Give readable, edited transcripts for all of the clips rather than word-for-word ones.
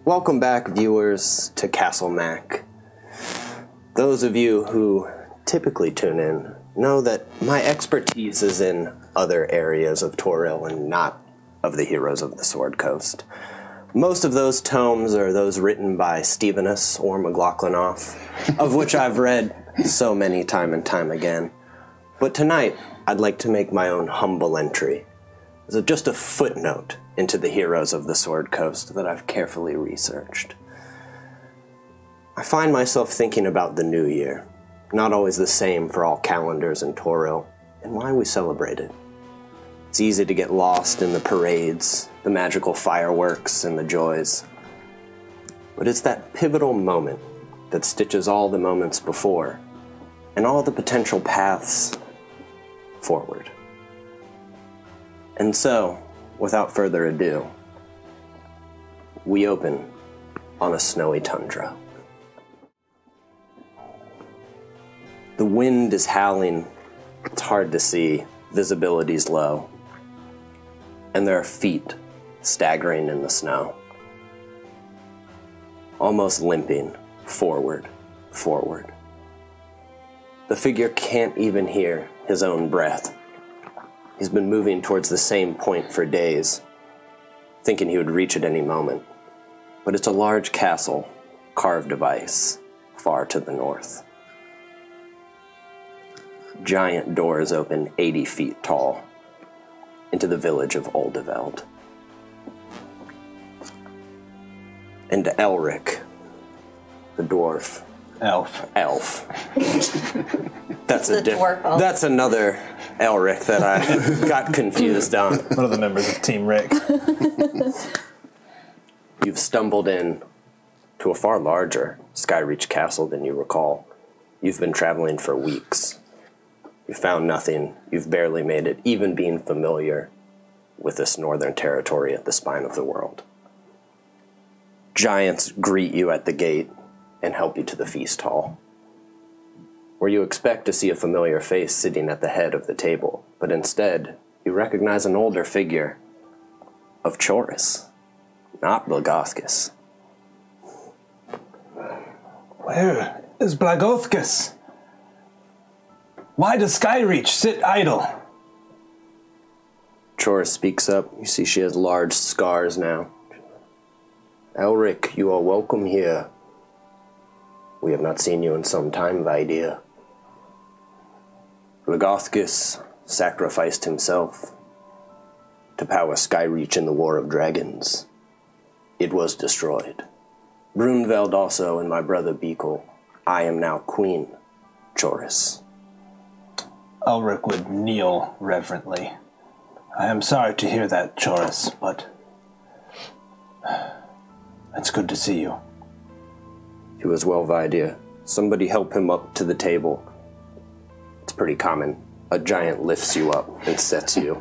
Welcome back, viewers, to Castle Mac. Those of you who typically tune in know that my expertise is in other areas of Toril and not of the heroes of the Sword Coast. Most of those tomes are those written by Stephenus or McLaughlinoff, of which I've read so many time and time again. But tonight, I'd like to make my own humble entry. It's just a footnote into the heroes of the Sword Coast that I've carefully researched. I find myself thinking about the new year, not always the same for all calendars in Toril, and why we celebrate it. It's easy to get lost in the parades, the magical fireworks, and the joys. But it's that pivotal moment that stitches all the moments before, and all the potential paths forward. And so, without further ado, we open on a snowy tundra. The wind is howling, it's hard to see, visibility's low, and there are feet staggering in the snow, almost limping forward. The figure can't even hear his own breath. He's been moving towards the same point for days, thinking he would reach at any moment. But it's a large castle, carved of ice, far to the north. Giant doors open 80 feet tall into the village of Uldoveld. And Elric, the dwarf. Elf. That's that's another Elric that I got confused on. One of the members of Team Rick. You've stumbled in to a far larger Skyreach Castle than you recall. You've been traveling for weeks. You found nothing. You've barely made it, even being familiar with this northern territory at the spine of the world. Giants greet you at the gate and help you to the feast hall, where you expect to see a familiar face sitting at the head of the table, but instead, you recognize an older figure of Chorus, not Blagothkus. Where is Blagothkus? Why does Skyreach sit idle? Chorus speaks up. You see she has large scars now. Elric, you are welcome here. We have not seen you in some time, Vidia. Blagothkus sacrificed himself to power Skyreach in the War of Dragons. It was destroyed. Brunveld also and my brother Beagle. I am now Queen Chorus. Elric would kneel reverently. I am sorry to hear that, Chorus, but it's good to see you. You as well, Vidia. Somebody help him up to the table. It's pretty common. A giant lifts you up and sets you.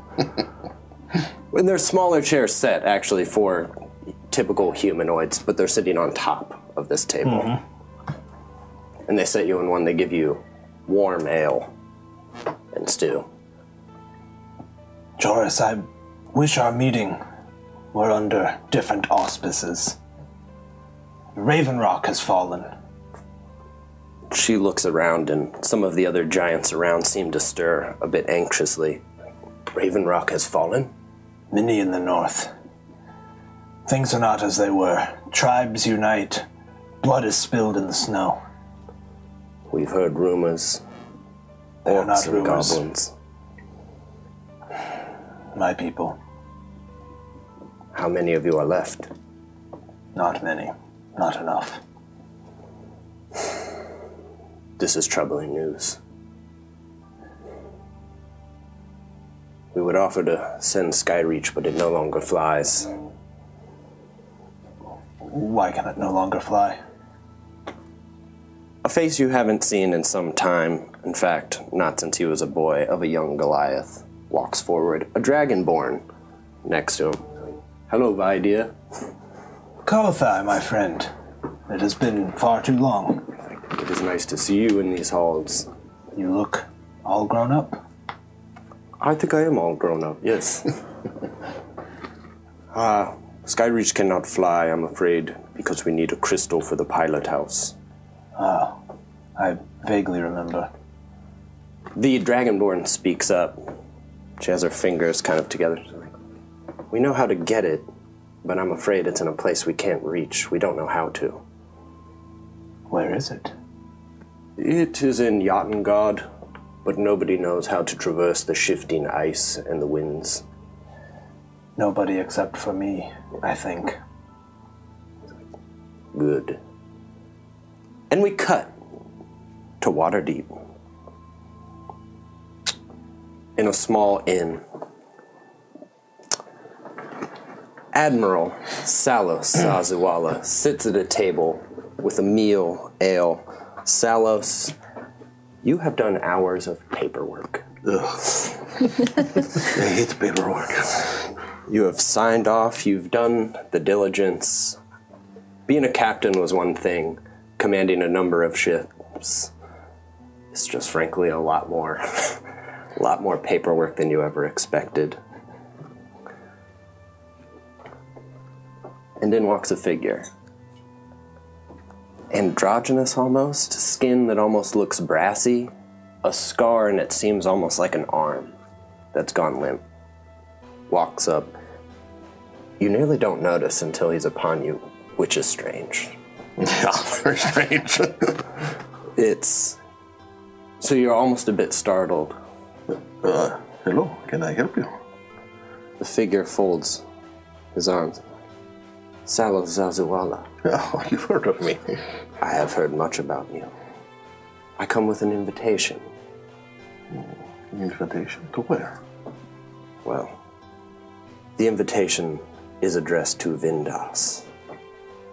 When there's smaller chairs set, actually, for typical humanoids, but they're sitting on top of this table. Mm-hmm. And they set you in one. They give you warm ale and stew. Chorus, I wish our meeting were under different auspices. Raven Rock has fallen. She looks around, and some of the other giants around seem to stir a bit anxiously. Raven Rock has fallen? Many in the north. Things are not as they were. Tribes unite. Blood is spilled in the snow. We've heard rumors. They are not rumors. Goblins. My people. How many of you are left? Not many. Not enough. This is troubling news. We would offer to send Skyreach, but it no longer flies. Why can it no longer fly? A face you haven't seen in some time, in fact, not since he was a boy, of a young Goliath, walks forward, a dragonborn next to him. Hello, Vidia. Kothai, my friend. It has been far too long. It is nice to see you in these halls. You look all grown up. I think I am all grown up, yes. Skyreach cannot fly, I'm afraid, because we need a crystal for the pilot house. Oh, I vaguely remember. The Dragonborn speaks up. She has her fingers kind of together. She's like, we know how to get it, but I'm afraid it's in a place we can't reach. We don't know how to. Where is it? It is in Jotungaard, but nobody knows how to traverse the shifting ice and the winds. Nobody except for me, I think. Good. And we cut to Waterdeep. In a small inn. Admiral Salos Zazuala sits at a table with a meal, ale. Salos, you have done hours of paperwork. Ugh. I hate paperwork. You have signed off, you've done the diligence. Being a captain was one thing. Commanding a number of ships is just frankly a lot more paperwork than you ever expected. And in walks a figure. Androgynous almost, skin that almost looks brassy, a scar and it seems almost like an arm that's gone limp. Walks up. You nearly don't notice until he's upon you, which is strange. Yeah, very strange. So you're almost a bit startled. Hello, can I help you? The figure folds his arms. Salos Zazuala. Oh, you've heard of me. I have heard much about you. I come with an invitation. Invitation to where? Well, the invitation is addressed to Vindas.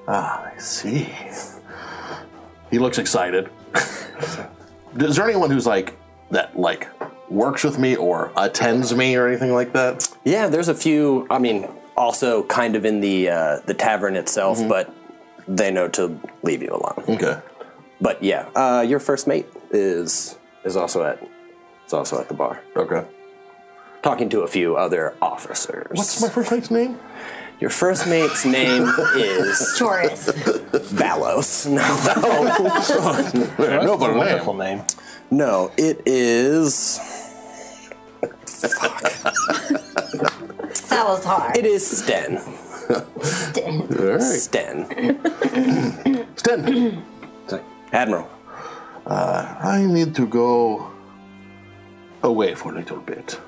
Ah, I see. He looks excited. Is there anyone who's that works with me or attends me or anything like that? Yeah, there's a few, also kind of in the tavern itself, but they know to leave you alone. Okay. But yeah, your first mate is also at the bar. Okay. Talking to a few other officers. What's my first mate's name? Your first mate's name is Taurus. Gallows. No, No, but a wonderful name. no, it is. Salazar. It is Sten. Sten. All right. Sten. Sten, Admiral. I need to go away for a little bit.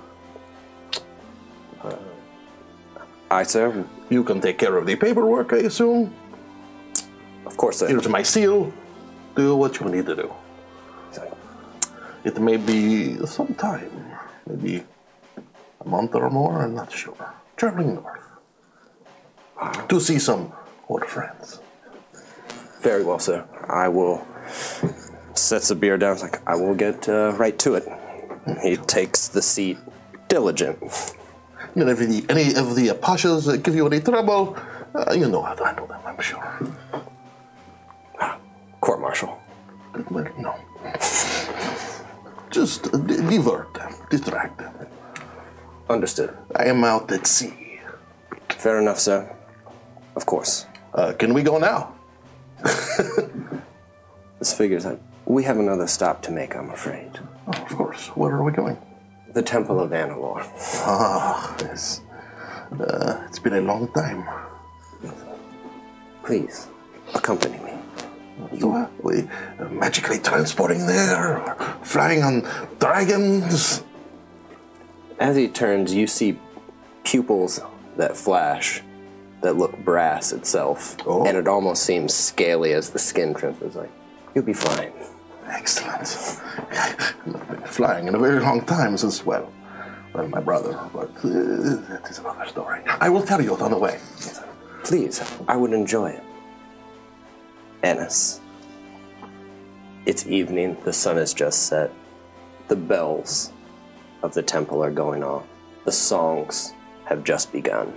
Aye, sir. You can take care of the paperwork, I assume. Of course, sir. Here's my seal. Do what you need to do. It may be some time, maybe a month or more, I'm not sure. Traveling north to see some old friends. Very well, sir. I will. Sets the beer down. Like, I will get right to it. He takes the seat, diligent. And if any of the Pashas give you any trouble, you know how to handle them, I'm sure. Court martial. Well, no. Just divert them, distract them. Understood. I am out at sea. Fair enough, sir. Of course. Can we go now? This figure's like, we have another stop to make, I'm afraid. Oh, of course. Where are we going? The Temple of Annalore. Ah, yes. It's been a long time. Please, accompany me. So, we magically transporting there, or flying on dragons. As he turns, you see pupils that flash, that look brass itself. Oh. And it almost seems scaly as the skin trims. It's like, you'll be fine. Excellent. I've not been flying in a very long time since, well, my brother, but that is another story. I will tell you on the way. Please, I would enjoy it. Ennis. It's evening, the sun has just set. The bells of the temple are going off. The songs have just begun.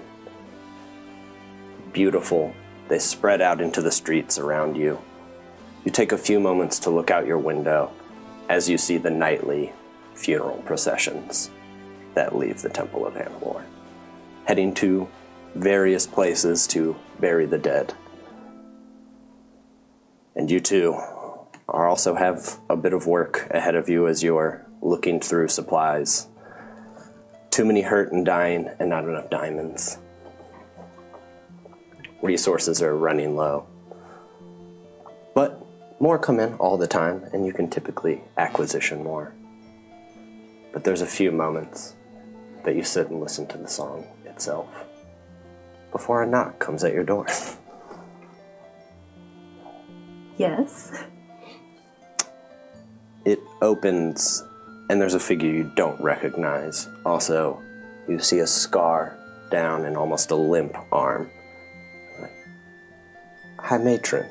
Beautiful, they spread out into the streets around you. You take a few moments to look out your window as you see the nightly funeral processions that leave the Temple of Annalore, heading to various places to bury the dead. And you two also have a bit of work ahead of you as you're looking through supplies. Too many hurt and dying, and not enough diamonds. Resources are running low. But more come in all the time, and you can typically acquisition more. But there's a few moments that you sit and listen to the song itself before a knock comes at your door. Yes. It opens, and there's a figure you don't recognize. Also, you see a scar down and almost a limp arm. Hi, matron.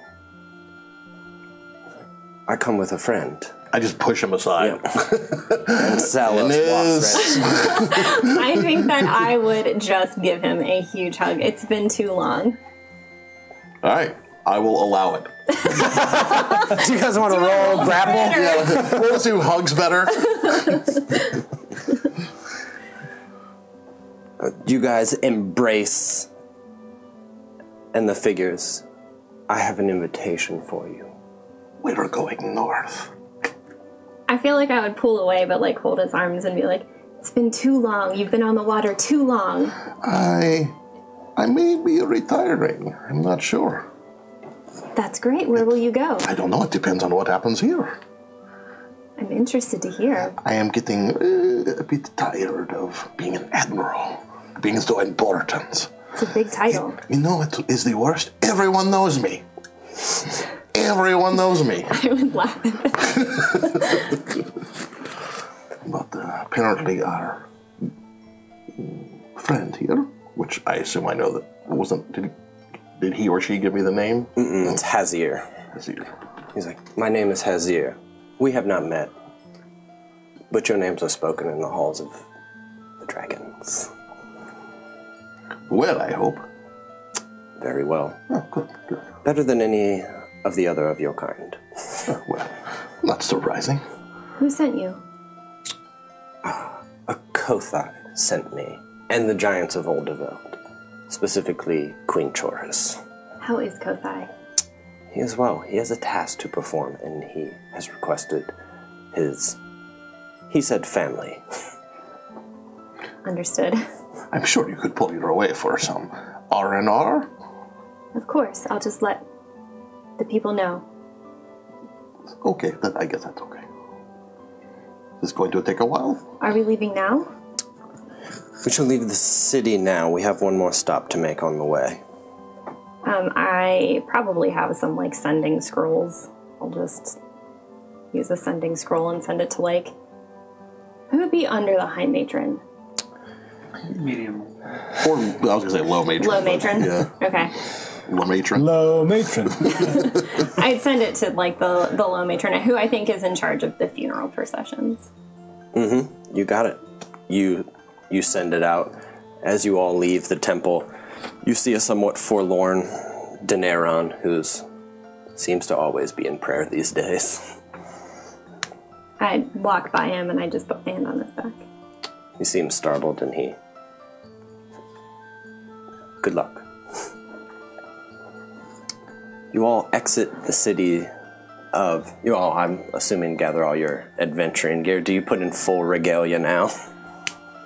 I come with a friend. I just push him aside. And Salos walks right. I think that I would just give him a huge hug. It's been too long. All right, I will allow it. Do you guys want to roll grapple? Yeah, we'll see who hugs better. You guys embrace, and the figures, I have an invitation for you. We're going north. I feel like I would pull away, but like hold his arms and be like, it's been too long. You've been on the water too long. I may be retiring. I'm not sure. That's great. Where will you go? I don't know. It depends on what happens here. I'm interested to hear. I am getting a bit tired of being an admiral, being so important. It's a big title. You know what is the worst? Everyone knows me. Everyone knows me. I would laugh at that. But apparently our friend here, which I assume I know that wasn't... Did he or she give me the name? It's Hazir. Hazir. He's like, my name is Hazir. We have not met, but your names are spoken in the halls of the dragons. Well, I hope. Very well. Oh, good, good. Better than any of the other of your kind. Oh, well, not surprising. Who sent you? A Kothai sent me, and the Giants of Uldoveld, specifically Queen Chorus. How is Kothai? He is well. He has a task to perform, and he has requested he said family. Understood. I'm sure you could pull your way for some R&R. Of course. I'll just let the people know. Okay, I guess that's okay. Is this going to take a while? Are we leaving now? We shall leave the city now. We have one more stop to make on the way. I probably have some, like, sending scrolls. I'll just use a sending scroll and send it to, like, who would be under the High Matron? Medium. Or, I was going to say low matron. Low Matron? Yeah. Okay. Low matron. Low matron. I'd send it to, like, the Low Matron, who I think is in charge of the funeral processions. Mm-hmm. You got it. You send it out. As you all leave the temple, you see a somewhat forlorn Daenerys, who seems to always be in prayer these days. I walk by him and I just put my hand on his back. He seems startled, and he... Good luck. You all exit the city of... You all, I'm assuming, gather all your adventuring gear. Do you put in full regalia now?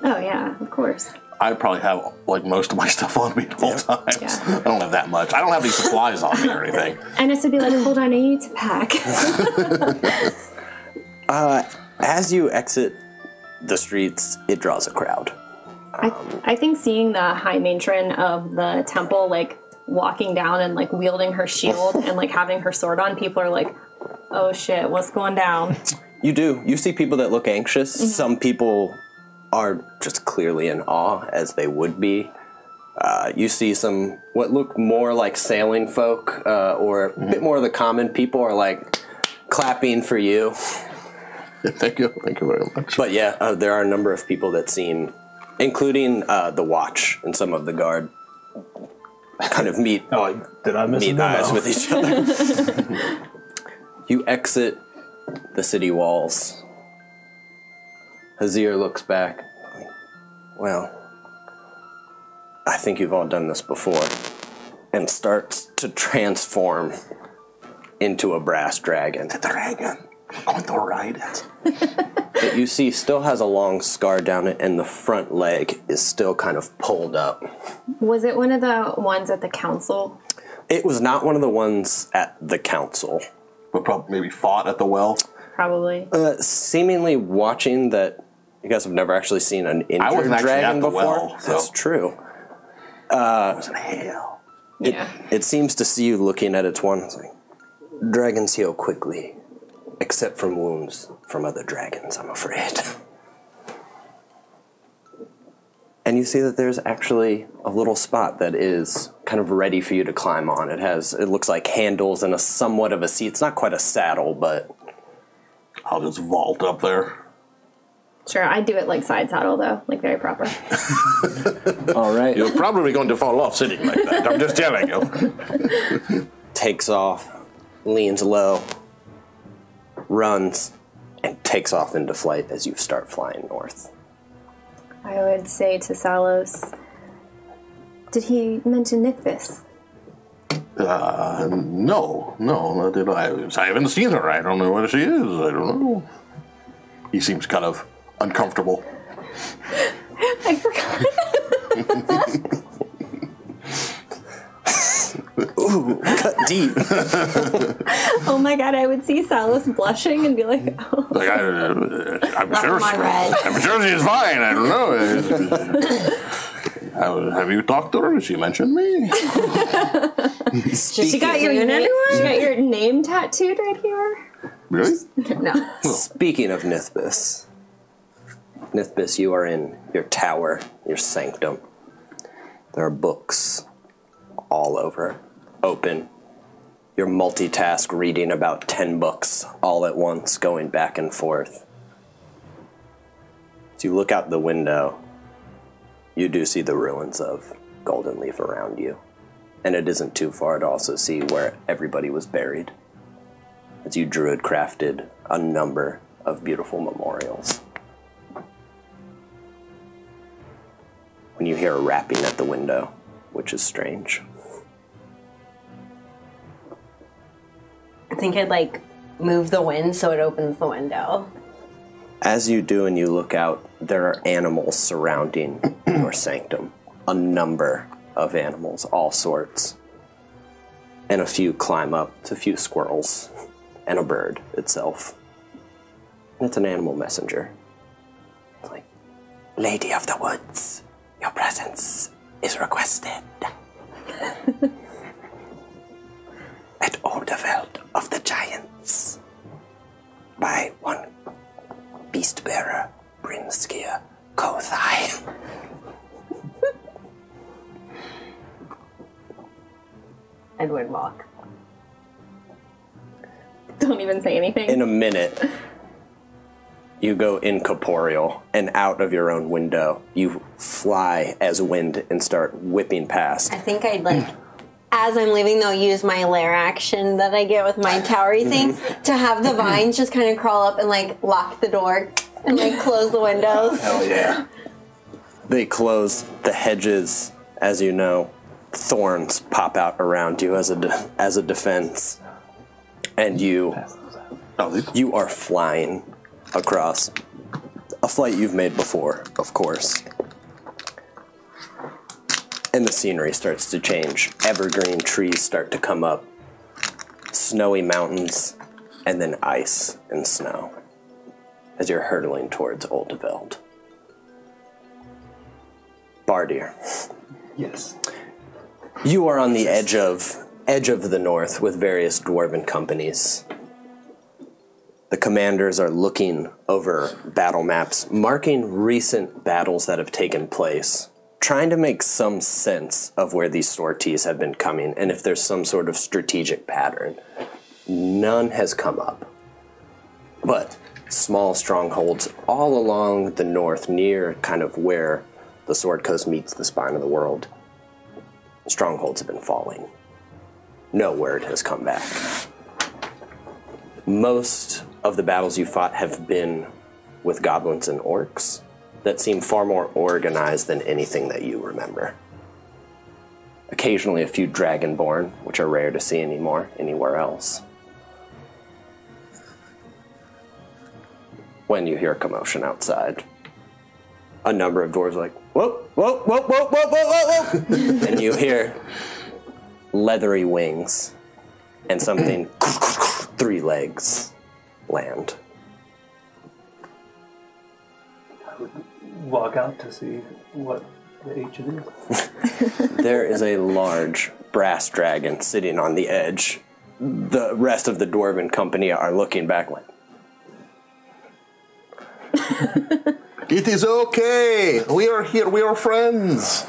Oh, yeah, of course. I probably have, like, most of my stuff on me at all times. Yeah. I don't have that much. I don't have any supplies on me or anything. And it's to be like, hold on, I need to pack. As you exit the streets, it draws a crowd. I think seeing the High Matron of the temple, like, walking down and, like, wielding her shield and, like, having her sword on, people are like, oh, shit, what's going down? You do. You see people that look anxious. Mm-hmm. Some people are just clearly in awe, as they would be. You see some what look more like sailing folk, or a bit more of the common people are, like, clapping for you. Thank you very much. But yeah, there are a number of people that seem, including the watch and some of the guard, kind of meet Did I miss meet eyes with each other. You exit the city walls. Hazir looks back. Well, I think you've all done this before, and starts to transform into a brass dragon. The dragon. I'm going to ride it. That you see still has a long scar down it, and the front leg is still kind of pulled up. Was it one of the ones at the council? It was not one of the ones at the council. But probably maybe fought at the well. Probably. Seemingly watching that, you guys have never actually seen an injured dragon before. Well, so. That's true. It was in hell. Yeah. It seems to see you looking at its one. It's like, dragons heal quickly, except from wounds from other dragons, I'm afraid. And you see that there's actually a little spot that is kind of ready for you to climb on. It looks like handles and a somewhat of a seat. It's not quite a saddle, but... I'll just vault up there. Sure, I do it like side saddle, though. Like, very proper. All right. You're probably going to fall off sitting like that. I'm just telling you. Takes off, leans low, runs, and takes off into flight as you start flying north. I would say to Salos, did he mention Nithis? No, not did I. I haven't seen her. I don't know where she is. I don't know. He seems kind of uncomfortable. I forgot. Ooh, cut deep. Oh my god, I would see Salos blushing and be like, oh. Like I'm sure. my red. I'm sure she's fine. I don't know. Have you talked to her? Has she mentioned me? She got your name tattooed right here? Really? No. Speaking of Nithbis, you are in your tower, your sanctum. There are books all over, open. You're multitask reading about 10 books all at once, going back and forth. As you look out the window, you do see the ruins of Golden Leaf around you. And it isn't too far to also see where everybody was buried, as you druid crafted a number of beautiful memorials. When you hear a rapping at the window, which is strange. I think I'd move the wind so it opens the window. As you do and you look out, there are animals surrounding your sanctum. A number of animals, all sorts. And a few climb up. It's a few squirrels. And a bird itself. And it's an animal messenger. It's like, Lady of the Woods, your presence is requested. At Uldoveld of the Giants. By one beast bearer, Brimskia Kothai. Edward walk. Don't even say anything. In a minute, you go incorporeal, and out of your own window, you fly as wind and start whipping past. I think I'd as I'm leaving though, use my lair action that I get with my towery thing to have the vines just kind of crawl up and lock the door and close the windows. Hell yeah. They close the hedges, as you know. Thorns pop out around you as a defense. And you are flying across a flight you've made before, of course. And the scenery starts to change. Evergreen trees start to come up. Snowy mountains, and then ice and snow as you're hurtling towards Uldoveld. Bardir. Yes. You are on the edge of the north with various dwarven companies. The commanders are looking over battle maps, marking recent battles that have taken place, trying to make some sense of where these sorties have been coming and if there's some sort of strategic pattern. None has come up. But small strongholds all along the north, near kind of where the Sword Coast meets the spine of the world, strongholds have been falling. No word has come back. Most of the battles you fought have been with goblins and orcs that seem far more organized than anything that you remember. Occasionally a few dragonborn, which are rare to see anywhere else. When you hear commotion outside, a number of dwarves are like, whoa, whoa, whoa, whoa, whoa, whoa, whoa, whoa. And you hear leathery wings and something 3 legs land. I would walk out to see what the H it is. There is a large brass dragon sitting on the edge. The rest of the dwarven company are looking back like, It is okay. We are here. We are friends.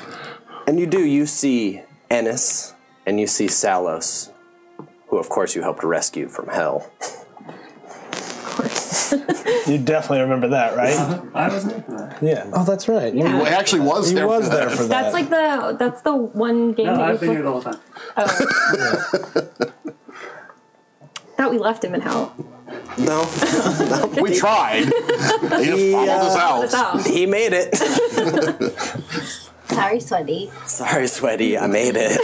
and you see Ennis and you see Salos, who of course you helped rescue from hell. You definitely remember that, right? I was there for that. Yeah. Oh, that's right. He actually was He there. was for there that. for that. That's the one game No, that I've you been here the whole time. thought we left him in hell. No, We tried. He just followed us out. he made it. Sorry, sweaty. Sorry, Sweaty, I made it.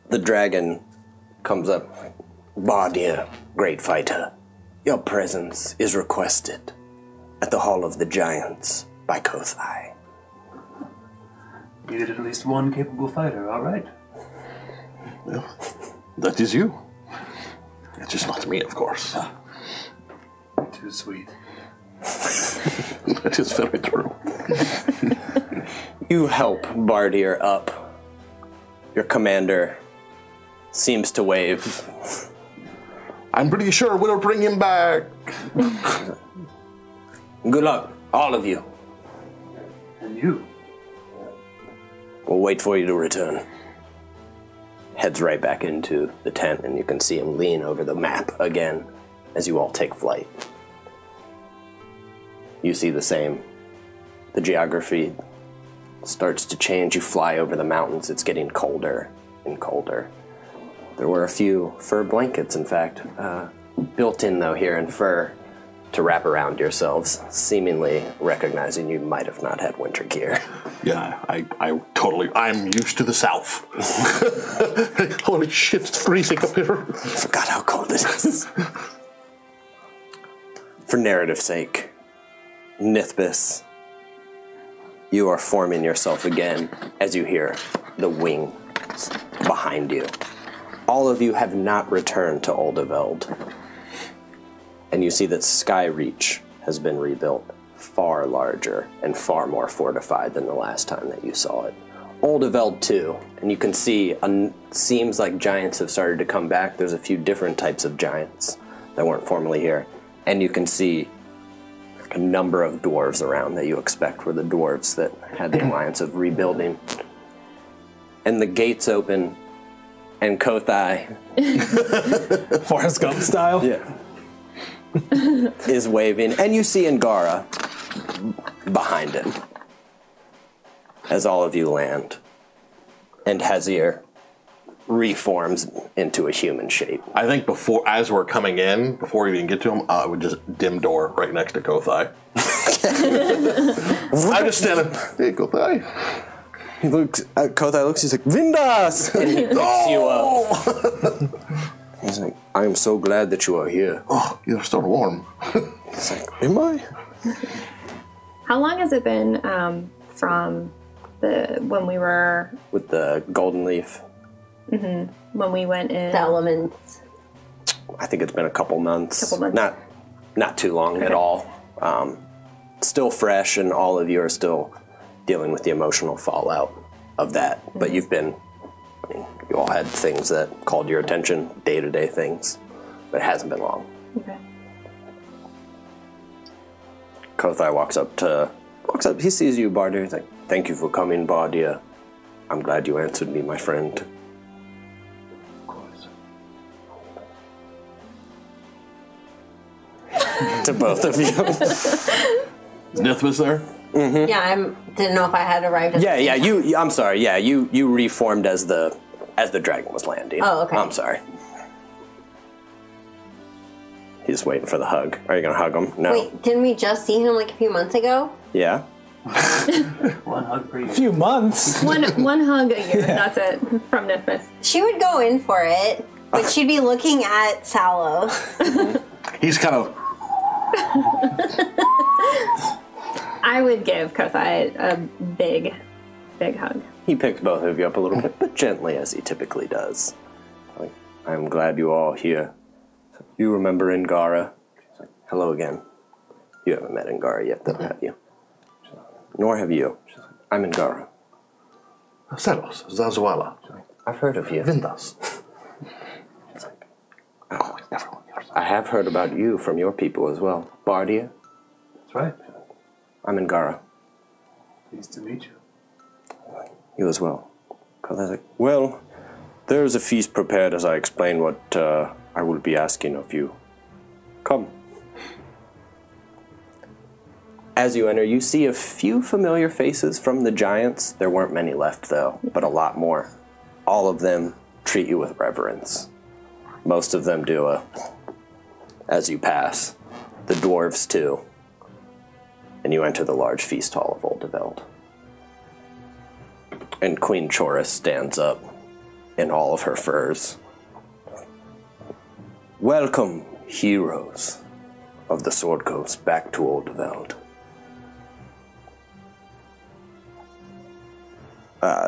The dragon comes up. Bardia, great fighter, your presence is requested at the Hall of the Giants by Kothai. Needed at least one capable fighter, all right. Well, that is you. It's just not me, of course. Too sweet. That is very true. You help Bardier up. Your commander seems to wave. I'm pretty sure we'll bring him back. Good luck, all of you. And you. We'll wait for you to return. Heads right back into the tent, and you can see him lean over the map again as you all take flight. You see the same. The geography starts to change. You fly over the mountains. It's getting colder and colder. There were a few fur blankets, in fact, built in, though, here in fur to wrap around yourselves, seemingly recognizing you might have not had winter gear. Yeah, I'm used to the South. Holy shit, it's freezing up here. I forgot how cold it is. For narrative's sake, Nithbis, you are forming yourself again as you hear the wings behind you. All of you have not returned to Uldoveld. And you see that Skyreach has been rebuilt, far larger and far more fortified than the last time that you saw it. Uldoveld too, and you can see, seems like giants have started to come back. There's a few different types of giants that weren't formerly here. And you can see a number of dwarves around that you expect were the dwarves that had the alliance of rebuilding. And the gates open, and Kothai, Forrest Gump style? yeah, is waving, and you see Angara behind him as all of you land, and Hazir reforms into a human shape. I think as we're coming in, before we even get to him, I would just dim door right next to Kothai. I'm just standing, hey, Kothai. He looks at Kothai, he's like, Vindas! And he picks you up. He's like, I am so glad that you are here. Oh, you're still warm. He's like, am I? How long has it been from when we were With the golden leaf. when we went in? The elements. I think it's been a couple months. Couple months. Not too long at all. Still fresh, and all of you are still dealing with the emotional fallout of that. But you've been, you all had things that called your attention, day-to-day things, but it hasn't been long. Okay. Kothai walks up, he sees you, Bardia. He's like, thank you for coming, Bardia. I'm glad you answered me, my friend. Of course. To both of you. Nith was there? Yeah, didn't know if I had arrived. At Yeah, I'm sorry. Yeah, you reformed as the dragon was landing. Oh, okay. I'm sorry. He's waiting for the hug. Are you gonna hug him? No. Wait, didn't we just see him like a few months ago? Yeah. One hug per year. Few months. One hug a year. That's it from Nifis. She would go in for it, but she'd be looking at Sallow. He's kind of. I would give Kothai a big hug. He picks both of you up a little bit, but gently as he typically does. Like, I'm glad you all here. You remember Ngara? She's like, hello again. You haven't met Ngara yet, though, have you? Like, nor have you. She's like, I'm Ngara. Selos, Zazuala. I've heard of you. Vindas. She's like, oh, I have heard about you from your people as well. Bardia? That's right. I'm Ngara. Pleased to meet you. You as well. Kothai's like, well, there's a feast prepared as I explain what I will be asking of you. Come. As you enter, you see a few familiar faces from the Giants. There weren't many left, though, but a lot more. All of them treat you with reverence. Most of them do as you pass. The dwarves, too. And you enter the large feast hall of Uldoveld. And Queen Chorus stands up in all of her furs. Welcome, heroes of the Sword Coast, back to Uldoveld.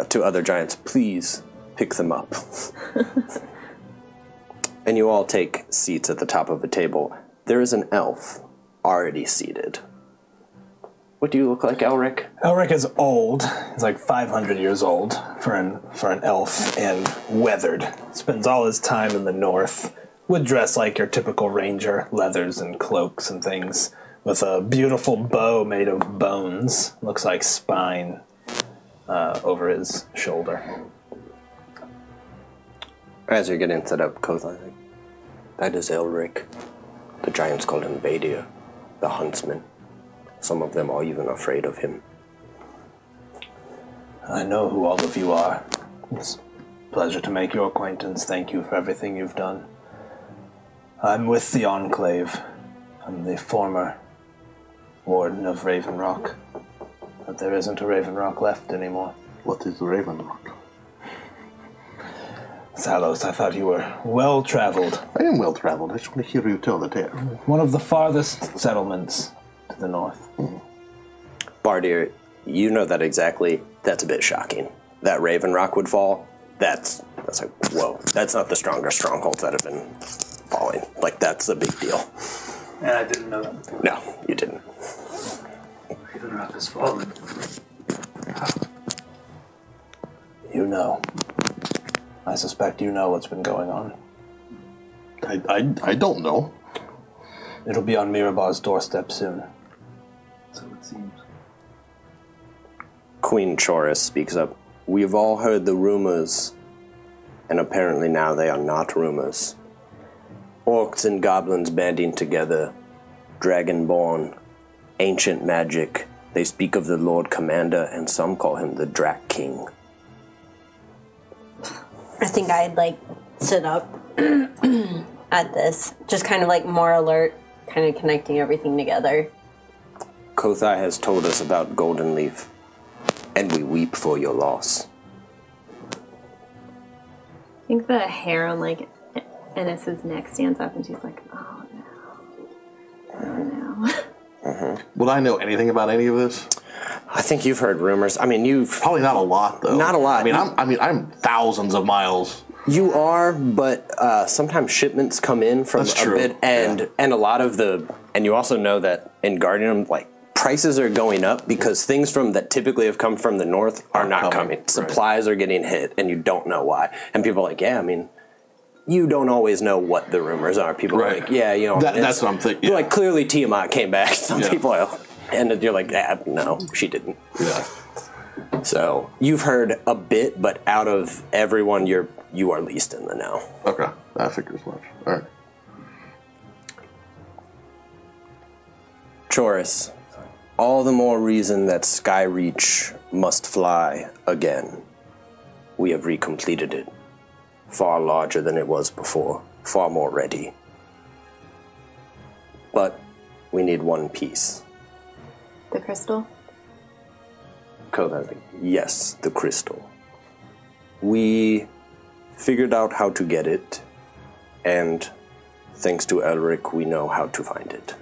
To other giants, please pick them up. And you all take seats at the top of a table. There is an elf already seated. What do you look like, Elric? Elric is old. He's like 500 years old for an elf and weathered. Spends all his time in the north. Would dress like your typical ranger, leathers and cloaks and things, with a beautiful bow made of bones. Looks like spine over his shoulder. As you're getting set up, Kothai, that is Elric. The giants call him Vadir, the huntsman. Some of them are even afraid of him. I know who all of you are. It's a pleasure to make your acquaintance. Thank you for everything you've done. I'm with the Enclave. I'm the former warden of Raven Rock. But there isn't a Raven Rock left anymore. What is the Raven Rock? Salos, I thought you were well-traveled. I am well-traveled. I just want to hear you tell the tale. One of the farthest settlements to the north. Bardir, you know that exactly. That's a bit shocking. That Raven Rock would fall, that's like, whoa. That's not the strongest strongholds that have been falling. Like, that's a big deal. And I didn't know that. No, you didn't. Raven Rock has fallen. You know. I suspect you know what's been going on. I don't know. It'll be on Mirabar's doorstep soon. So it seems. Queen Chorus speaks up. We've all heard the rumors, and apparently now they are not rumors. Orcs and goblins banding together, dragonborn, ancient magic. They speak of the Lord Commander, and some call him the Drac King. I think I'd sit up at this. Just kind of more alert, kind of connecting everything together. Kothai has told us about Golden Leaf, and we weep for your loss. I think the hair on Ennis's neck stands up and she's like, oh no. Oh no. Would I know anything about any of this? I think you've heard rumors. I mean, you've... Probably not a lot, though. Not a lot. I'm thousands of miles. You are, but sometimes shipments come in from That's a true. bit, and a lot of the... And you also know that in Guardian, prices are going up because things that typically have come from the north are not coming. Right. Supplies are getting hit, and you don't know why. And people are like, yeah, I mean... You don't always know what the rumors are. People are like, yeah, you know... That's what I'm thinking. Yeah. Clearly Tiamat came back. Some people are... And you're like, no, she didn't. Yeah. So you've heard a bit, but out of everyone, you are least in the know. Okay, I figured as much. All right. Chorus, all the more reason that Skyreach must fly again. We have recompleted it. Far larger than it was before. Far more ready. But we need one piece. The crystal? Kothai's like, yes, the crystal. We figured out how to get it, and thanks to Elric, we know how to find it.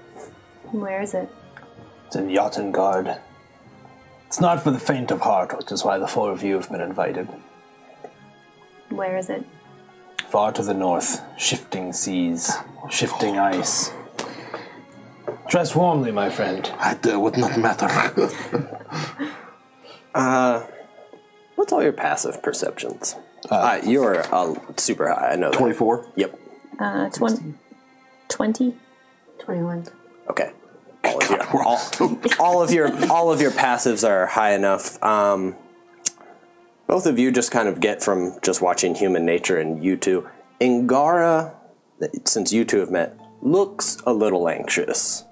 Where is it? It's in Jottengard. It's not for the faint of heart, which is why the four of you have been invited. Where is it? Far to the north, shifting seas, shifting ice. Dress warmly, my friend. That would not matter. What's all your passive perceptions? You're super high, I know that. 24? Yep. 20? 21. Okay. All of your passives are high enough. Both of you just kind of get from just watching Human Nature, and you two. Ingara, since you two have met, looks a little anxious.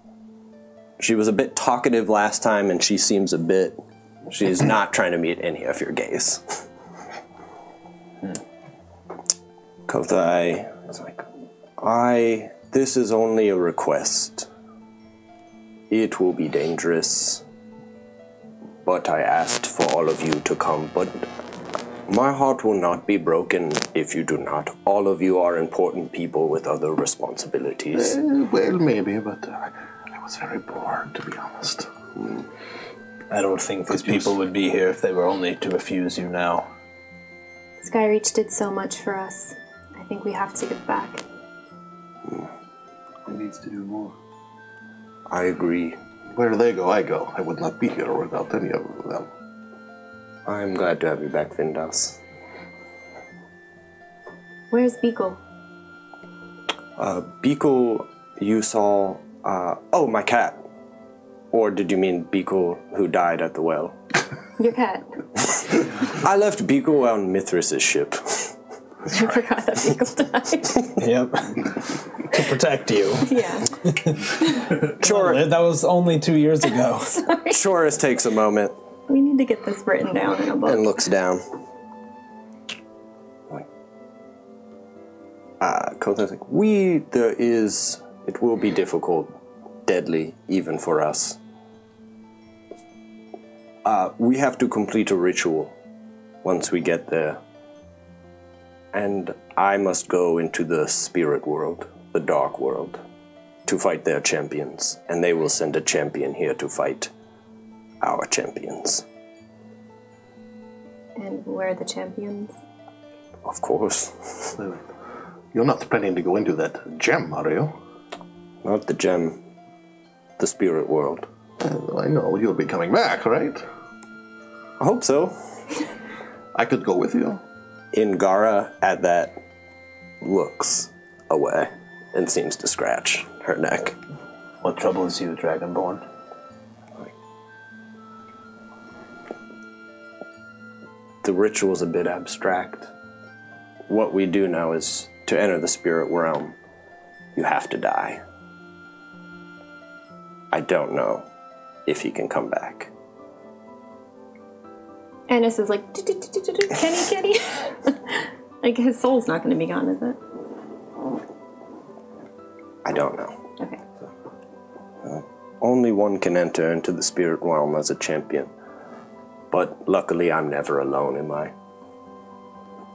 She was a bit talkative last time, and she seems a bit... She's not trying to meet any of your gaze. Kothai is like, this is only a request. It will be dangerous. But I asked for all of you to come, but my heart will not be broken if you do not. All of you are important people with other responsibilities. Well, maybe, but I was very bored, to be honest. I don't think these people would be here if they were only to refuse you now. Skyreach did so much for us. I think we have to give back. It needs to do more. I agree. Where they go, I go. I would not be here without any of them. I'm glad to have you back, Vindas. Where's Beagle? Beagle, you saw... oh, my cat. Or did you mean Beagle who died at the well? Your cat. I left Beagle on Mithras' ship. I forgot that Beagle died. Yep. To protect you. Yeah. Sure. That was only 2 years ago. Sorry. Chorus takes a moment We need to get this written down in a book. and looks down. Kothai's like, it will be difficult, deadly, even for us. We have to complete a ritual once we get there. And I must go into the spirit world, the dark world, to fight their champions. And they will send a champion here to fight our champions. And where are the champions? Of course. You're not planning to go into that gem, are you? Not the gem. The spirit world. I know, you'll be coming back, right? I hope so. I could go with you. Ingara, at that, looks away and seems to scratch her neck. What troubles you, Dragonborn? The ritual's a bit abstract. What we do now is, to enter the spirit realm, you have to die. I don't know if he can come back. Ennis is like, Kenny. Like, his soul's not going to be gone, is it? I don't know. Okay. Only one can enter into the spirit realm as a champion. But luckily I'm never alone, am I?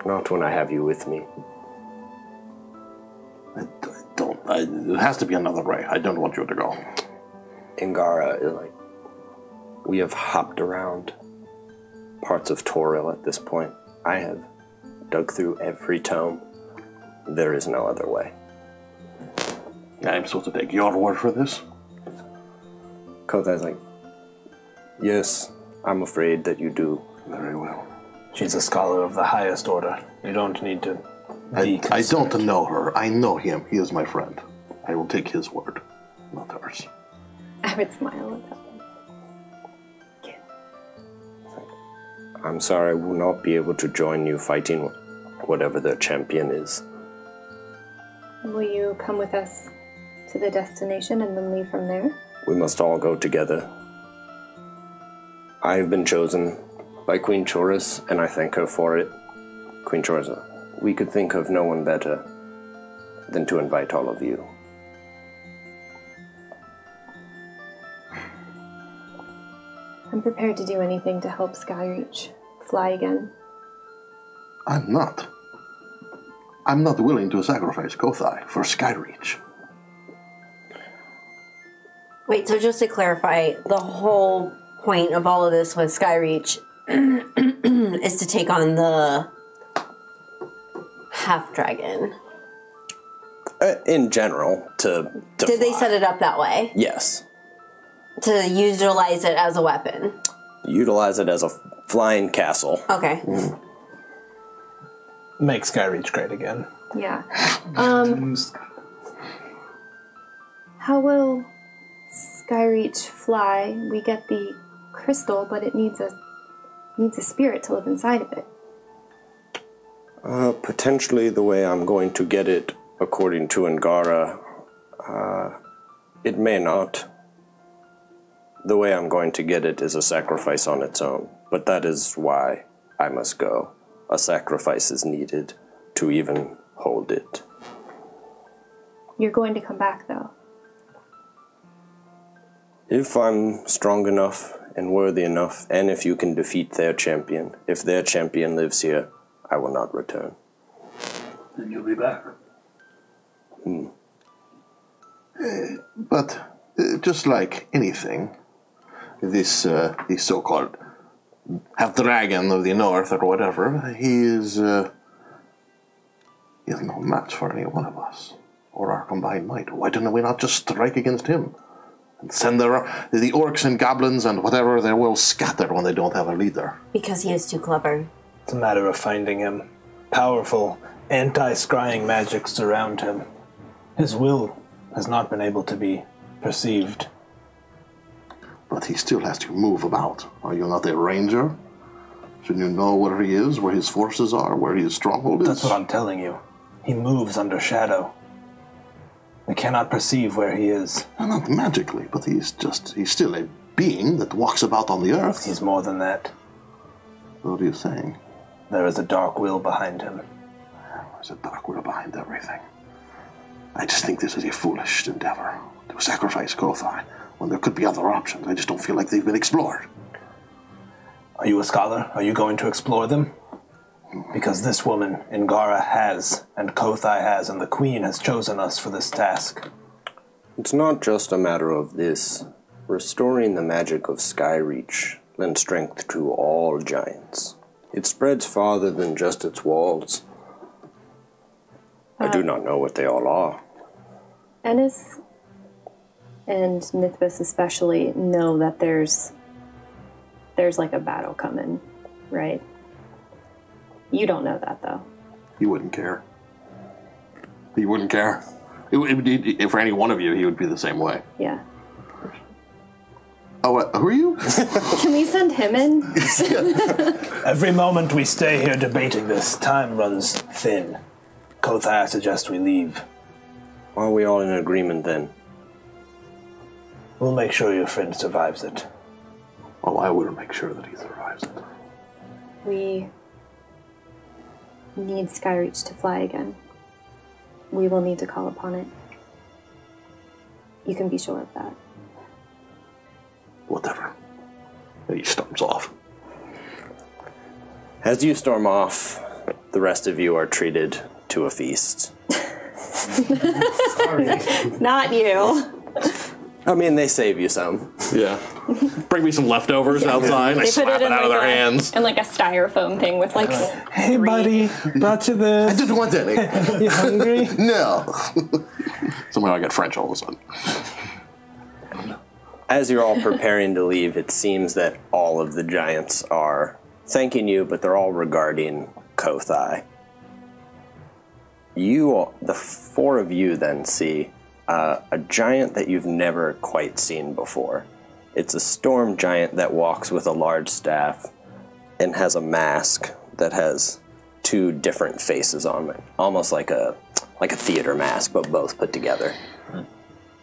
Not when I have you with me. It has to be another way. I don't want you to go. Ingara is like, we have hopped around parts of Toril at this point. I have dug through every tome. There is no other way. I'm supposed to take your word for this? Kothai's like, yes, I'm afraid that you do. Very well. She's a scholar of the highest order. You don't need to be I don't know her. I know him. He is my friend. I will take his word, not hers. I would smile at that. I'm sorry I will not be able to join you fighting whatever their champion is. Will you come with us to the destination and then leave from there? We must all go together. I have been chosen by Queen Chorus, and I thank her for it. Queen Chorus, we could think of no one better than to invite all of you. I'm I'm prepared to do anything to help Skyreach fly again. I'm not. I'm not willing to sacrifice Kothai for Skyreach. Wait, so just to clarify, the whole point of all of this with Skyreach is to take on the half-dragon. In general, to Did they fly. set it up that way? Yes. To utilize it as a weapon? Utilize it as a flying castle. Okay. Make Skyreach great again. Yeah. How will Skyreach fly? We get the crystal, but it needs a spirit to live inside of it. Potentially the way I'm going to get it, according to Angara, it may not. The way I'm going to get it is a sacrifice on its own, but that is why I must go. A sacrifice is needed to even hold it. You're going to come back, though. If I'm strong enough and worthy enough, and if you can defeat their champion, if their champion lives here, I will not return. Then you'll be back. But just like anything, this so-called half-dragon of the north or whatever, he is no match for any one of us or our combined might. Why didn't we not just strike against him and send the orcs and goblins and whatever they will scatter when they don't have a leader? Because he is too clever. It's a matter of finding him. Powerful, anti-scrying magic surround him. His will has not been able to be perceived. But he still has to move about. Are you not a ranger? Shouldn't you know where he is, where his forces are, where his stronghold is? That's what I'm telling you. He moves under shadow. We cannot perceive where he is. Not magically, but he's still a being that walks about on the earth. He's more than that. What are you saying? There is a dark will behind him. There's a dark will behind everything. I just think this is a foolish endeavor to sacrifice Kothai when there could be other options. I just don't feel like they've been explored. Are you a scholar? Are you going to explore them? Because this woman, Ingara, has, and Kothai has, and the Queen has chosen us for this task. It's not just a matter of this. Restoring the magic of Skyreach lends strength to all giants. It spreads farther than just its walls. I do not know what they all are. Ennis and Nithbis especially know that there's like a battle coming, right? You don't know that, though. You wouldn't care. He wouldn't care. For any one of you, he would be the same way. Yeah. Oh, who are you? Can we send him in? Every moment we stay here debating this, time runs thin. Kothai, I suggest we leave. Are we all in agreement then? We'll make sure your friend survives it. Oh, I will make sure that he survives it. We need Skyreach to fly again. We will need to call upon it. You can be sure of that. Whatever. He storms off. As you storm off, the rest of you are treated to a feast. Not you. I mean, they save you some. Yeah. Bring me some leftovers outside. I slap it out of their hands. In like a styrofoam thing with like Hey, buddy, brought you I this. didn't want any. You hungry? No. Somehow I got French all of a sudden. As you're all preparing to leave, it seems that all of the giants are thanking you, but they're all regarding Kothai. The four of you then see a giant that you've never quite seen before. It's a storm giant that walks with a large staff and has a mask that has two different faces on it, almost like a theater mask, but both put together,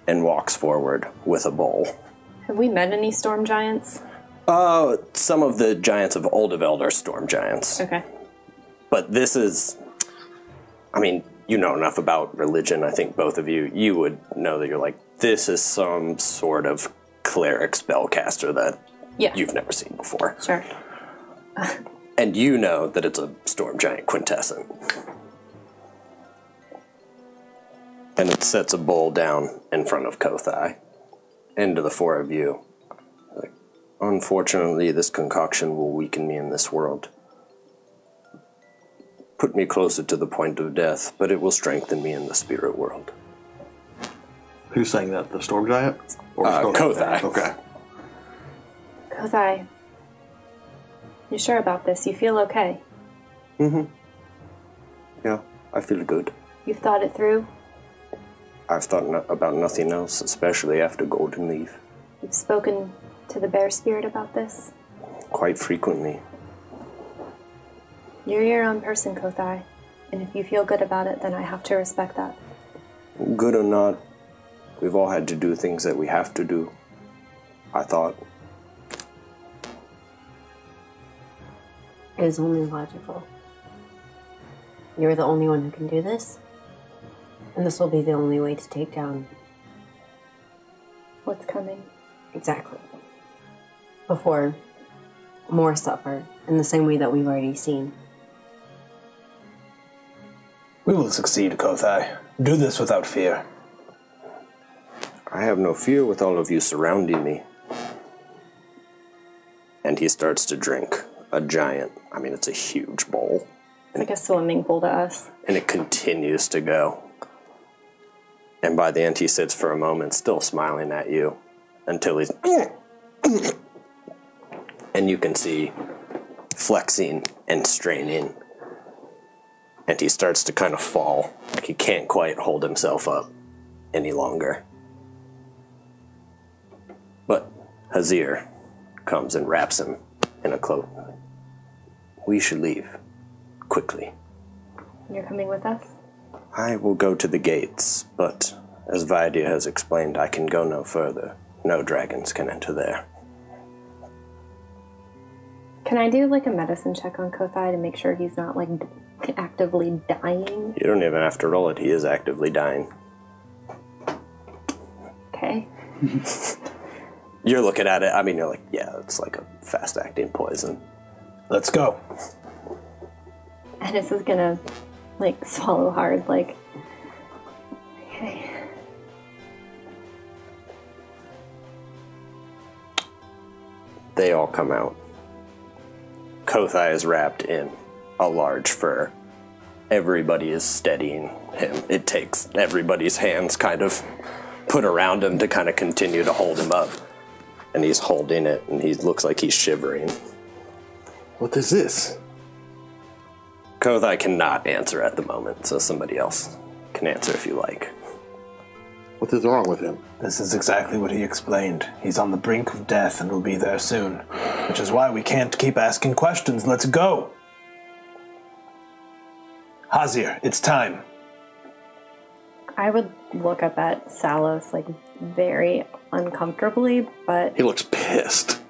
and walks forward with a bowl. Have we met any storm giants? Some of the Giants of Uldoveld are storm giants. Okay. But this is, I mean, you know enough about religion, I think both of you would know that you're like, this is some sort of cleric spellcaster that Yeah. you've never seen before. Sure. And you know that it's a storm giant quintessent. And it sets a bowl down in front of Kothai. And to the four of you. Like, unfortunately, this concoction will weaken me in this world. Put me closer to the point of death, but it will strengthen me in the spirit world. Who's saying that? The storm giant? Or Kothai. Okay. Kothai, you sure about this? You feel okay? Yeah, I feel good. You've thought it through? I've thought about nothing else, especially after Golden Leaf. You've spoken to the bear spirit about this? Quite frequently. You're your own person, Kothai. And if you feel good about it, then I have to respect that. Good or not, we've all had to do things that we have to do. I thought. It is only logical. You're the only one who can do this. And this will be the only way to take down. What's coming? Exactly. Before more suffer, in the same way that we've already seen. We will succeed, Kothai. Do this without fear. I have no fear with all of you surrounding me. And he starts to drink a giant, it's a huge bowl. It's like a swimming pool to us. And it continues to go. And by the end, he sits for a moment, still smiling at you, until he's... And you can see flexing and straining. And he starts to kind of fall. Like he can't quite hold himself up any longer. But Hazir comes and wraps him in a cloak. We should leave. Quickly. You're coming with us? I will go to the gates, but as Vidia has explained, I can go no further. No dragons can enter there. Can I do a medicine check on Kothai to make sure he's not actively dying? You don't even have to roll it. He is actively dying. Okay. You're looking at it. You're like, yeah, it's like a fast-acting poison. Let's go. And this is gonna, swallow hard, okay. They all come out. Kothai is wrapped in a large fur. Everybody is steadying him. It takes everybody's hands kind of put around him to kind of continue to hold him up. And he's holding it, and he looks like he's shivering. What is this? Kothai cannot answer at the moment, so somebody else can answer if you like. What is wrong with him? This is exactly what he explained. He's on the brink of death and will be there soon. Which is why we can't keep asking questions. Let's go! Hazir, it's time. I would look up at Salos, very uncomfortably, but... He looks pissed.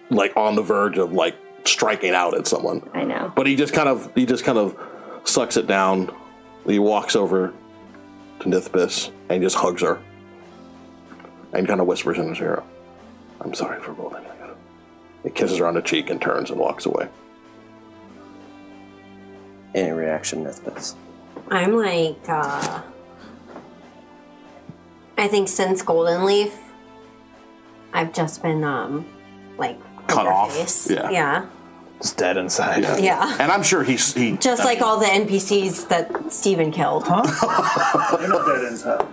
Like on the verge of, striking out at someone. I know. But he just kind of sucks it down. He walks over to Nithbis and just hugs her. And kind of whispers in his ear, I'm sorry for both of you. He kisses her on the cheek and turns and walks away. Any reaction, Nithbis? I'm I think since Golden Leaf, I've just been, cut off. Face. Yeah. Yeah. It's dead inside. Yeah. And I'm sure he just all the NPCs that Steven killed. They're not dead inside.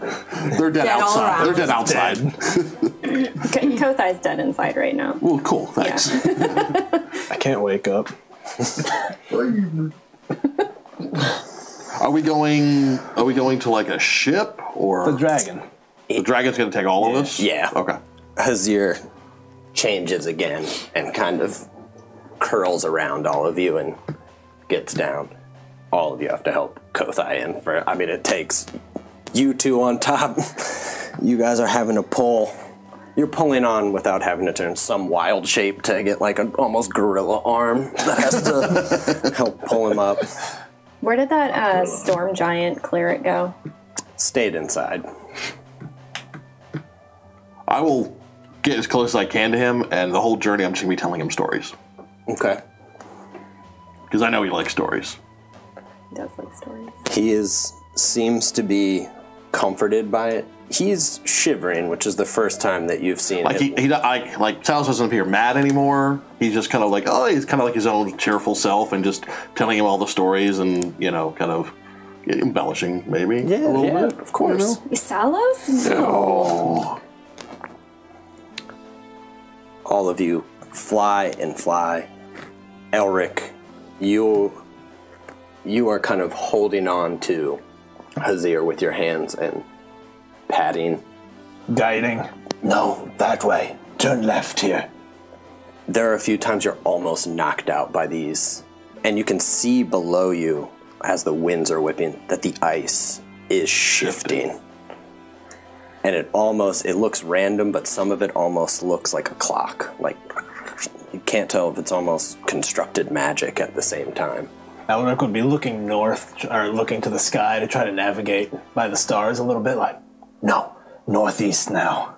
They're dead Dead all outside. around. They're dead outside. Kothai's dead inside right now. Well, cool. Thanks. I can't wake up. Are we going to a ship or The dragon. the dragon's going to take all of us? Yeah. Okay. Hazir changes again and kind of curls around all of you and gets down. All of you have to help Kothai in for, it takes you two on top. You guys are having to pull. You're pulling on without having to turn some wild shape to get an almost gorilla arm that has to help pull him up. Where did that storm giant cleric go? Stayed inside. I will get as close as I can to him, and the whole journey I'm just going to be telling him stories. Okay. Because I know he likes stories. He does like stories. He seems to be comforted by it. He's shivering, which is the first time that you've seen him. Like Silas doesn't appear mad anymore. He's just kind of like, he's kind of like his own cheerful self, and just telling him all the stories, and kind of embellishing maybe a little bit. Of course. Salos? No. All of you fly and fly. Elric, you are kind of holding on to Hazir with your hands and patting. Guiding. No, that way. Turn left here. There are a few times you're almost knocked out by these, and you can see below you, as the winds are whipping, that the ice is shifting. And it looks random, but some of it almost looks like a clock. Like, you can't tell if it's almost constructed magic at the same time. Elric would be looking north, or looking to the sky to try to navigate by the stars a little bit, like, no, northeast now.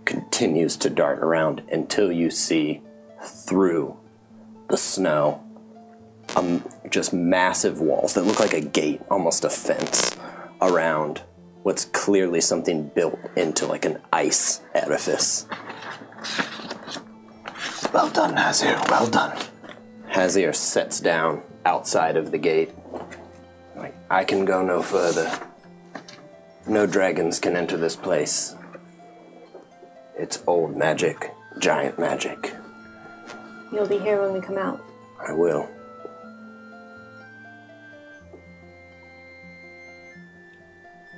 Continues to dart around until you see through the snow just massive walls that look like a gate, almost a fence, around what's clearly something built into like an ice edifice. Well done, Hazir, well done. Hazir sets down outside of the gate. Like, I can go no further. No dragons can enter this place. It's old magic, giant magic. You'll be here when we come out. I will.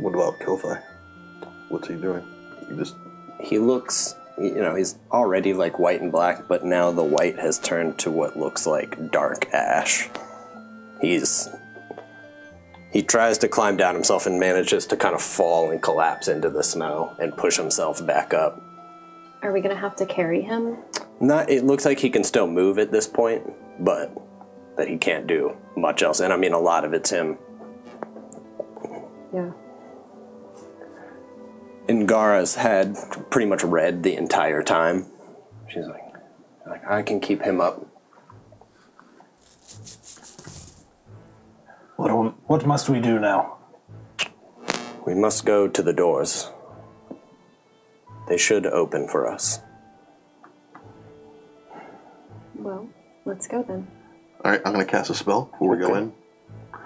What about Kothai? What's he doing? He looks, he's already like white and black, but now the white has turned to what looks like dark ash. He tries to climb down himself and manages to kind of fall and collapse into the snow and push himself back up. Are we going to have to carry him? It looks like he can still move at this point, but that he can't do much else. And I mean, a lot of it's him. Yeah. Ngara's had pretty much read the entire time. She's like, I can keep him up. What must we do now? We must go to the doors. They should open for us. Well, let's go then. All right, I'm going to cast a spell before we go in.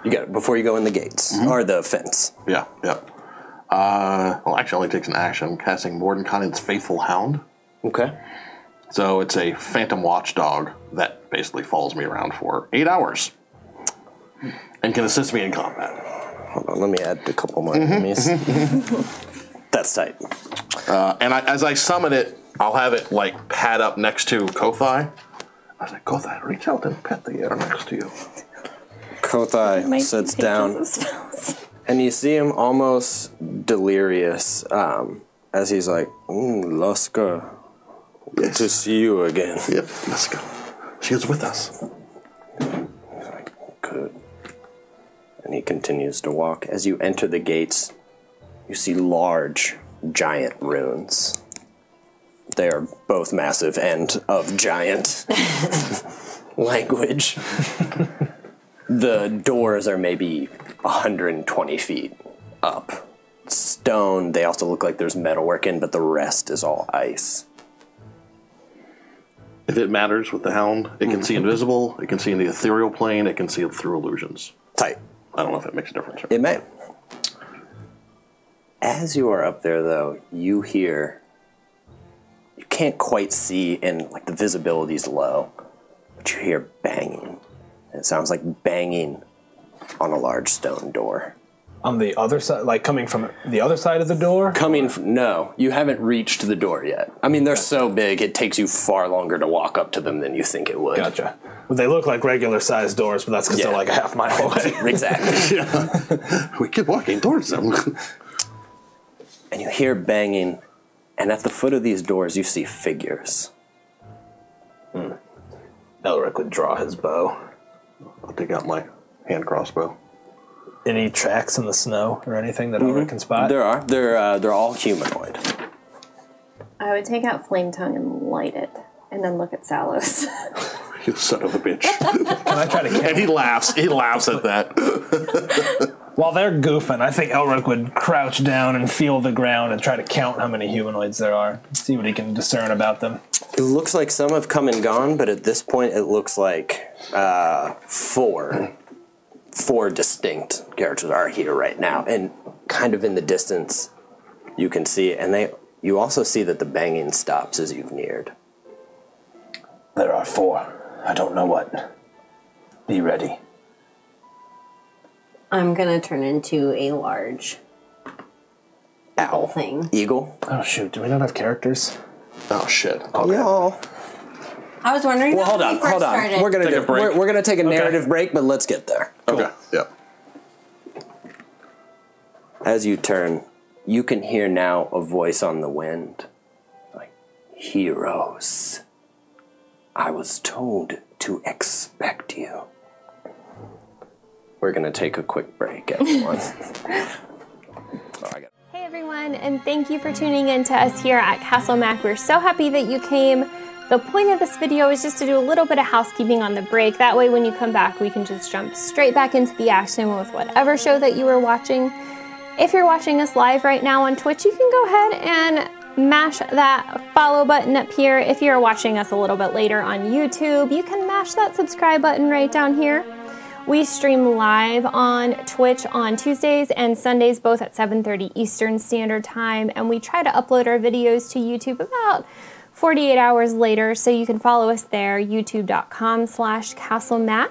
You got it, before you go in the gates, or the fence. Yeah. Well, actually, it only takes an action. I'm casting Mordenkainen's Faithful Hound. Okay. So it's a phantom watchdog that basically follows me around for 8 hours and can assist me in combat. Hold on, let me add a couple more enemies. That's tight. And as I summon it, I'll have it like pad up next to Kothai. I was like, Kothai, reach out and pet the air next to you. Kothai sits down, and you see him almost delirious as he's like, Luska, good to see you again. Yep, Luska. She is with us. He's like, good. And he continues to walk. As you enter the gates, you see large, giant runes. They are both massive and of giant language. The doors are maybe 120 feet up. Stone, they also look like there's metalwork in, but the rest is all ice. If it matters with the hound, it can see invisible, it can see in the ethereal plane, it can see through illusions. Tight. I don't know if it makes a difference. It may. As you are up there, though, you hear... You can't quite see, and like the visibility's low, but you hear banging. It sounds like banging on a large stone door. On the other side, like coming from the other side of the door? No, you haven't reached the door yet. I mean, they're so big, it takes you far longer to walk up to them than you think it would. Gotcha. Well, they look like regular sized doors, but that's because they're like a half mile away. Exactly. We keep walking towards them. And you hear banging, and at the foot of these doors, you see figures. Elric would draw his bow. I'll take out my hand crossbow. Any tracks in the snow or anything that Elric can spot? There are. They're all humanoid. I would take out Flame Tongue and light it, and then look at Salos. You son of a bitch. Can I try to And count? he laughs. He laughs at that. While they're goofing, I think Elric would crouch down and feel the ground and try to count how many humanoids there are. See what he can discern about them. It looks like some have come and gone, but at this point it looks like four distinct characters are here right now. And kind of in the distance, you can see, and you also see that the banging stops as you've neared. There are 4. I don't know what. Be ready. I'm gonna turn into a large owl thing. Eagle? Oh shoot, do we not have characters? Oh, shit. Okay. Y'all. I was wondering. Well, that when we first started. We're gonna Take a break. we're gonna take a narrative break, but let's get there. Okay. Yeah. As you turn, you can hear now a voice on the wind. Like, heroes. I was told to expect you. We're gonna take a quick break, everyone. Hey everyone, and thank you for tuning in to us here at Castle Mac. We're so happy that you came. The point of this video is just to do a little bit of housekeeping on the break. That way when you come back, we can just jump straight back into the action with whatever show that you were watching. If you're watching us live right now on Twitch, you can go ahead and mash that follow button up here. If you're watching us a little bit later on YouTube, you can mash that subscribe button right down here. We stream live on Twitch on Tuesdays and Sundays, both at 7:30 Eastern Standard Time, and we try to upload our videos to YouTube about 48 hours later, so you can follow us there, youtube.com/CastleMac.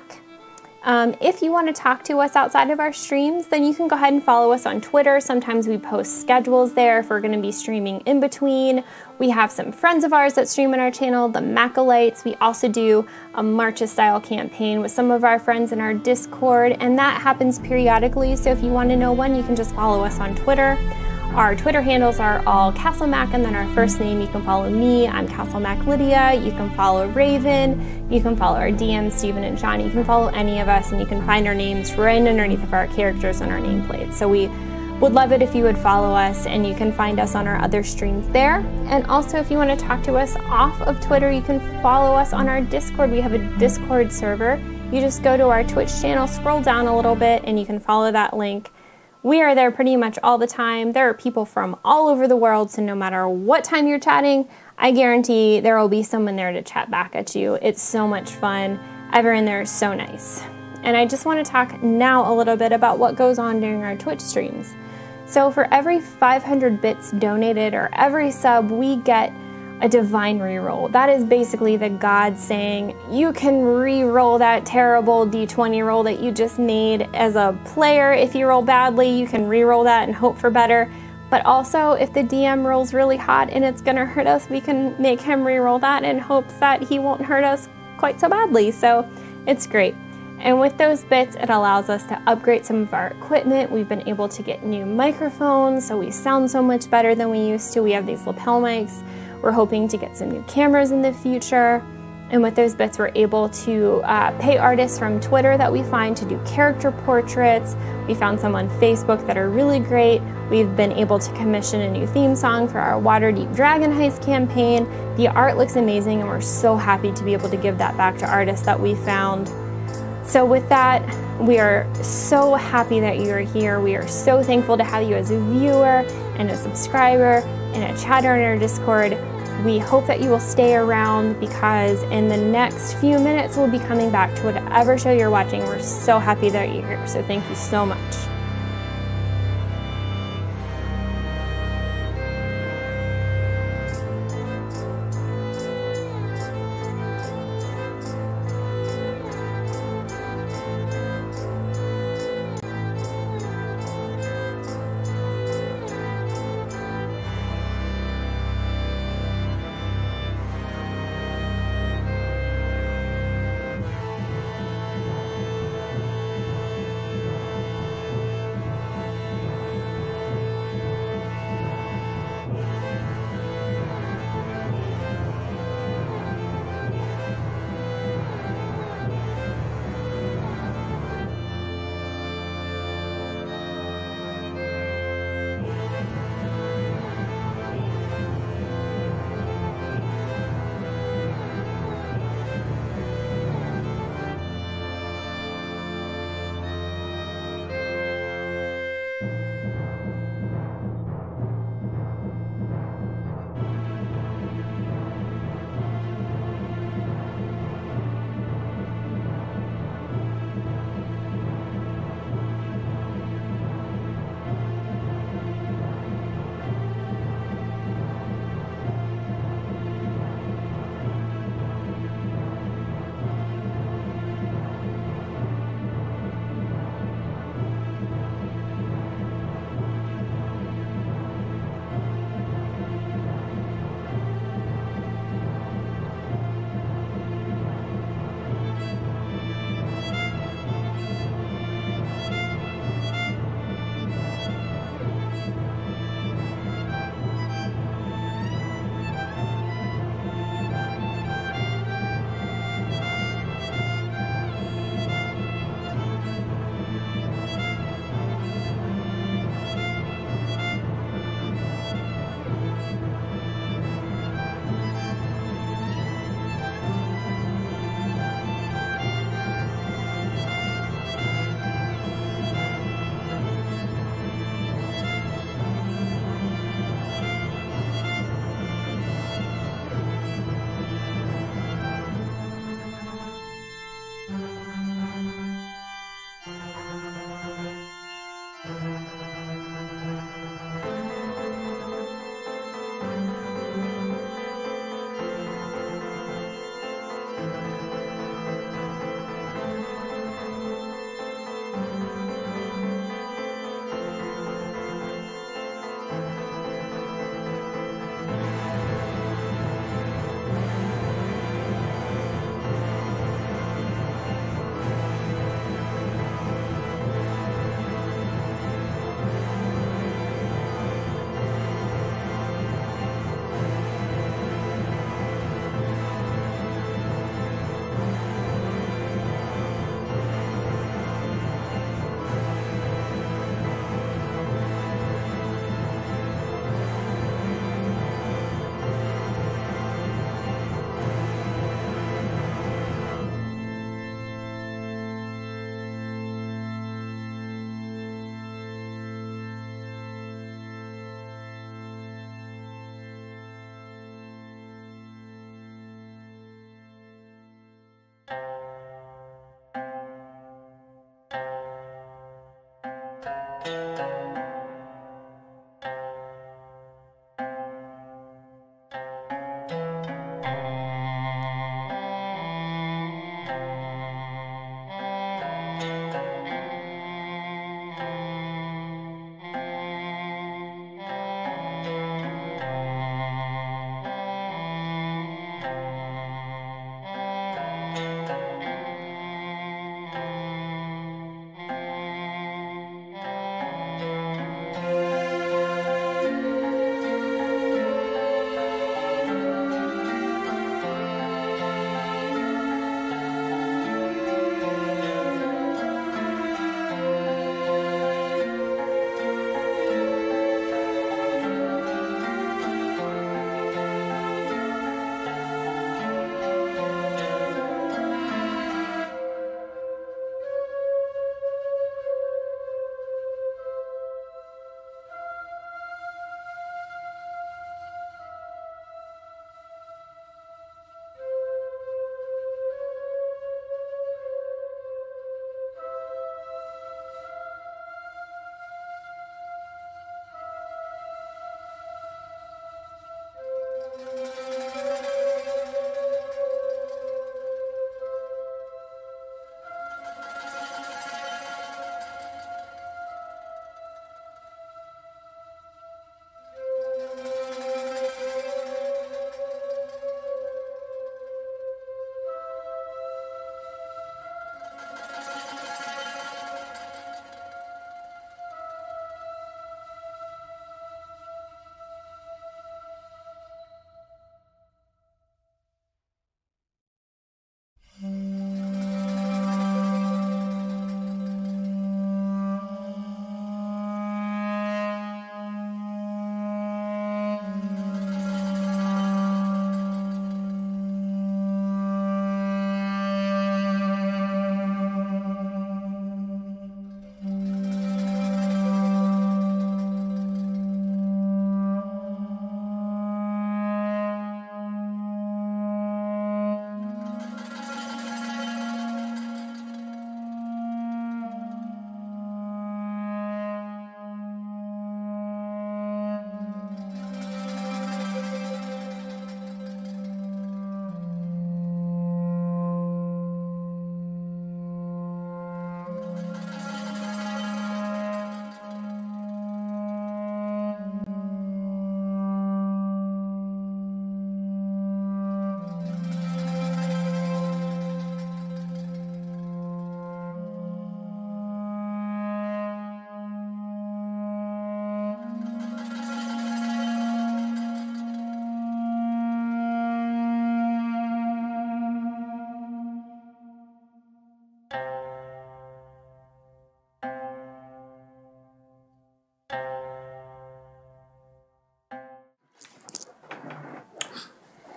If you want to talk to us outside of our streams, then you can go ahead and follow us on Twitter. Sometimes we post schedules there if we're going to be streaming in between. We have some friends of ours that stream on our channel, the Macolites. We also do a Marches-style campaign with some of our friends in our Discord, and that happens periodically. So if you want to know when, you can just follow us on Twitter. Our Twitter handles are all CastleMac and then our first name. You can follow me, I'm CastleMac Lydia. You can follow Raven. You can follow our DMs, Steven and Sean. You can follow any of us and you can find our names right underneath of our characters and our nameplates. So we would love it if you would follow us, and you can find us on our other streams there. And also if you want to talk to us off of Twitter, you can follow us on our Discord. We have a Discord server. You just go to our Twitch channel, scroll down a little bit, and you can follow that link. We are there pretty much all the time. There are people from all over the world, so no matter what time you're chatting, I guarantee there will be someone there to chat back at you. It's so much fun. Everyone there is so nice. And I just want to talk now a little bit about what goes on during our Twitch streams. So for every 500 bits donated or every sub, we get a divine reroll. That is basically the gods saying, you can re-roll that terrible D20 roll that you just made as a player. If you roll badly, you can re-roll that and hope for better. But also, if the DM rolls really hot and it's gonna hurt us, we can make him re-roll that in hopes that he won't hurt us quite so badly. So it's great. And with those bits, it allows us to upgrade some of our equipment. We've been able to get new microphones, so we sound so much better than we used to. We have these lapel mics. We're hoping to get some new cameras in the future. And with those bits, we're able to pay artists from Twitter that we find to do character portraits. We found some on Facebook that are really great. We've been able to commission a new theme song for our Waterdeep Dragon Heist campaign. The art looks amazing, and we're so happy to be able to give that back to artists that we found. So with that, we are so happy that you are here. We are so thankful to have you as a viewer and a subscriber and a chatter in our Discord. We hope that you will stay around, because in the next few minutes we'll be coming back to whatever show you're watching. We're so happy that you're here, so thank you so much.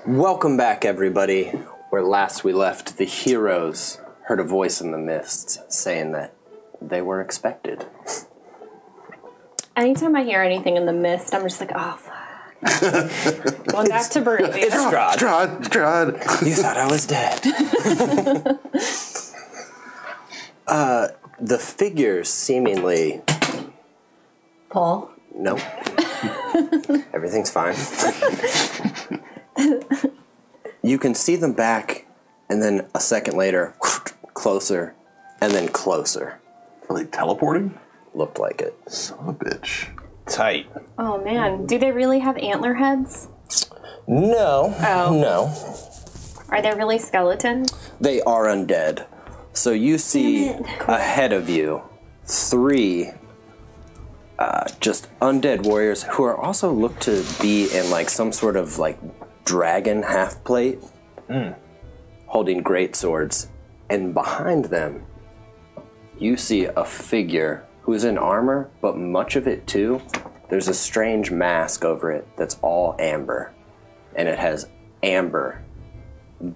Welcome back, everybody. Where last we left, the heroes heard a voice in the mist saying that they were expected. Anytime I hear anything in the mist, I'm just like, oh, fuck. Going back to Barovia. It's Strahd. Strahd. You thought I was dead. The figures seemingly... Paul. No. Everything's fine. You can see them back, and then a second later, closer, and then closer. Are they teleporting? Looked like it. Son of a bitch. Tight. Oh, man. Do they really have antler heads? No. Oh. No. Are they really skeletons? They are undead. So you see ahead of you 3 just undead warriors who are also looked to be in like some sort of like dragon half plate, holding great swords, and behind them you see a figure who's in armor, but much of it too, there's a strange mask over it that's all amber, and it has amber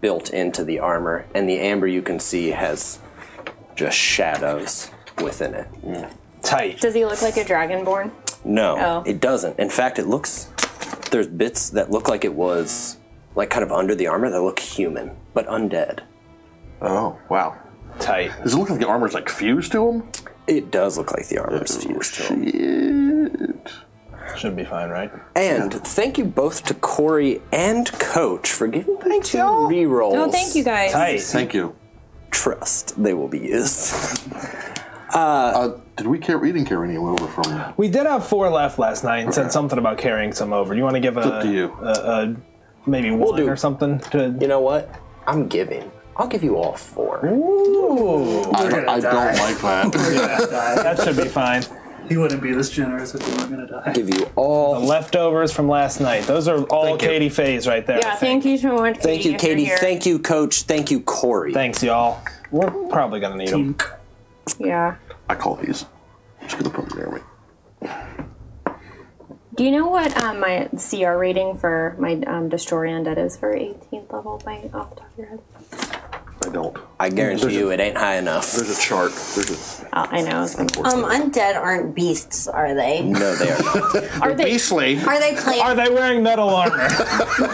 built into the armor, and the amber you can see has just shadows within it. Tight. Does he look like a dragonborn? No, Oh. it doesn't. In fact, it looks, there's bits that look like it was like kind of under the armor that look human, but undead. Oh, wow. Tight. Does it look like the armor's like fused to him? It does look like the armor's fused to him. Shit. Should be fine, right? And thank you both to Corey and Coach for giving me 2 rerolls. Oh, thank you guys. Tight. Thank you. Trust, they will be used. Did we didn't carry any over from... We did have 4 left last night and said something about carrying some over. You want to give up to you. Maybe one do. or something? You know what? I'm giving. I'll give you all 4. Ooh. I don't like that. That should be fine. He wouldn't be this generous if we weren't going to die. Give you all. The leftovers from last night. Those are all Thank you. Katie Faye's right there. Yeah, thank you so much. Thank you, if you're Katie. here. Thank you, Coach. Thank you, Corey. Thanks, y'all. We're probably going to need them. Yeah. I call these. I'm just going to put them near me. Do you know what my CR rating for my Destroy Undead is for 18th level by off the top of your head? I don't. I guarantee you it ain't high enough. There's a chart. There's a... Oh, I know. Undead aren't beasts, are they? No, they are not. Are they? Beastly. Are they plants? Are they wearing metal armor?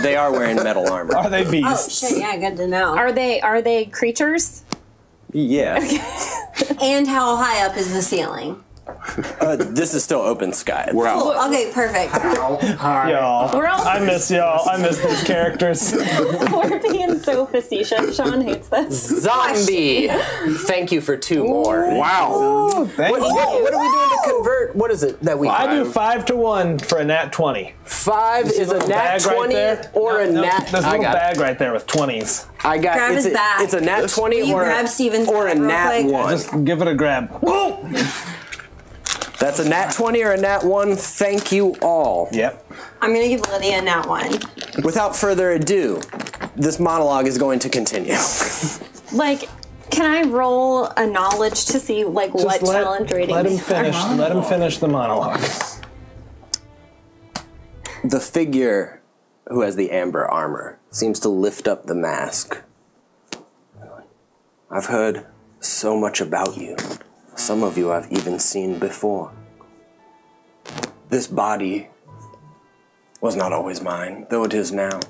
They are wearing metal armor. Are they Oh beasts? shit! Yeah, good to know. Are they creatures? Yeah. And how high up is the ceiling? This is still open sky. We're out. Okay, perfect. Y'all. We're all I miss y'all. I miss these characters. we're being so facetious. Sean hates this. Zombie! Thank you for 2 more. Wow. Thank you. What are we doing to convert? What is it that we I do 5 to 1 for a nat 20. 5 is a Little nat bag right 20 there? or a No, nat... There's a I little got it. bag right there with 20s. I got Grab it's his a, bag. It's a nat 20 Will you or grab Steven's or a bag real nat quick? 1. Just give it a grab. That's a nat 20 or a nat 1. Thank you all. Yep. I'm gonna give Lydia that one. Without further ado, this monologue is going to continue. Like, can I roll a knowledge to see like what talent rating? Let him they finish. are? Let him finish the monologue. The figure who has the amber armor seems to lift up the mask. I've heard so much about you. Some of you I've even seen before. This body was not always mine, though it is now.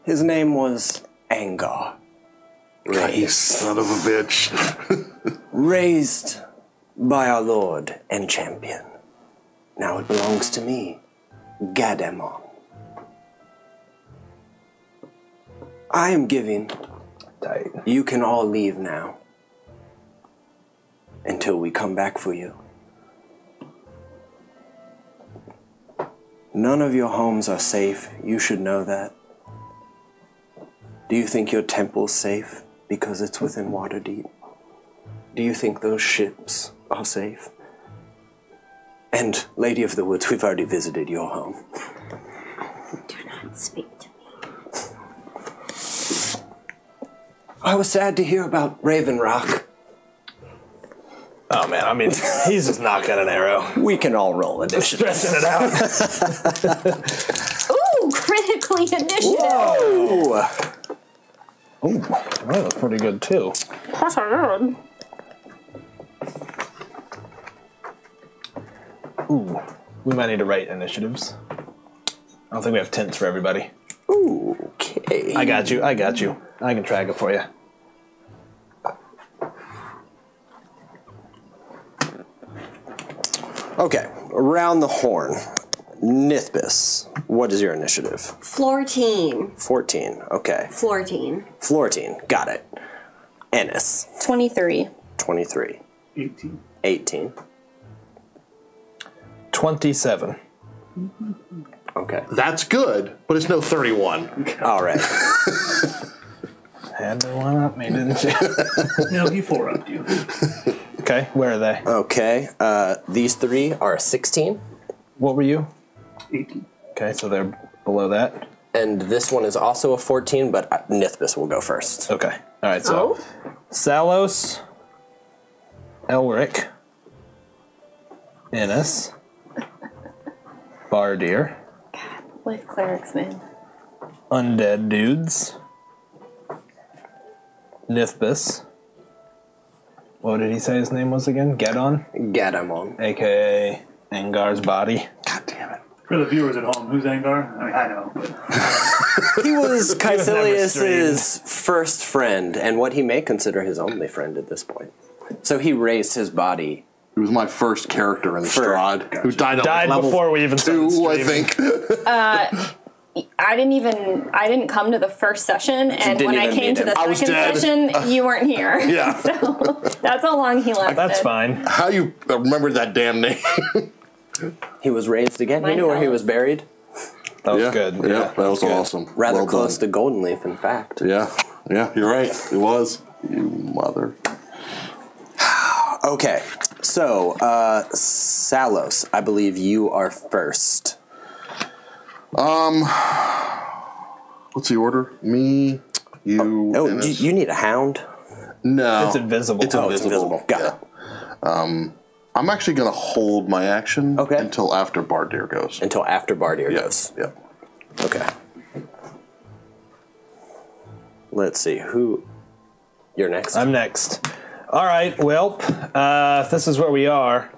His name was Angar. You son of a bitch. Raised by our lord and champion. Now it belongs to me, Gadamon. I am giving. You can all leave now. Until we come back for you. None of your homes are safe. You should know that. Do you think your temple's safe because it's within Waterdeep? Do you think those ships are safe? And, Lady of the Woods, we've already visited your home. Do not speak to me. I was sad to hear about Raven Rock. Oh man, I mean, he's just not got an arrow. We can all roll initiative. Stressing it out. Ooh, critical actually initiative. Whoa! Oh, that was pretty good too. Ooh, we might need to write initiatives. I don't think we have tints for everybody. Okay. I got you. I can track it for you. Okay, around the horn. Nithbis, what is your initiative? 14. 14, okay. Flortine. Flortine, got it. Ennis, 23. 23. 18. 18. 27. Okay. That's good, but it's no 31. All right. Had to one up me, didn't you? No, he 4-upped you. Okay, where are they? Okay, these three are 16, What were you? 18. Okay, so they're below that. and this one is also a 14, but Nithbis will go first. Okay. All right, so Salos, Elric, Ennis, Bardir, Life clerics, man. Undead Dudes, Nithbis. What did he say his name was again? Gedon, Gadamon. a.k.a. Angar's body. God damn it. For the viewers at home, who's Angar? I mean, I know, but He was never Caecilius's first friend, and what he may consider his only friend at this point. So he raised his body. He was my first character in Strahd, who died at Died level before we even started 2, I streaming. think. I didn't come to the first session, and didn't when I even came meet to him. the I was second dead. session, you weren't here. Yeah. So that's how long he lasted. That's fine. How you remembered that damn name? He was raised again. Mine He knew where he helps. was buried. That was yeah, good. Yeah, that was good. awesome. Rather Well close done. to Golden Leaf, in fact. Yeah, you're right. It was. You mother. Okay, so Salos, I believe you are first. What's the order? Me, you. Oh, Ennis. you need a hound? No, It's invisible. It's Oh, it's invisible. invisible. Got it. I'm actually going to hold my action Okay. until after Bardir goes. Until after Bardir goes. Yep. Okay. Let's see, who... You're next. I'm next. All right, well, if this is where we are,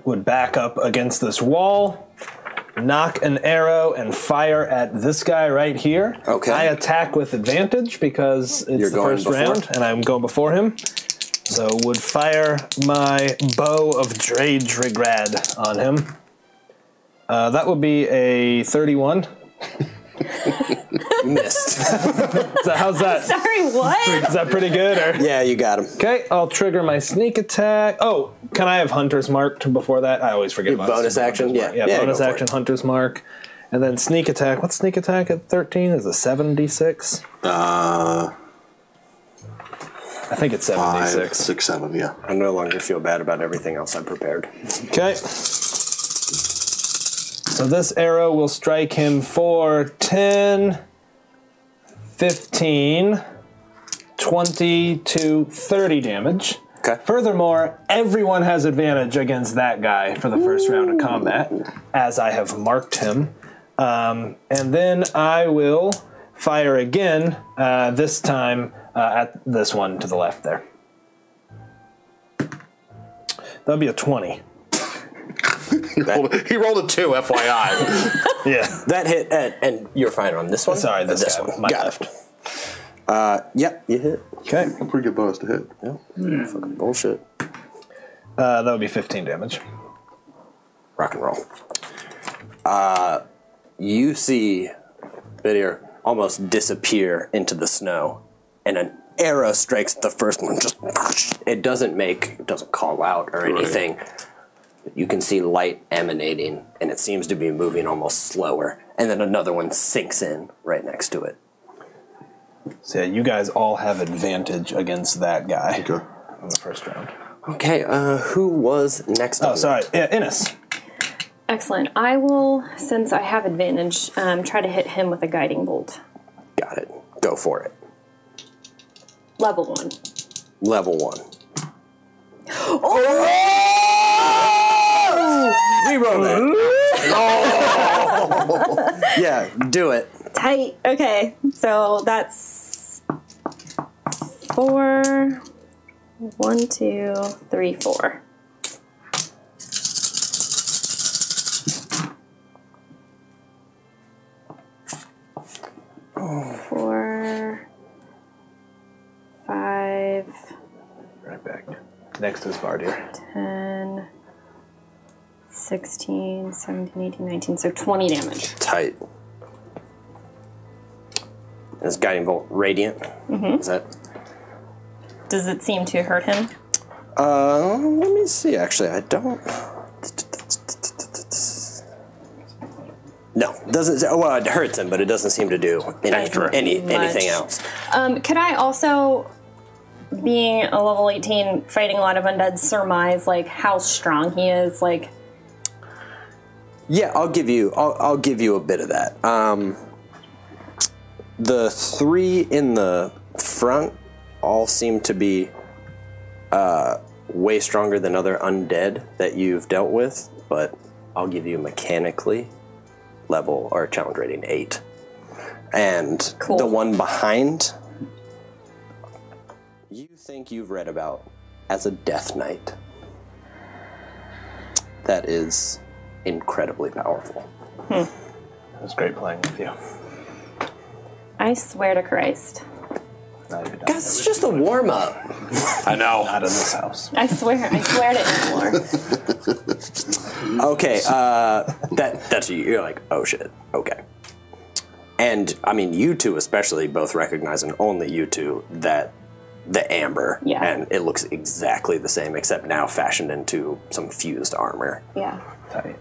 would back up against this wall, knock an arrow, and fire at this guy right here. Okay. I attack with advantage because it's You're the going first before? round, and I'm going before him. So would fire my Bow of Drage Regrad on him. That would be a 31. You missed. How's that? Sorry, what? Is that pretty good? Or? Yeah, you got him. Okay, I'll trigger my sneak attack. Oh, can I have Hunter's Mark before that? I always forget about bonus action? Hunter's Mark. Yeah, Yeah, bonus go for action, it. Hunter's Mark. And then sneak attack. What's sneak attack at 13? Is it 7d6? I think it's 5, 7d6. 6, 7, yeah. I no longer feel bad about everything else I prepared. Okay. So this arrow will strike him for 10, 15, 20 to 30 damage. Okay. Furthermore, everyone has advantage against that guy for the first round of combat, as I have marked him. And then I will fire again, this time at this one to the left there. That'll be a 20. He rolled a 2, FYI. Yeah. That hit, and you're firing on this one? Sorry, Or this guy, one. my Got left. it. Yep, you hit. Okay. A pretty good bonus to hit. Yeah. Fucking bullshit. That would be 15 damage. Rock and roll. You see Vidir almost disappear into the snow, and an arrow strikes the first one. It doesn't call out or anything. You can see light emanating, and it seems to be moving almost slower. And then another one sinks in right next to it. So yeah, you guys all have advantage against that guy Okay. in the first round. Okay, who was next? Oh, up? sorry. Yeah, Innes. Excellent. I will, since I have advantage, try to hit him with a guiding bolt. Got it. Go for it. Level 1. Level 1. Oh! Reroll it. Yeah, do it. Tight. Okay, so that's 4. 1, 2, 3, 4. Oh. 4, 5. Right back. Next is Bardier. 10, 16, 17, 18, 19. So 20 damage. Tight. Is Guiding Bolt radiant? Mm-hmm. Is that? Does it seem to hurt him? Let me see. Actually, I don't. No, doesn't. Well, it hurts him, but it doesn't seem to do anything else. Could I also, being a level 18, fighting a lot of undead, surmise like how strong he is? Like, yeah, I'll give you a bit of that. The 3 in the front all seem to be way stronger than other undead that you've dealt with, but I'll give you mechanically level or challenge rating 8. And cool. The one behind, you think you've read about as a Death Knight. That is incredibly powerful. It was great playing with you. I swear to Christ. Guys, it's just a warm-up. I know. Not in this house. I swear to Anwar. Okay, that's you. You're like, oh shit, okay. And, I mean, you two especially both recognize, and only you two, that the amber. Yeah. And it looks exactly the same, except now fashioned into some fused armor. Yeah. Tight.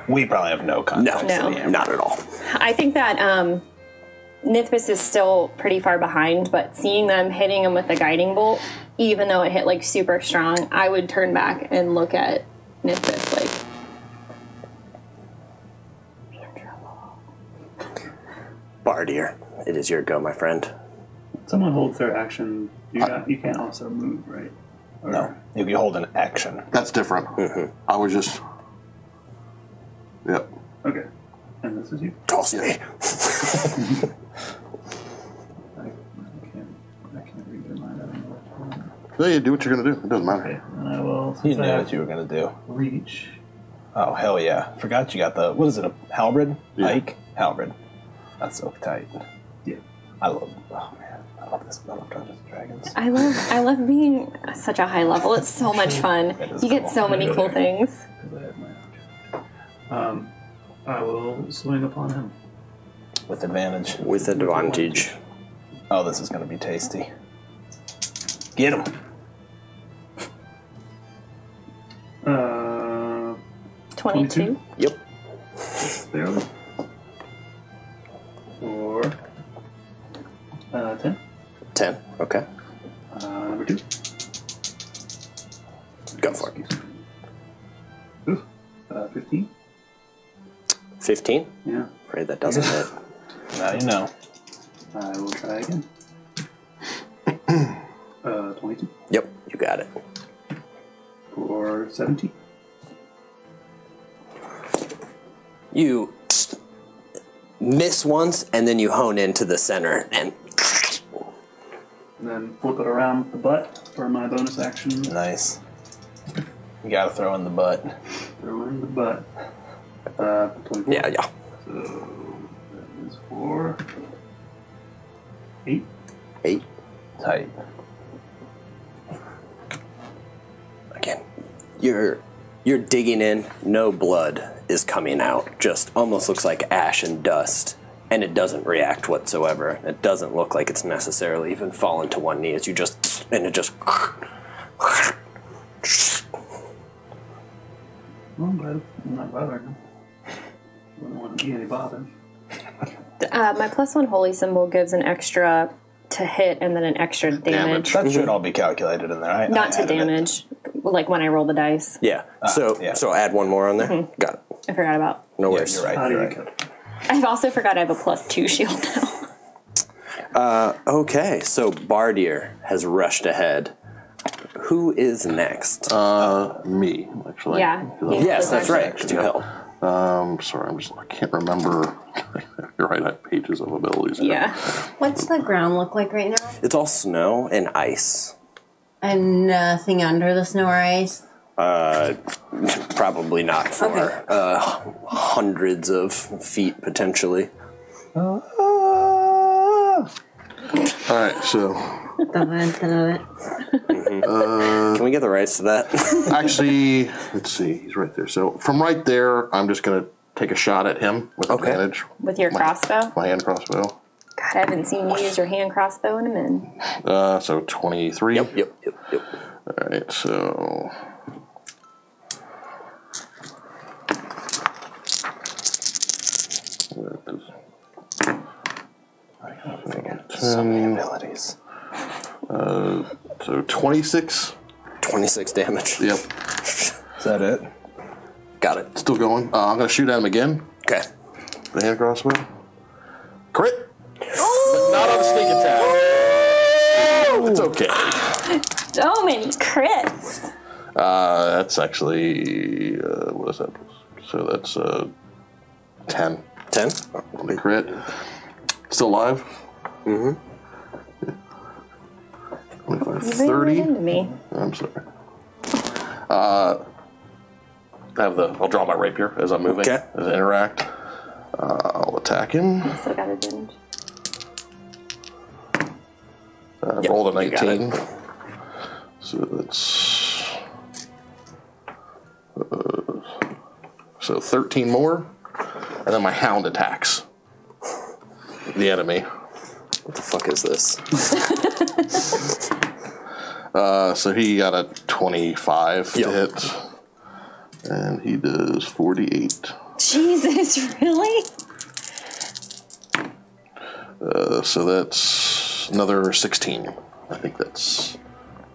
We probably have no context. No. Not at all. I think that Nithbis is still pretty far behind, but seeing them hitting him with the guiding bolt, even though it hit like super strong, I would turn back and look at Nithbis like, Bardier, it is your go, my friend. Someone holds their action. You can't also move, right? Or, No. You can hold an action. That's different. I was just. Yep. Okay. And this is you. Toss me. I can't read your mind anymore. Yeah, you do what you're gonna do. It doesn't matter. Okay. And I will. You knew what you were going to do. Reach. Oh, hell yeah. Forgot you got the, what is it, a halberd? Yeah. Pike? Halberd. That's so tight. Yeah. I love this. I love Dungeons and Dragons. I love being such a high level. It's so much fun. You get so many cool things. Because I have my object. I will swing upon him. With advantage. With advantage. Oh, this is going to be tasty. Get him. 22. Yep. Barely. For 10. 10. Okay. Number 2. Go for it. Oof. 15. 15? Yeah. Afraid that doesn't hit. Now you know. I will try again. 22. Yep, you got it. For 17. You miss once, and then you hone into the center, and And then flip it around with the butt for my bonus action. Nice. You got to throw in the butt. Throw in the butt. 24. yeah. So that is for 8. 8. Tight. Again, you're digging in. No blood is coming out. Just almost looks like ash and dust, and it doesn't react whatsoever. It doesn't look like it's necessarily even fallen to one knee. As you just and it just. Well, I'm glad I'm not bothering him. Wouldn't want to be any bother. My +1 holy symbol gives an extra to hit and then an extra damage. That should all be calculated in there. Not to damage, like when I roll the dice. Yeah. So add one more on there. Got it. I forgot about. No Yeah, worries. you're right. How do You're you right. cut? I've also forgot I have a +2 shield now. Okay, so Bardier has rushed ahead. Who is next? Me, actually. Yeah. Yes, that's right. Actually. To help. Sorry, I can't remember. You're right, I have pages of abilities here. Yeah. What's the ground look like right now? It's all snow and ice. And nothing under the snow or ice? Probably not for hundreds of feet, potentially. Alright, so... Can we get the rights to that? Actually, let's see. He's right there. So from right there, I'm just going to take a shot at him with advantage. With your crossbow? My hand crossbow. God, I haven't seen you use your hand crossbow in a minute. So 23. Yep. Alright, so... So many abilities. So 26. 26 damage. Yep. Is that it? Got it. Still going. I'm going to shoot at him again. Okay. The hand crossbow. Crit. But not on the sneak attack. It's okay. So many crits. That's actually what is that? So that's 10. 10? On the crit. Still alive. You 30. into me. I'm sorry. I'll draw my rapier as I'm moving. Okay. As I interact. I'll attack him. Still got advantage. Rolled a you got 19. So that's so 13 more, and then my hound attacks the enemy. What the fuck is this? So he got a 25 to hit, and he does 48. Jesus, really? So that's another 16. I think that's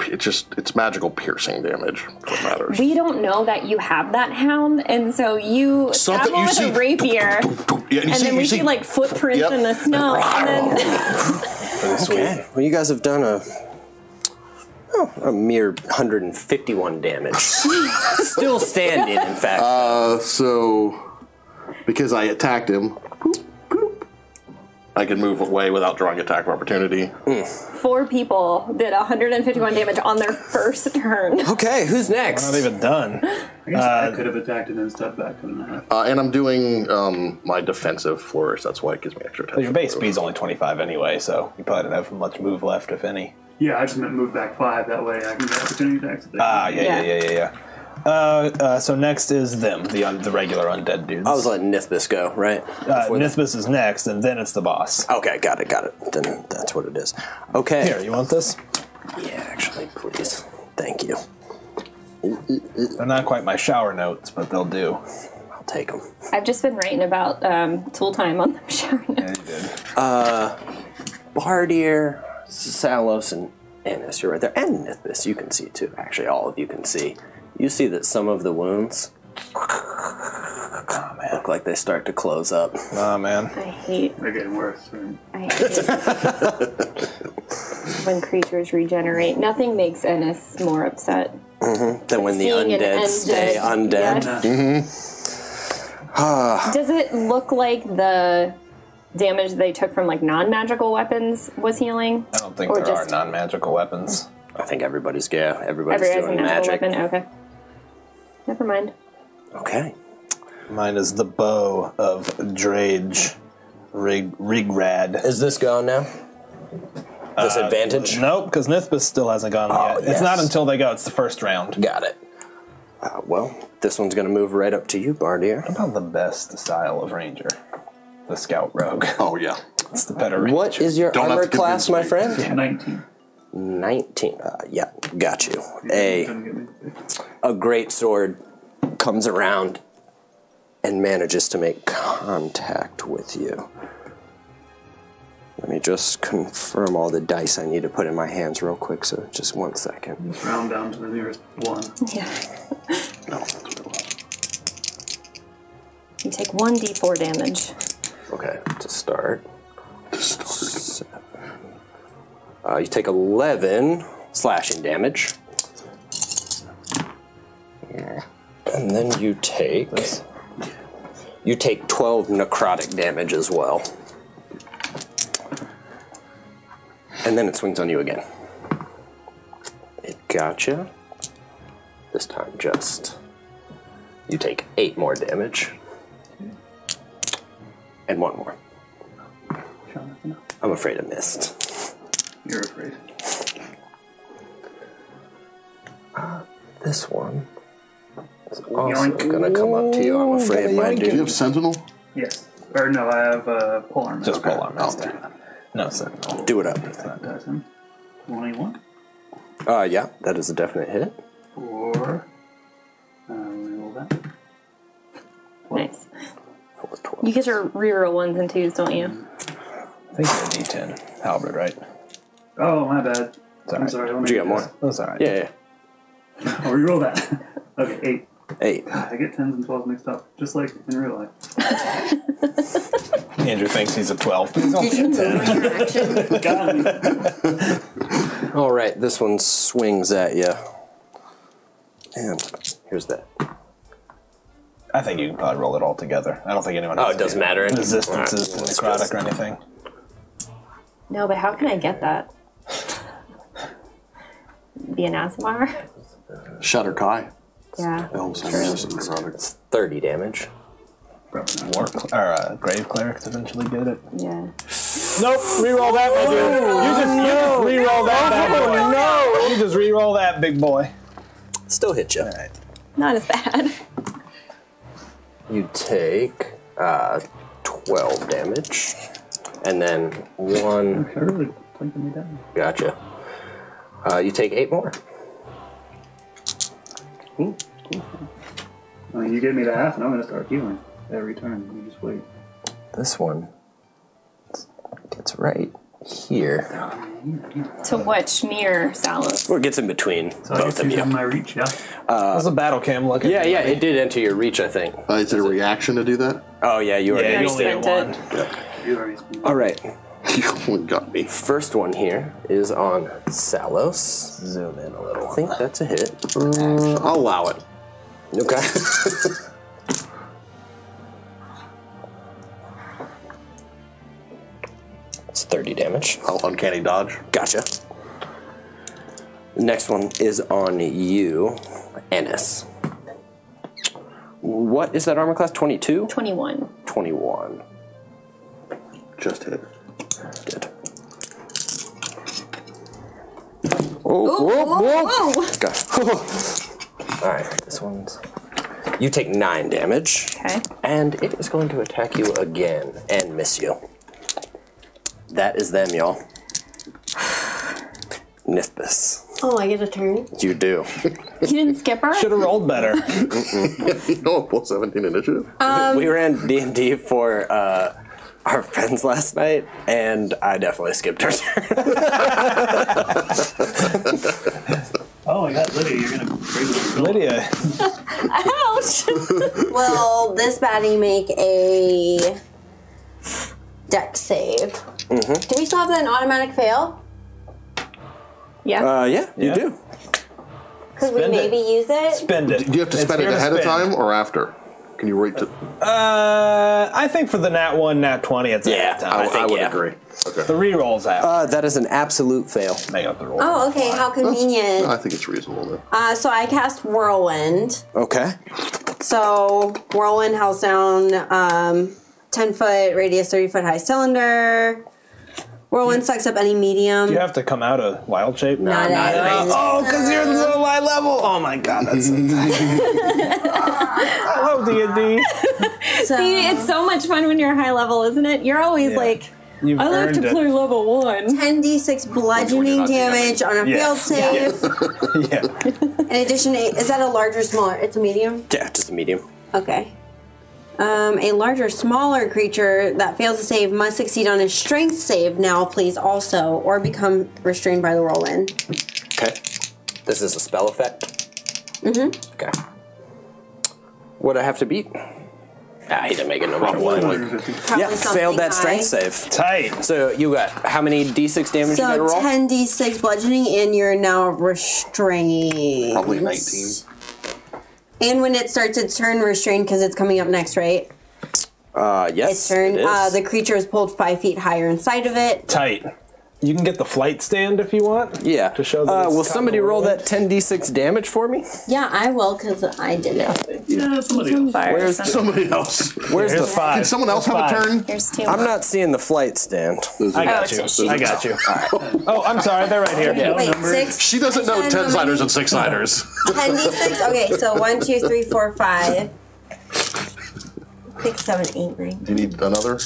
it's magical piercing damage. What matters? We don't know that you have that hound, and so you stab him with a rapier, and then we see like footprints in the snow. And then Okay. Well, you guys have done a mere 151 damage. Still standing, in fact. So because I attacked him, I can move away without drawing attack of opportunity. 4 people did 151 damage on their first turn. Okay, who's next? We're not even done. I guess I could have attacked and then stepped back, couldn't I? And I'm doing my defensive flourish. That's why it gives me extra attack. Well, your base speed's only 25 anyway, so you probably don't have much move left, if any. Yeah, I just meant move back 5. That way I can get opportunity attacks. Yeah. So next is them, the regular undead dudes. I was letting Nithbis go, right? Nithbis is next, and then it's the boss. Okay, got it. Then that's what it is. Okay. Here, you want this? Yeah, actually, please. Thank you. They're not quite my shower notes, but they'll do. I'll take them. I've just been writing about tool time on the shower notes. Yeah, you did. Bardier, Salos, and Ennis, you're right there. And Nithbis, you can see too. Actually, all of you can see. You see that some of the wounds look like they start to close up. Oh, man. I hate They're getting worse. Right? I hate when creatures regenerate. Nothing makes Ennis more upset. Then when the Seeing an undead stay undead. Yes. Does it look like the damage they took from like non-magical weapons was healing? I don't think there are non-magical weapons. I think everybody's doing Everybody has a magical magic. weapon? Okay. Never mind. Okay. Mine is the bow of Drage Rigrad. Is this gone now? Disadvantage? Nope, because Nithbis still hasn't gone yet. yes. It's not until they go. It's the first round. Got it. Well, this one's going to move right up to you, Bardier. How about the best style of ranger? The scout rogue. Oh, yeah. It's the better ranger. What is your Don't have armor to class, my convince friend? 19. 19. Yeah, got you. Don't get me. A great sword comes around and manages to make contact with you. Let me just confirm all the dice I need to put in my hands real quick, so just 1 second. Just round down to the nearest 1. Yeah. No. You take 1d4 damage. Okay, to start. 7. You take 11 slashing damage. And then you take You take 12 necrotic damage as well. And then it swings on you again. It gotcha. This time just. You take 8 more damage. And 1 more. I'm afraid I missed. You're afraid. This one is also gonna come up to you, I'm afraid, my Do you dude. have Sentinel? Yes. Or no, I have polearm. Just Okay. polearm. Oh, No, Sentinel. Do it up. That does him. 21. Yeah, that is a definite hit. Or roll that. Nice. For 12. You get your reroll 1s and 2s, don't you? I think you're a D10. Halberd, right? Oh, my bad. It's all I'm right. sorry. Did you get more? That's all right. Yeah. I'll reroll that. Okay, 8. 8. I get 10s and 12s mixed up, just like in real life. Andrew thinks he's a 12, but he's only Did you a 10. move your action? Got me. All right, this one swings at you. And here's that. I think you can probably roll it all together. I don't think anyone Oh, has it doesn't matter. resistances to Let's necrotic just- or anything. No, but how can I get that? Be an Asmar? Shatter Kai. Yeah. Elves and resistant necrotic. It's 30 damage. Grave clerics eventually get it. Yeah. Nope, reroll that, my dude. You just reroll that bad boy. No! You just reroll that, big boy. Still hit you. All right. Not as bad. You take 12 damage. And then 1. You're really plinking me down. Gotcha. You take 8 more. I mean, you give me the half, and I'm going to start healing every turn. You just wait. This one gets right here. To which mirror, Salos? Or it gets in between So I both get of to you. have my reach, yeah? How's the battle cam looking? Yeah, it did enter your reach, I think. Is it a reaction to do that? Oh, yeah, you already Yeah, you used only it. get spent one. it. You already spent. All right. You only got me. First one here is on Salos. Zoom in a little. I think that's a hit. I'll allow it. Okay. It's 30 damage. I'll uncanny dodge. Gotcha. The next one is on you, Ennis. What is that armor class? 22? 21. 21. Just hit. Good. Oh, whoa. Got All right, this one's. You take 9 damage. Okay. And it is going to attack you again and miss you. That is them, y'all. Nithbis. Oh, I get a turn. You do. You didn't skip her? Should have rolled better. No, plus 17 initiative. We ran D&D for our friends last night, and I definitely skipped her turn. Oh my god, Lydia, you're going to break the skull. Lydia. Ouch! Will this baddie make a dex save? Mm-hmm. Do we still have that automatic fail? Yeah. Yeah, you Yeah. do. Could we Spend it. maybe use it? Spend it. Do you have to It's spend it here to ahead of spend. time or after? Can you wait to? I think for the nat 1, nat 20, it's Yeah, ahead of time. I think, would yeah. agree. Okay. The rerolls out. That is an absolute fail. Make up the roll. Oh, okay. How convenient. I think it's reasonable then. So I cast Whirlwind. Okay. So Whirlwind, House Down, 10-foot radius, 30-foot high cylinder. Whirlwind sucks up any medium. Do you have to come out of wild shape? Not at Oh, because you're so high level. Oh my god, that's so I love D&D. See, it's so much fun when you're high level, isn't it? You're always Yeah. like, You've I like earned to it. play level 1. 10d6 bludgeoning not damage on a failed Yes. save. Yeah. In addition, is that a larger, smaller? It's a medium? Yeah, just a medium. Okay. A larger, smaller creature that fails to save must succeed on a strength save now, please, also, or become restrained by the whirlwind. Okay. This is a spell effect? Mm-hmm. Okay. What'd I have to beat? He didn't make it no matter what. Probably Yeah, something failed that high. strength save. Tight. So you got how many d6 damage you So gotta roll? 10d6 bludgeoning, and you're now restrained. Probably 19. And when it starts its turn, restrained because it's coming up next, right? Yes, Its turn. it is. The creature is pulled 5 feet higher inside of it. Tight. You can get the flight stand if you want. Yeah. To show that it's will caught somebody in the roll whirlwind. that 10d6 damage for me? Yeah, I will because I did it. Yeah, somebody else. Where's Somebody else. Where's Here's the? five. Can someone else Here's have a five. turn? There's 2. I'm not seeing the flight stand. I got it's you. a sheet. I got you. Oh, I'm sorry. They're right here. Wait, 6. She doesn't know 10-siders and 6-siders. 10d6. Okay, so 1, 2, 3, 4, 5, 6, 7, 8, 9. Do you need another?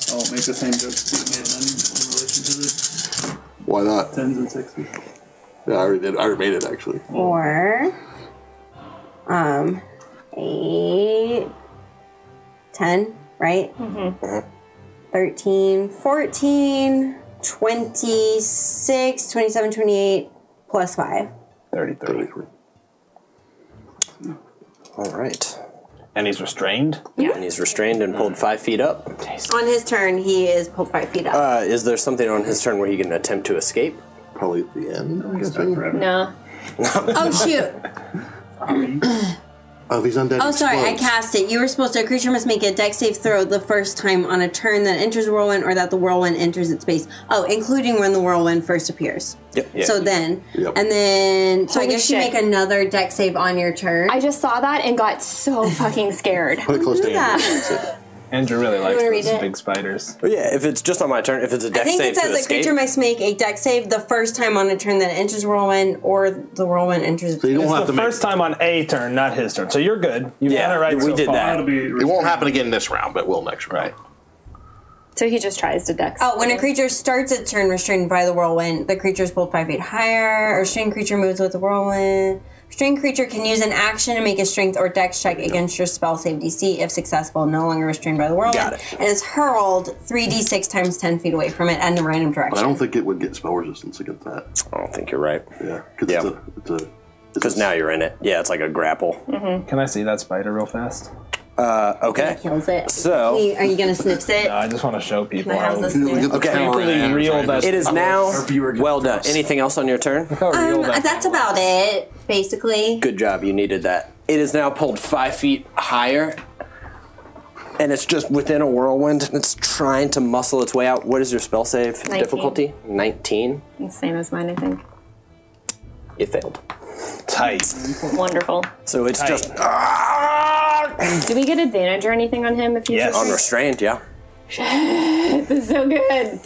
I'll make the same joke Steve made then in relation to the Why not? 10s and 6s. Yeah, I already did. I already made it, actually. 4, 8, 10, right? 13, 14, 26, 27, 28, plus 5. 33. All right. And he's restrained. And he's restrained and pulled 5 feet up. On his turn, he is pulled 5 feet up. Is there something on his turn where he can attempt to escape? Probably at the end, I'm guessing. No. Oh, shoot. Oh, if he's undead, Oh, he sorry, I explodes. cast it. You were supposed to, a creature must make a dex save throw the first time on a turn that enters the whirlwind or that the whirlwind enters its base. Oh, including when the whirlwind first appears. Yep. Yeah. So then, Yep. and then, so I Holy guess you shit. make another dex save on your turn. I just saw that and got so fucking scared. Put it close to do that. Andrew. That's it. Andrew really likes wanna read those it? big spiders. Well, yeah, if it's just on my turn, if it's a I dex think save it says to the escape. creature must make a dex save the first time on a turn that enters whirlwind or the whirlwind enters its So you don't base. have The to make. first time on a turn, not his turn. So you're good. You've Yeah, done it right we so did far. that. That'll be It won't happen again this round, but will next round. Right. So he just tries to dex. Oh, when a creature starts its turn restrained by the whirlwind, the creature is pulled 5 feet higher. A restrained creature moves with the whirlwind. Restrained creature can use an action to make a strength or dex check against your spell save DC. If successful, no longer restrained by the whirlwind. Got it. And is hurled 3d6 times 10 feet away from it and in a random But I direction. don't think it would get spell resistance against that. I don't think you're right. Yeah. Because Yeah. it's Because now you're in it. Yeah, it's like a grapple. Can I see that spider real fast? Okay. Kills it. So- Are you going to snips it? I just want to show people Can I have how this You'll snip? get the Okay. camera really in, real right? that It is now viewer gets well done. across. Anything else on your turn? how real that That's about it, basically. Good job. You needed that. It is now pulled 5 feet higher, and it's just within a whirlwind. And it's trying to muscle its way out. What is your spell save 19. difficulty? 19. Same as mine, I think. You failed. tight. Wonderful. So it's Tight. just Do we get advantage or anything on him if he's Yes. unrestrained. Yeah. This is so good.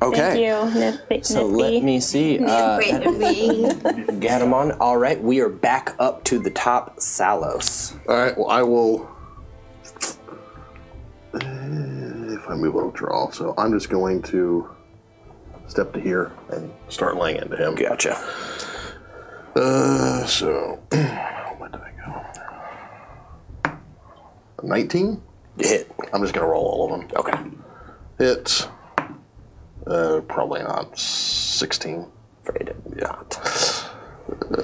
Okay. Thank you, Nifty. So let me see. Wait, we... Get him on. All right, we are back up to the top. Salos. All right. Well, I will. If I move, I'll draw. So I'm just going to step to here and start laying into him. Gotcha. So where did I go? 19. You hit. I'm just gonna roll all of them. Okay. Hit. Probably not. 16. Afraid not.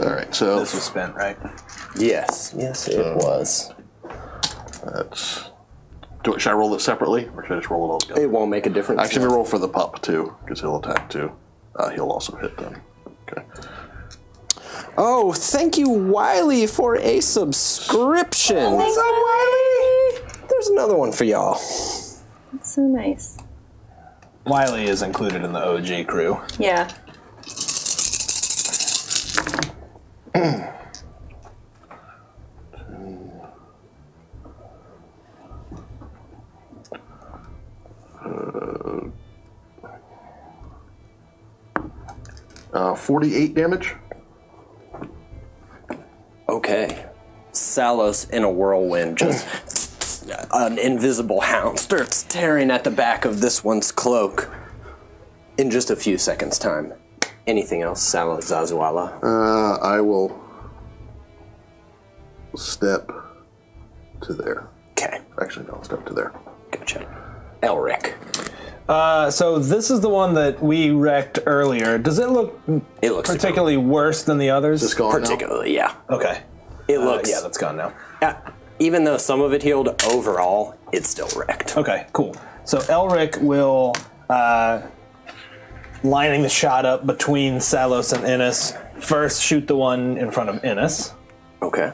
All right. So This was spent, right? Yes. Yes, it was. that's. Should I roll it separately, or should I just roll it all together? It won't make a difference. Actually, we roll for the pup too, because he'll attack too. He'll also hit then. Okay. Oh, thank you, Wiley, for a subscription. Thanks, Wiley. There's another one for y'all. That's so nice. Wiley is included in the OG crew. Yeah. Uh, 48 damage. Okay. Salos in a whirlwind, just an invisible hound starts tearing at the back of this one's cloak in just a few seconds' time. Anything else, Salos Zazuala? I will step to there. Okay, Actually, no, I'll step to there. gotcha. Elric. So this is the one that we wrecked earlier. Does it look It looks particularly worse than the others? Just gone now? particularly, yeah. Okay. It looks, Yeah, that's gone now. even though some of it healed, overall, it's still wrecked. Okay, cool. So Elric will, lining the shot up between Salos and Innis, first shoot the one in front of Innis. Okay.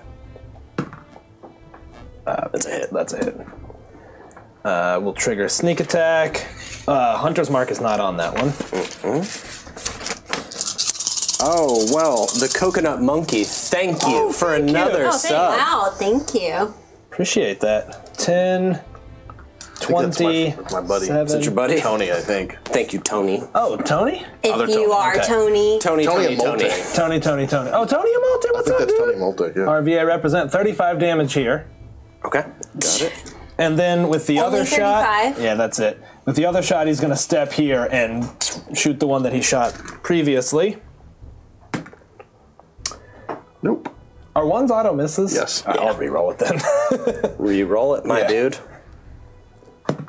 That's a hit. That's a hit. We'll trigger sneak attack. Hunter's Mark is not on that one. Oh, well, the coconut monkey, thank you for another sub. Wow, thank you. Appreciate that. 10, 20. That's my buddy. Is it your buddy? Tony, I think. Thank you, Tony. Oh, Tony? If Other you Tony, are okay. Tony. Tony. Tony. Tony. Oh, Tony Amalta, I what's think up, that's Tony dude? Malta, yeah. RVA represent 35 damage here. Okay, got it. And then with the Only other shot, 35? yeah, that's it. With the other shot, he's going to step here and shoot the one that he shot previously. Nope. Are ones auto misses? Yes. I'll re-roll it then. Re-roll it, my Yeah. dude.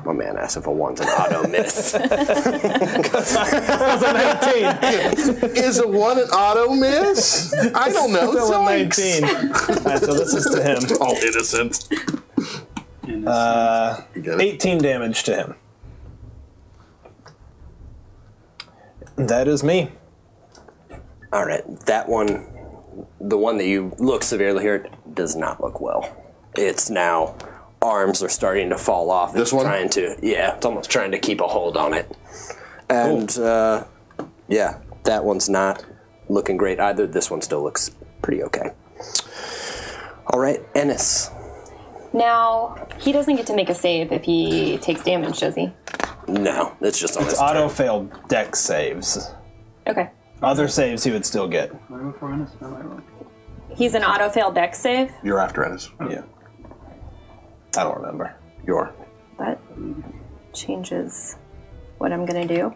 My man asked if a one's an auto miss. That was a 19. Is a 1 an auto miss? I don't know. Still a Zoinks. 19. All right, so this is to him. All innocent. You get it? 18 damage to him. That is me. All right, that one, the one that you look severely hurt, does not look well. It's now, arms are starting to fall off. This one? It's almost trying to keep a hold on it. And, yeah, that one's not looking great either. This one still looks pretty okay. All right, Ennis. Now, he doesn't get to make a save if he takes damage, does he? No, it's just on his Auto turn. failed deck saves. Okay. Other saves he would still get. Am I wrong for Ennis? Am I wrong? He's an auto-fail dex save? You're after Ennis. Yeah. I don't remember. You're. That changes what I'm going to do.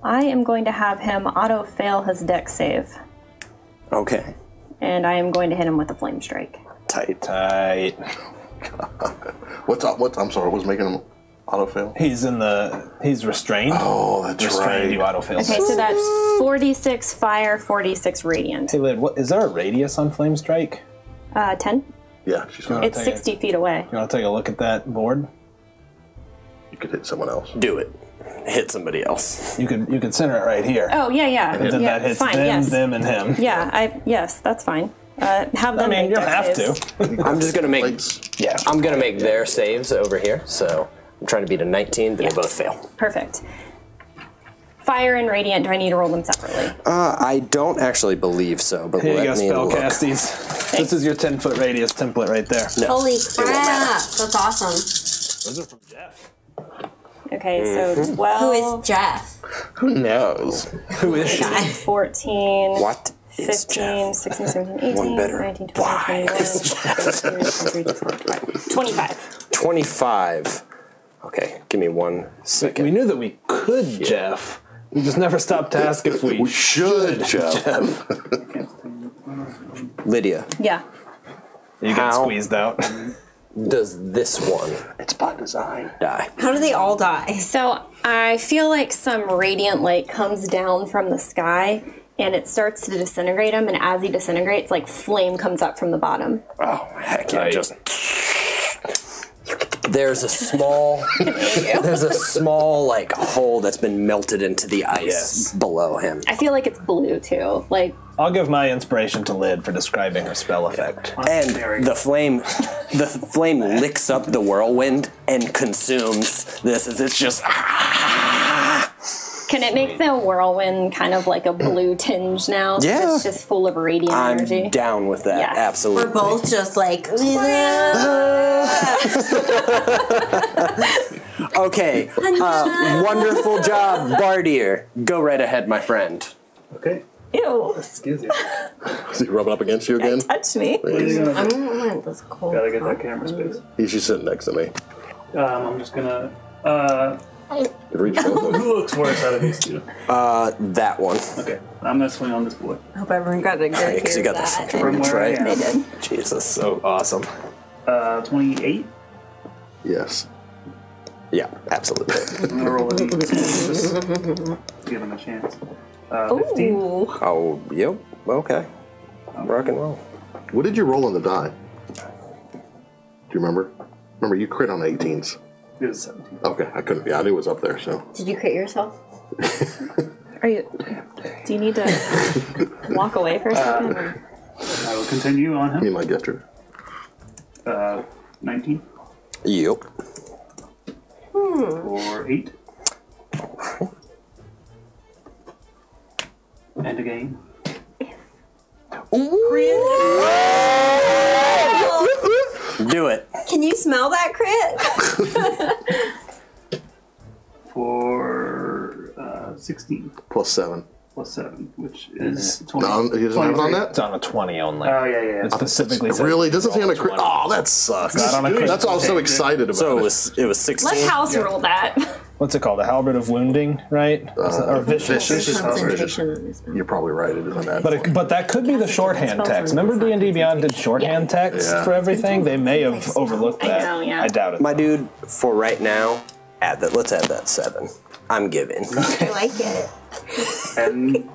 I am going to have him auto-fail his dex save, Okay, and I am going to hit him with a flame strike. tight. Tight. What's I'm sorry, what's making him auto fail? He's restrained. Oh, that's Restrained, you right. auto fail. Okay, so that's 46 fire, 46 radiant. Hey, Lid, is there a radius on Flame Strike? 10? Yeah, she's Go. gonna. It's 60 feet away. You want to take a look at that board? You could hit someone else. Do it. Hit somebody else. You could center it right here. Oh, yeah. And then Yeah, that hits fine, them, yes. them, and him. Yeah, yes, that's fine. Have them I mean, make you don't dex have saves. to. I'm just gonna make. Yeah. I'm gonna make their saves over here. So I'm trying to beat a 19. They both fail. Perfect. Fire and radiant, do I need to roll them separately? I don't actually believe so, but Here you go, let me look. spellcasties. This is your 10-foot radius template right there. No, Holy it won't crap. matter. That's awesome. Those are from Jeff. Okay, so 12, Who is Jeff? Who knows? Who is she? 14, What is 15, Jeff? 16, 17, 18, One better. 19, 20, Why 21, is 22, 23, 24, 25. 25. Okay, give me 1 second. We knew that we could, Jeff. We just never stopped to ask if we Should, Jeff. Lydia, Yeah. You get How? squeezed out. does this one It's by design. die? How do they all die? So I feel like some radiant light comes down from the sky and it starts to disintegrate him, and as he disintegrates, like flame comes up from the bottom. Oh, heck yeah, Tight. just... There's a small like hole that's been melted into the ice Yes. below him. I feel like it's blue too. Like, I'll give my inspiration to Lid for describing her spell effect. And the flame licks up the whirlwind and consumes this as it's just can it make the whirlwind kind of like a blue tinge now? So Yeah. It's just full of radiant I'm energy. down with that. Yes. Absolutely. We're both just like, Okay. Wonderful job, Bardier. Go right ahead, my friend. Okay. Ew. Excuse you. Is he rubbing up against you again? Touch me. What are you gonna I do? want this cold. Gotta get that camera space. He's just sitting next to me. I'm just gonna. Reach over. Who looks worse out of these two? That one. Okay, I'm gonna swing on this boy. I hope everyone got a good Because you hear got the that. fucking From reach, where I right? am. They did. Jesus. So awesome. 28. Yes. Yeah, absolutely. I'm gonna roll a d6 just to give him a chance. 15. Ooh. Oh, yep. Okay. Rock and roll. What did you roll on the die? Do you remember? Remember, you crit on 18s. It was 17. Okay, I couldn't be. I knew it was up there, so. Did you crit yourself? Are you? Do you need to walk away for a second? or- I will continue on I him. mean, like yesterday. 19. Yep. For 8. And again. Do it. Can you smell that crit? For 16 Plus 7. plus 7, which is 20. No, he doesn't have it on that? It's on a 20 only. Oh, yeah. It specifically It says really doesn't say on a crit. 20. Oh, that sucks. Not on a crit. That's why I was so excited about So it. it was 16. Let's house rule that. What's it called? A halberd of wounding, right? Or vicious. Vicious. Concentration on this one. You're probably right. It isn't that. But that could be the shorthand text. Remember D&D Beyond did shorthand text Yeah. for everything? They may have overlooked that. know, yeah. I doubt it. My dude, for right now, add that. Let's add that 7. I'm giving. I like it. And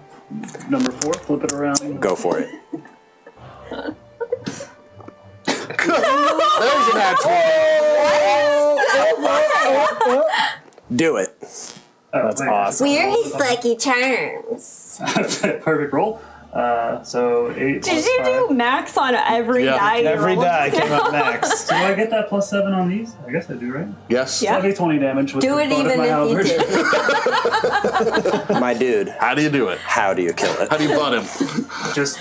number 4, flip it around. Go for it. There's an nat 20. Do it. That's awesome. We're his lucky charms. Perfect roll. So 8 Did plus you 5. do max on every Yeah. die? you Every rolled? die came up next. Do I get that plus 7 on these? I guess I do, right? Yes. Yeah. That'd be 20 damage with Do the it butt of even my if halberd. you did. My dude, How do you do it? how do you kill it? How do you butt him? Just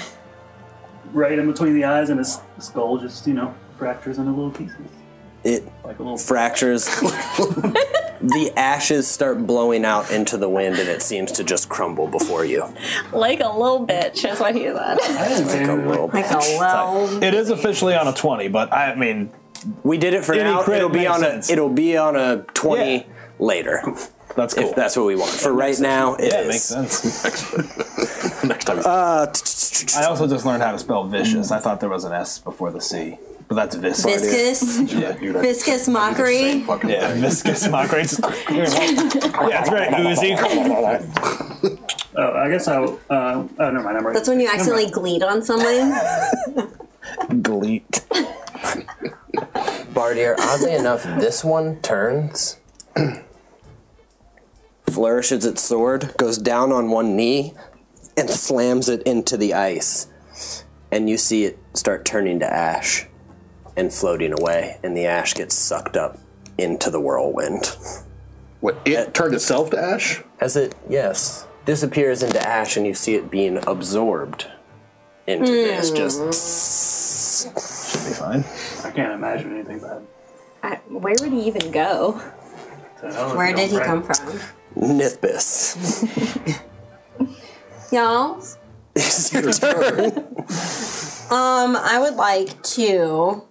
right in between the eyes, and his skull just, fractures into little pieces. It Like a little fractures. The ashes start blowing out into the wind, and it seems to just crumble before you. Like a little bitch, is what he said. I didn't say Like a anything. little. Like a well. It is officially on a 20, but I mean, We did it for Any now. crit It'll be makes on sense. It'll be on a 20 Yeah. later, that's cool. if that's what we want. For right now, it yeah, it is. makes sense. Next time. I also just learned how to spell vicious. I thought there was an S before the C, but that's vis. Viscous. Yeah, Viscous mockery. Fucking yeah, thing. viscous mockery. Yeah, it's very oozy. Oh, I guess I'll. Never mind. I'm right. That's when you accidentally gleed on someone. Gleet. Bardier, oddly enough, this one turns, flourishes its sword, goes down on one knee, and slams it into the ice. And you see it start turning to ash and floating away, and the ash gets sucked up into the whirlwind. What, it turned itself to ash? As it, yes, disappears into ash, and you see it being absorbed into this, just... Should be fine. I can't imagine anything bad. Where would he even go? Where did he come from? Nithbis. Y'all, It's your turn. I would like to.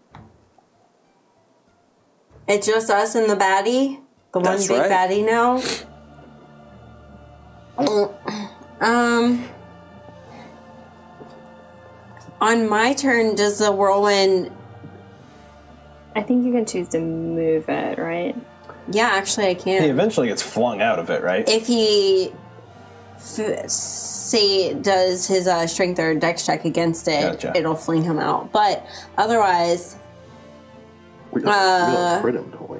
It's just us and the baddie. The one That's big right. baddie now. On my turn, does the whirlwind? I think you can choose to move it, right? Yeah, actually, I He can. eventually gets flung out of it, right? If he does his strength or dex check against it, Gotcha. it'll fling him out. But otherwise, We auto crit him, don't we?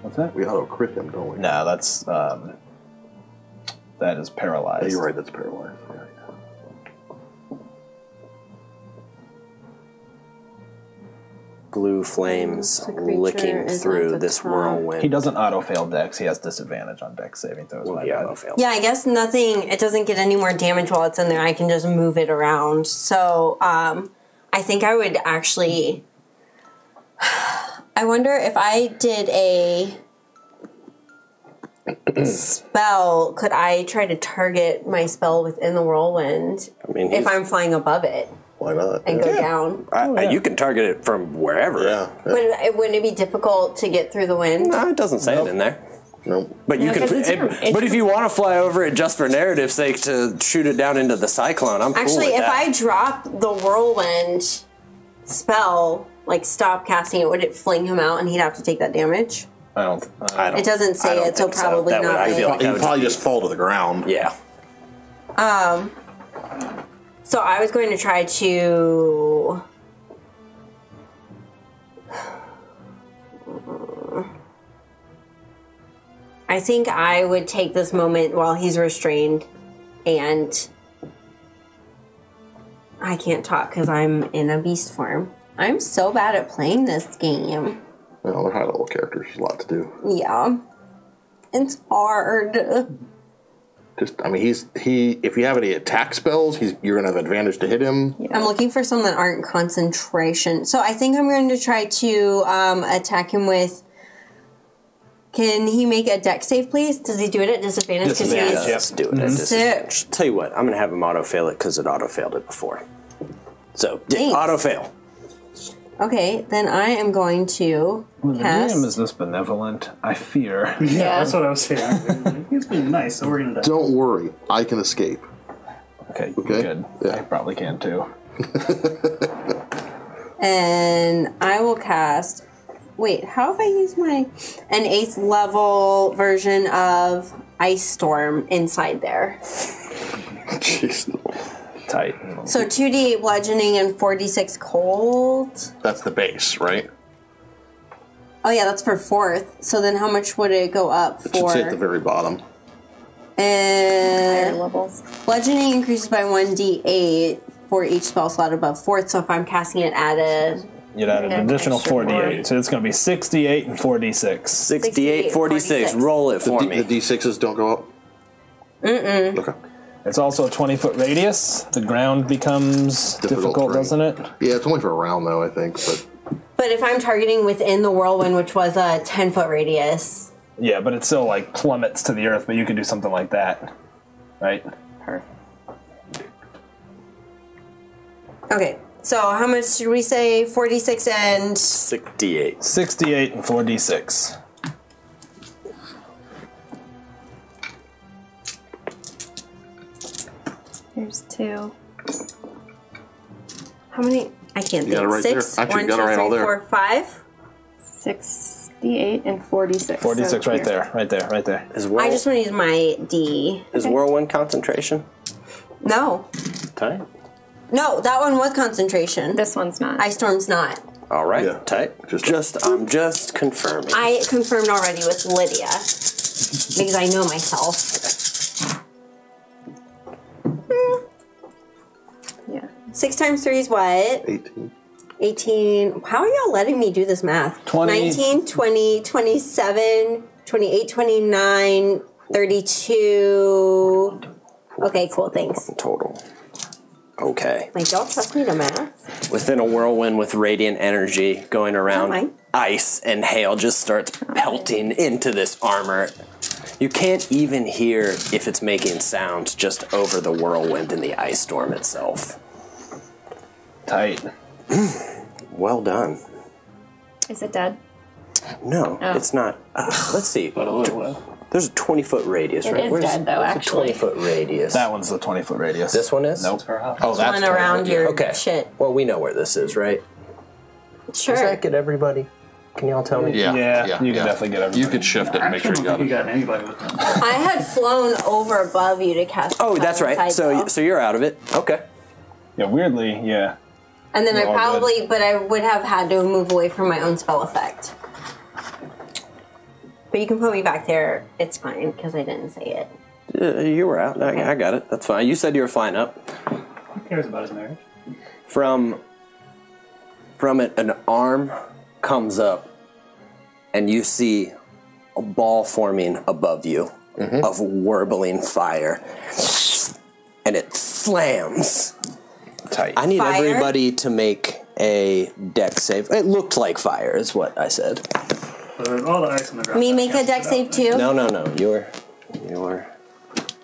What's that? We auto crit him, don't we? No, that's that is paralyzed. Yeah, you're right, that's paralyzed. Yeah. Blue flames The creature licking is through at the this top. whirlwind. He doesn't auto fail Dex. He has disadvantage on Dex saving throws. Well, my yeah, bad. no fail. yeah, I guess nothing. It doesn't get any more damage while it's in there. I can just move it around. So I think I would actually. I wonder if I did a spell, could I try to target my spell within the whirlwind I mean, if I'm flying above it Why not? and Yeah. go down? you can target it from wherever. Yeah. Wouldn't it be difficult to get through the wind? No, it doesn't say it in there. Nope. But you No, can. 'cause it's But if you want to fly over it just for narrative's sake to shoot it down into the cyclone, I'm cool Actually, with if that. I drop the whirlwind spell, like stop casting it, would it fling him out and he'd have to take that damage? I don't. I don't- It doesn't say I don't it, so think probably That would- not. I feel like that He'd would probably just just fall to the ground. yeah. So I was going to try to. I think I would take this moment while he's restrained, and I can't talk because I'm in a beast form. I'm so bad at playing this game. Well, they're high-level characters. There's a lot to do. Yeah. It's hard. Just, I mean, if you have any attack spells, you're going to have advantage to hit him. Yeah. I'm looking for some that aren't concentration. So I think I'm going to try to attack him with... Can he make a dex save, please? Does he do it at disadvantage? Disadvantage. Yes, do it at disadvantage. Sick. Tell you what, I'm going to have him auto-fail it because it auto-failed it before. So, Thanks. auto-fail. Okay, then I am going to When the cast... DM is this benevolent, I fear. Yeah, that's what I was saying. He's being nice, so we're gonna die. Don't worry. I can escape. Okay, Okay. good. Yeah. I probably can too. And I will cast... Wait, how have I used an 8th level version of Ice Storm inside there? Jeez. Tight. So 2d8 bludgeoning and 4d6 cold. That's the base, right? Oh yeah, that's for 4th. So then how much would it go up It should for? say at the very bottom. Higher And levels. bludgeoning increases by 1d8 for each spell slot above 4th. So if I'm casting it at a... You'd add an additional extra 4d8. So it's going to be 68 and 4d6. 68, 46. Roll it for me. The D6s don't go up? Mm-mm. Okay. It's also a 20-foot radius. The ground becomes difficult, terrain. doesn't it? Yeah, it's only for a round, though, I think. But if I'm targeting within the whirlwind, which was a 10-foot radius... Yeah, but it still like plummets to the earth, but you could do something like that. Right? Perfect. Okay, so how much should we say? 46 and... 68. 68 and 4d6. Here's 2. How many? I can't You got think. it right 6? there. Actually, 1, you got it 2, right 3, all there. 4, 5? 68 and 46. 46 So right here. there, right there, right there. Is I just want to use my D. whirlwind concentration? No. Tight. No, that one was concentration. This one's not. Ice Storm's not. All right, Yeah. tight. I'm just confirming. I confirmed already with Lydia. Because I know myself. Yeah. 6 times 3 is what? 18. 18. How are y'all letting me do this math? 20. 19, 20, 27, 28, 29, 32. Okay, cool, thanks. Total. Okay. Like, y'all trust me to math? Within a whirlwind with radiant energy going around, Fine. ice and hail just starts pelting into this armor. You can't even hear if it's making sounds just over the whirlwind and the ice storm itself. Tight. Well done. Is it dead? No, it's not. Let's see. There's a 20-foot radius, It right? is dead, though, where's actually. the 20-foot radius? That one's the 20-foot radius. This one is? Nope. Her house. Oh, that's One around 20-foot, your Okay. shit. Well, we know where this is, right? Sure. Does that get everybody? Can y'all tell me? Yeah, Yeah, you can definitely get everybody. You could shift it and make sure you got You it. got anybody with them. I had flown over above you to cast. Oh, the that's spell right. inside, though. So you're out of it. Okay. Yeah, weirdly, yeah. And then I all probably, but I would have had to move away from my own spell effect. But you can put me back there. It's fine because I didn't say it. You were out. I got it. That's fine. You said you were flying up. Who cares about his marriage? From it, an arm comes up, and you see a ball forming above you of warbling fire, and it slams. Tight. I need Fire? everybody to make a dex save. It looked like fire, is what I said. But all the ice on the ground. Me make a dex save too? No. You're.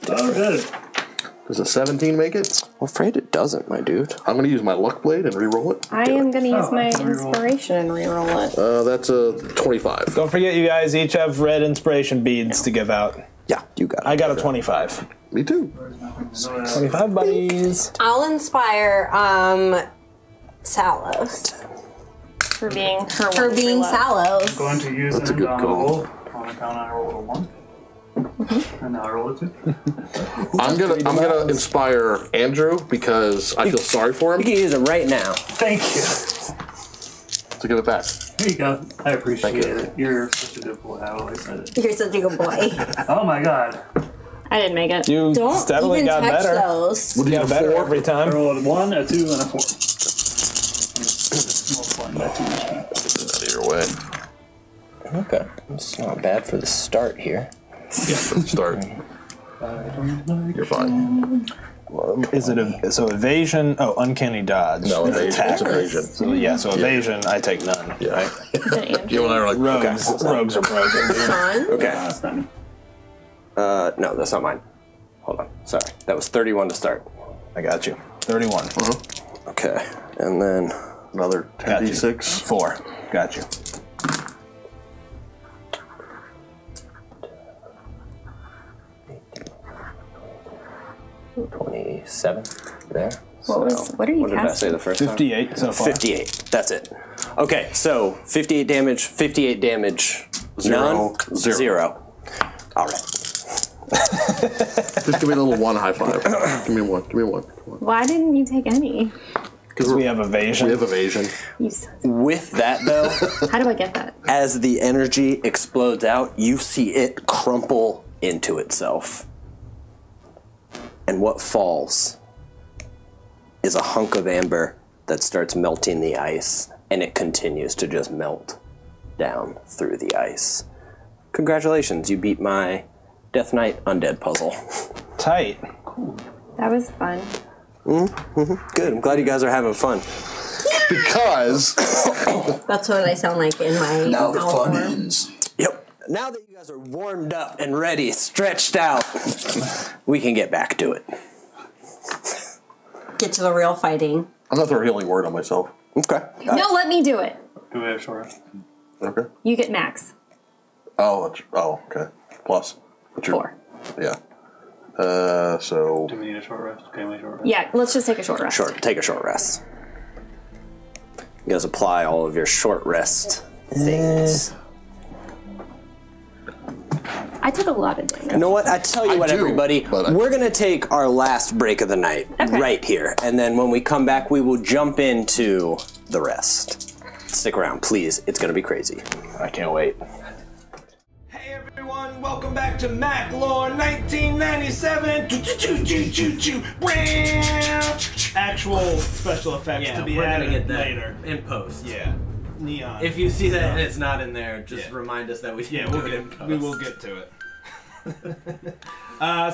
Oh, good. Does a 17 make it? I'm afraid it doesn't, my dude. I'm going to use my luck blade and re-roll it. I am going to use Oh, my reroll. inspiration and reroll it. That's a 25. Don't forget, you guys each have red inspiration beads to give out. Yeah, you got it. I got a 25. Me too. 25 buddies. I'll inspire Salos For being her for one being true love. Salos. Going to use That's a it good on a call. roll. On account I rolled a 1. And now I roll a 2. I'm gonna inspire Andrew because I feel sorry for You him. can use it right now. Thank you. So give it back. Here you go. I appreciate Thank you. it. You're such a good boy. I always said it. You're such a good boy. Oh my god. I didn't make it. You Don't steadily even got touch better. those. You got better every I time. rolled a 1, a 2, and a 4. Multiplying by 2 each time. Get that out of your way. Okay, it's not bad for the start here. Yeah, for the start. You're fine. Is it evasion? Oh, uncanny dodge. No, It's evasion. It's evasion. So evasion. I take none. Yeah. Right? Is it Andrew? You and I are like, Rogues are broken. Dude. Sean? Okay. Last time. No, that's not mine. Hold on. Sorry. That was 31 to start. I got you. 31. Okay. And then another Got you. 10d6. 4. Got you. $27 there. What are you What did I casting? say the first time? 58 so far. 58. That's it. Okay, so 58 damage, 58 damage. Zero. None? Zero. 0. All right. Just give me a little one high five. Give me one. Give me one. Come on. Why didn't you take any? Because we have evasion. We have evasion. You sons. With that, though, How do I get that? as the energy explodes out, you see it crumple into itself. And what falls is a hunk of amber that starts melting the ice, and it continues to just melt down through the ice. Congratulations, you beat my Death Knight Undead puzzle. Tight. That was fun. Good, I'm glad you guys are having fun. Because That's what I sound like in my Now the owl fun form. ends. Yep. Now that you guys are warmed up and ready, stretched out, we can get back to it. Get to the real fighting. I'm not throwing a healing word on myself. Okay. No, let me do it. Do we have short rest? Okay. You get max. Okay. Plus. What's your- 4. Yeah. So Do we need a short rest? Okay, we short rest. Yeah, let's just take a short rest. Take a short rest. You guys apply all of your short rest things. I took a lot of damage. You know what? I tell you I what, do, everybody. but We're going to take our last break of the night right here. And then when we come back, we will jump into the rest. Stick around, please. It's going to be crazy. I can't wait. Hey everyone, welcome back to Mac Lore 1997. Actual special effects to be we're added gonna get that later. in post. Yeah, neon. If you see that and it's not in there, just Yeah. remind us that we yeah, didn't we'll do it in get post. we will get to it.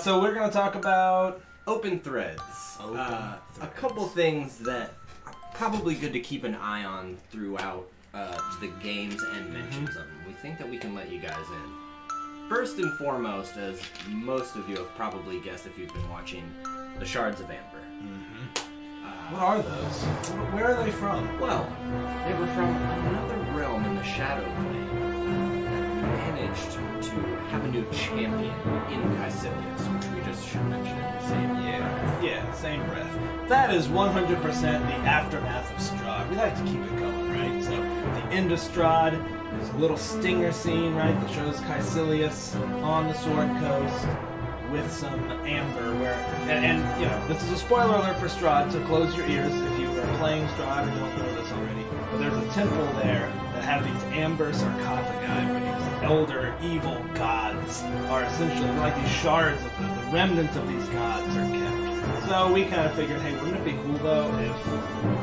So we're gonna talk about Open threads. A couple things that are probably good to keep an eye on throughout the games and mentions of them. We think that we can let you guys in. First and foremost, as most of you have probably guessed if you've been watching, the Shards of Amber. what are those? Where are they from? Well, they were from another realm in the Shadow Plane that managed to have a new champion in Caecilius, which we just should mention in the same breath. Yeah, same breath. That is 100% the aftermath of Strahd. We like to keep it going, right? So the end of Strahd, there's a little stinger scene, right, that shows Caecilius on the Sword Coast with some amber where, and you know, this is a spoiler alert for Strahd, so close your ears if you are playing Strahd and don't know this already. But there's a temple there that have these amber sarcophagi where these elder evil gods are essentially like these shards of the remnants of these gods are kept. So we kind of figured, hey, wouldn't it be cool though if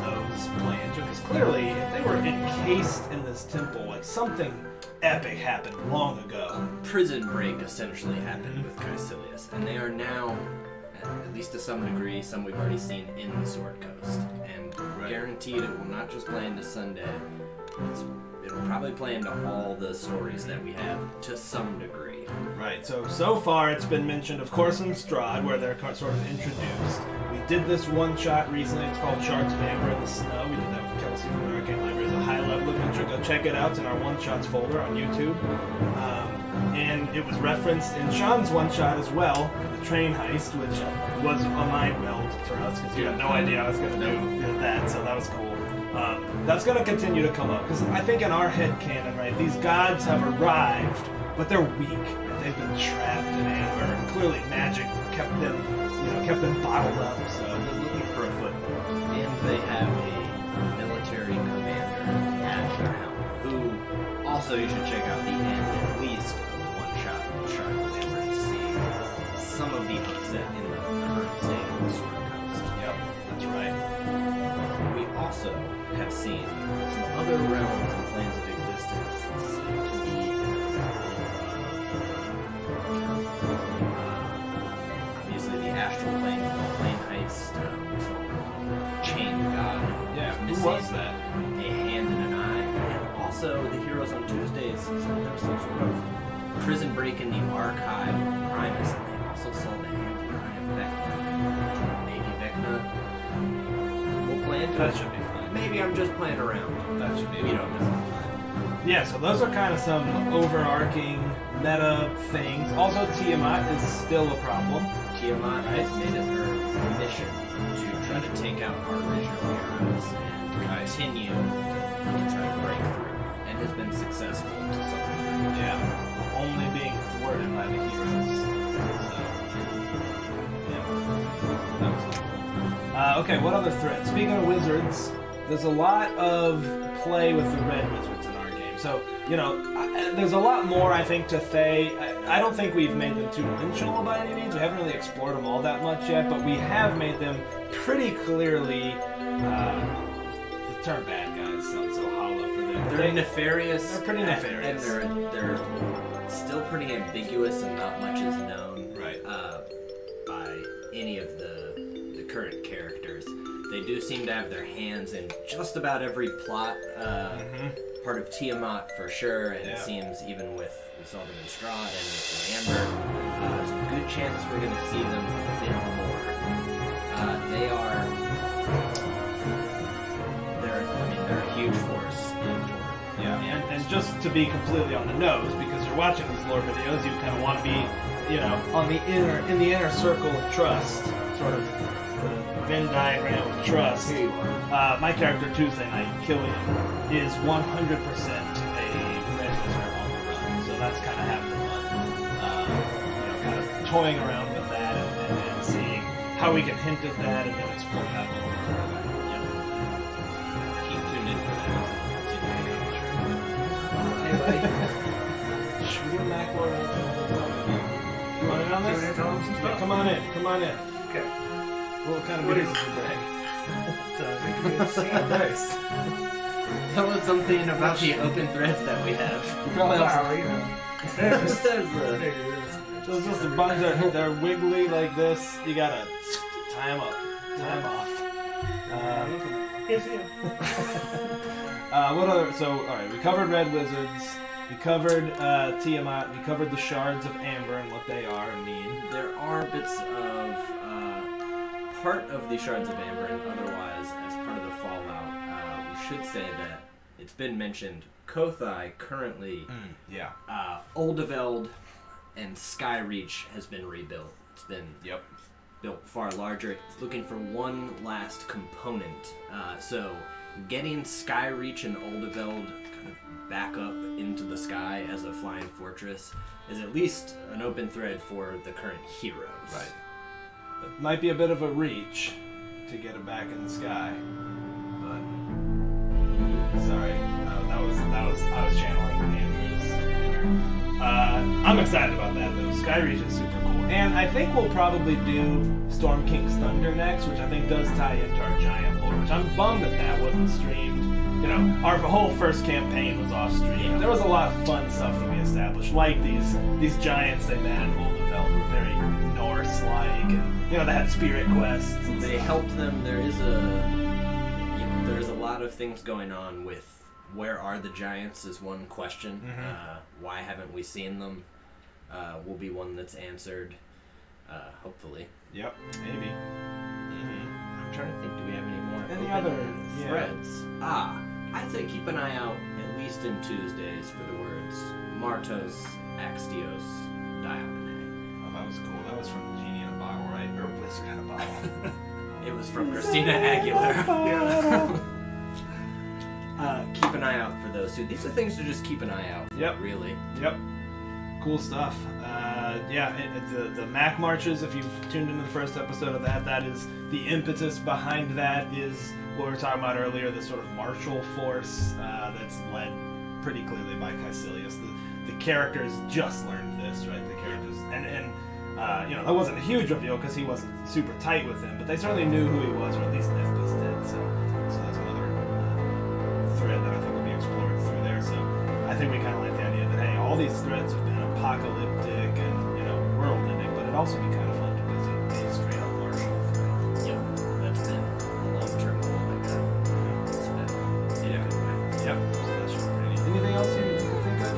those play into it? Because clearly, if they were encased in this temple, like something epic happened long ago. Prison break essentially happened with Caecilius, and they are now, at least to some degree, some we've already seen in the Sword Coast, and guaranteed it will not just play into Sunday. It'll probably play into all the stories that we have to some degree. Right, so far it's been mentioned, of course, in Strahd, where they're sort of introduced. We did this one shot recently, it's called Shards of Amber in the Snow. We did that with Kelsey from the Arcane Library. It's a high-level adventure. Go check it out. It's in our one-shots folder on YouTube. And it was referenced in Sean's one-shot as well, for the train heist, which was a mind meld for us, because you had no idea I was going to do that, so that was cool. That's going to continue to come up, because I think in our head canon, right, these gods have arrived, but they're weak. Right? They've been trapped in amber, and clearly magic kept them bottled up. So They're looking for a foothold, and they have a military commander at their helm, who also you should check out the end at least of the one-shot Shards of Amber to see some of the upset in the current state of the Sword Coast. yep, that's right. We also have seen some other realms and planes of existence seem to be into That it. should be fine. Maybe I'm just playing around. That should be We don't fine. know. Yeah, so those are kind of some overarching meta things. Also, Tiamat is still a problem. Tiamat has made it her mission to try to take out our original heroes and continue to try to break through, and has been successful to some degree. Yeah, only being thwarted by the heroes. So, yeah, that was helpful. Okay, what other threats? Speaking of wizards, there's a lot of play with the red wizards in our game. So, you know, there's a lot more, I think, to Thay. I don't think we've made them two-dimensional by any means. We haven't really explored them all that much yet, but we have made them pretty clearly, the term bad guys sounds so hollow for them. They're nefarious. They're pretty nefarious. And they're still pretty ambiguous, and not much is known Right. by any of the current characters. They do seem to have their hands in just about every plot. Part of Tiamat for sure, and it seems even with Zelda and Strahd and with Amber, there's a good chance we're going to see them a bit more. They're a huge force in Tor. Yeah, and just to be completely on the nose, because you're watching these lore videos, you kind of want to be, you know, in the inner circle of trust, sort of the Venn diagram of trust. My character Tuesday Night, Killian, is 100% a red wizard on the run, so that's kind of half the fun. You know, kind of toying around with that and seeing how we can hint at that and then explore that a little further. Keep tuned in for that. Hey, buddy. Should we get Mac Lord? You want in on this? Yeah, come on in. Come on in. Okay. What kind of beers did you bring? Nice. Tell us something about the open threads that we have. You probably Wow, have you know. so it's just a bunch of, they're wiggly like this. You gotta tie them up, tie them off. Yes, yeah. What other, so, alright, we covered red wizards, we covered Tiamat, we covered the shards of amber and what they are and mean. There are bits of part of the shards of amber, and otherwise as part of the fallout. We should say that it's been mentioned. Kothai currently, Uldoveld and Skyreach has been rebuilt. It's been built far larger. It's looking for one last component. So getting Skyreach and Uldoveld kind of back up into the sky as a flying fortress is at least an open thread for the current heroes. Right. It might be a bit of a reach to get it back in the sky, but sorry, I was channeling Andrew's inner. I'm excited about that though. Skyreach is super cool, and I think we'll probably do Storm King's Thunder next, which I think does tie into our giant lore. Which I'm bummed that wasn't streamed. You know, our whole first campaign was off stream. There was a lot of fun stuff that we established, like these giants they met in Uldoveld were very Norse-like, and you know they had spirit quests. They helped them. There's a lot of things going on with where are the giants is one question. Why haven't we seen them? Will be one that's answered. Hopefully. Yep, maybe. I'm trying to think. Do we have any more Any open other threads? I'd say keep an eye out at least in Tuesdays for the words Martos, Axtios, Diomene. Oh, that was cool. That was from Genie in a Bottle, right? Or Wizard in a Bottle. It was from Christina Aguilera. Keep an eye out for those two. These are things to just keep an eye out for, really. Yep. Cool stuff. The Mac marches, if you've tuned into the first episode of that is the impetus behind that is what we were talking about earlier, the sort of martial force that's led pretty clearly by Caecilius. The characters just learned this, right? The characters, and you know, that wasn't a huge reveal because he wasn't super tight with them, but they certainly knew who he was, or at least Niftis did. So that's another thread that I think will be explored through there. So I think we kind of like the idea that hey, all these threads have been apocalyptic and world ending, but it'd also be kind of fun to visit a straight up martial thread. Yep, that's been a long-term goal. Yep. So that should be pretty neat. Anything else you can think of?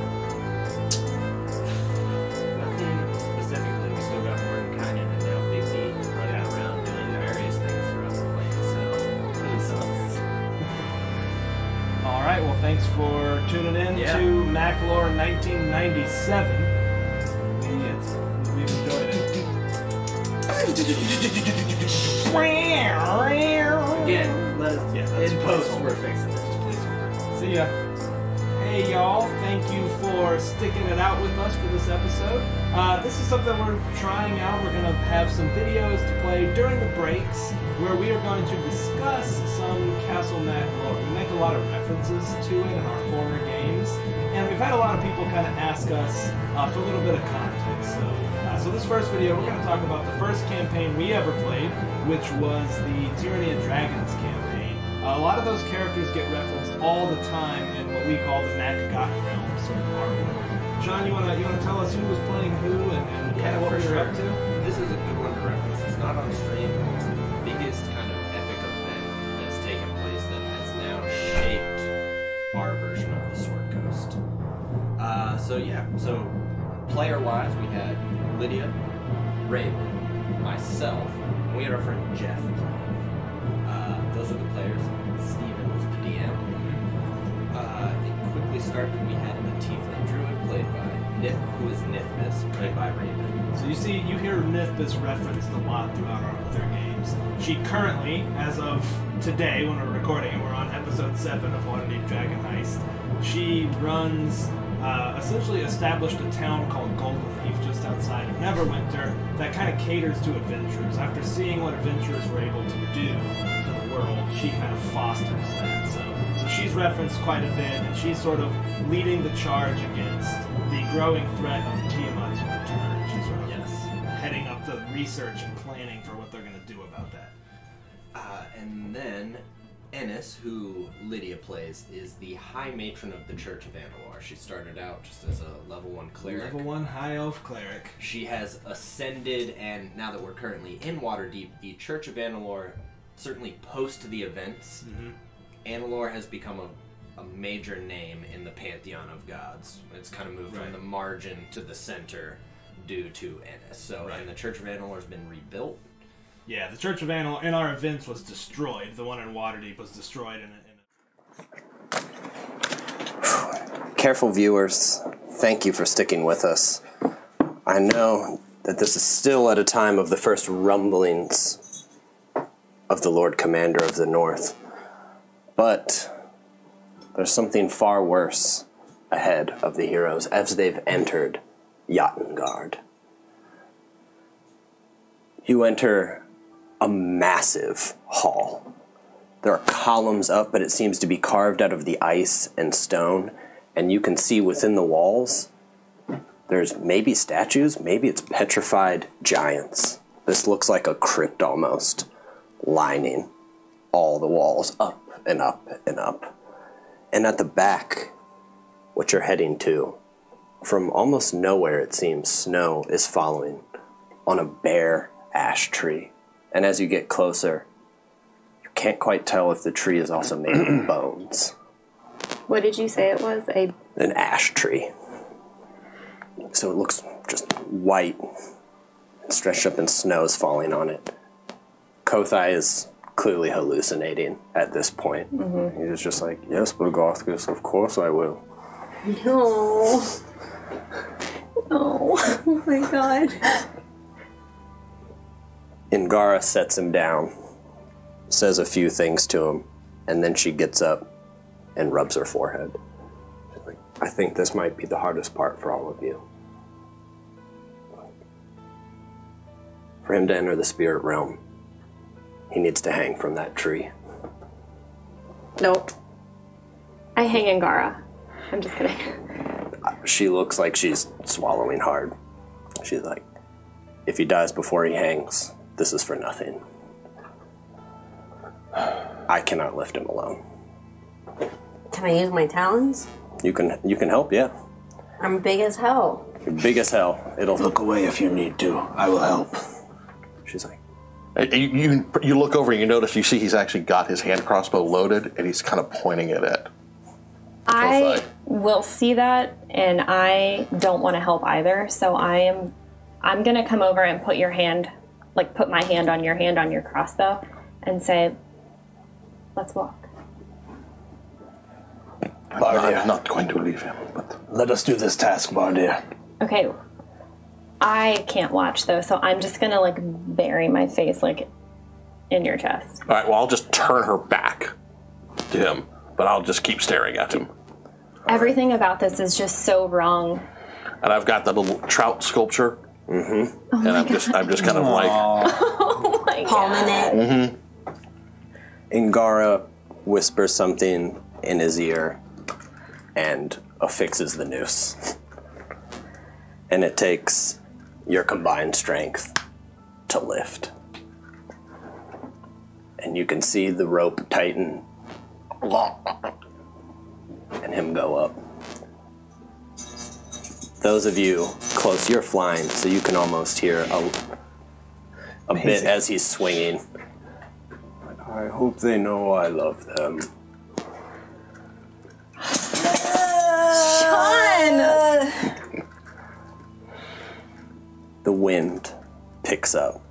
Nothing specifically. We still got Mordenkainen and now Big D running around doing various things throughout the place. So Thanks for tuning in to MacLore 1997. We've enjoyed it. Again, in post, we're fixing it. Just please. See ya. Hey y'all, thank you for sticking it out with us for this episode. This is something we're trying out. We're going to have some videos to play during the breaks where we are going to discuss some Castle Mac lore. We make a lot of references to it in our former games, and we've had a lot of people kind of ask us for a little bit of context. So this first video, we're going to talk about the first campaign we ever played, which was the Tyranny of Dragons campaign. A lot of those characters get referenced all the time in what we call the Mac-Got realm sort of artwork. John, you wanna tell us who was playing who and kind of what we were up to? This is a good one to reference. It's not on stream, but it's the biggest kind of epic event that's taken place that has now shaped our version of the Sword Coast. So player-wise, we had Lydia, Raven, myself, and we had our friend Jeff playing. Those are the players. Steven was the DM. It quickly started. We had the Tiefling Druid played by who is Nithbis, played by Raven. So you hear Nithbis referenced a lot throughout our other games. She currently, as of today when we're recording it, we're on episode 7 of Waterdeep Dragon Heist. She runs, essentially established a town called Golden Leaf just outside of Neverwinter that kind of caters to adventurers. After seeing what adventurers were able to do for the world, she kind of fosters that. So she's referenced quite a bit, and she's sort of leading the charge against the growing threat of Tiamat's return. She's sort of heading up the research and planning for what they're going to do about that. And then Ennis, who Lydia plays, is the High Matron of the Church of Annalore. She started out just as a level 1 cleric. Level 1 High Elf cleric. She has ascended, and now that we're currently in Waterdeep, the Church of Annalore, certainly post the events, Annalore has become a major name in the pantheon of gods. It's kind of moved from the margin to the center due to Ennis. So, and the Church of Annalore has been rebuilt. Yeah, the Church of Annalore in our events was destroyed. The one in Waterdeep was destroyed Careful viewers, thank you for sticking with us. I know that this is still at a time of the first rumblings of the Lord Commander of the North, but there's something far worse ahead of the heroes as they've entered Jottengard. You enter a massive hall. There are columns up, but it seems to be carved out of the ice and stone, and you can see within the walls, there's maybe statues, maybe it's petrified giants. This looks like a crypt almost, lining all the walls up and up and up. And at the back, what you're heading to, from almost nowhere it seems, snow is falling on a bare ash tree. And as you get closer, you can't quite tell if the tree is also made of bones. What did you say it was? An ash tree. So it looks just white, stretched up, and snow is falling on it. Kothai is clearly hallucinating at this point. He's just like, yes, Bogarthus, of course I will. No. No. Oh my god. Ingara sets him down, says a few things to him, and then she gets up and rubs her forehead. She's like, I think this might be the hardest part for all of you. For him to enter the spirit realm, he needs to hang from that tree. Nope. I hang Ingara. I'm just kidding. She looks like she's swallowing hard. She's like, if he dies before he hangs, this is for nothing. I cannot lift him alone. Can I use my talons? You can help, yeah. I'm big as hell. You're big as hell. It'll Look away if you need to. I will help. She's like, You look over and you notice, you see he's actually got his hand crossbow loaded and he's kind of pointing it at I will see that, and I don't want to help either. So I'm gonna come over and put my hand on your crossbow, and say, "Let's walk." I'm not going to leave him, but... Let us do this task, Bardir. Okay. I can't watch, though, so I'm just gonna, like, bury my face, like, in your chest. All right, well, I'll just turn her back to him, but I'll just keep staring at him. Everything about this is just so wrong. And I've got the little trout sculpture. Mm-hmm. Oh and I'm just kind of like... Oh my palming it. Mm-hmm. Ingara whispers something in his ear and affixes the noose. And it takes your combined strength to lift. And you can see the rope tighten and him go up. Those of you close, you're flying, so you can almost hear a bit as he's swinging. I hope they know I love them. Sean! The wind picks up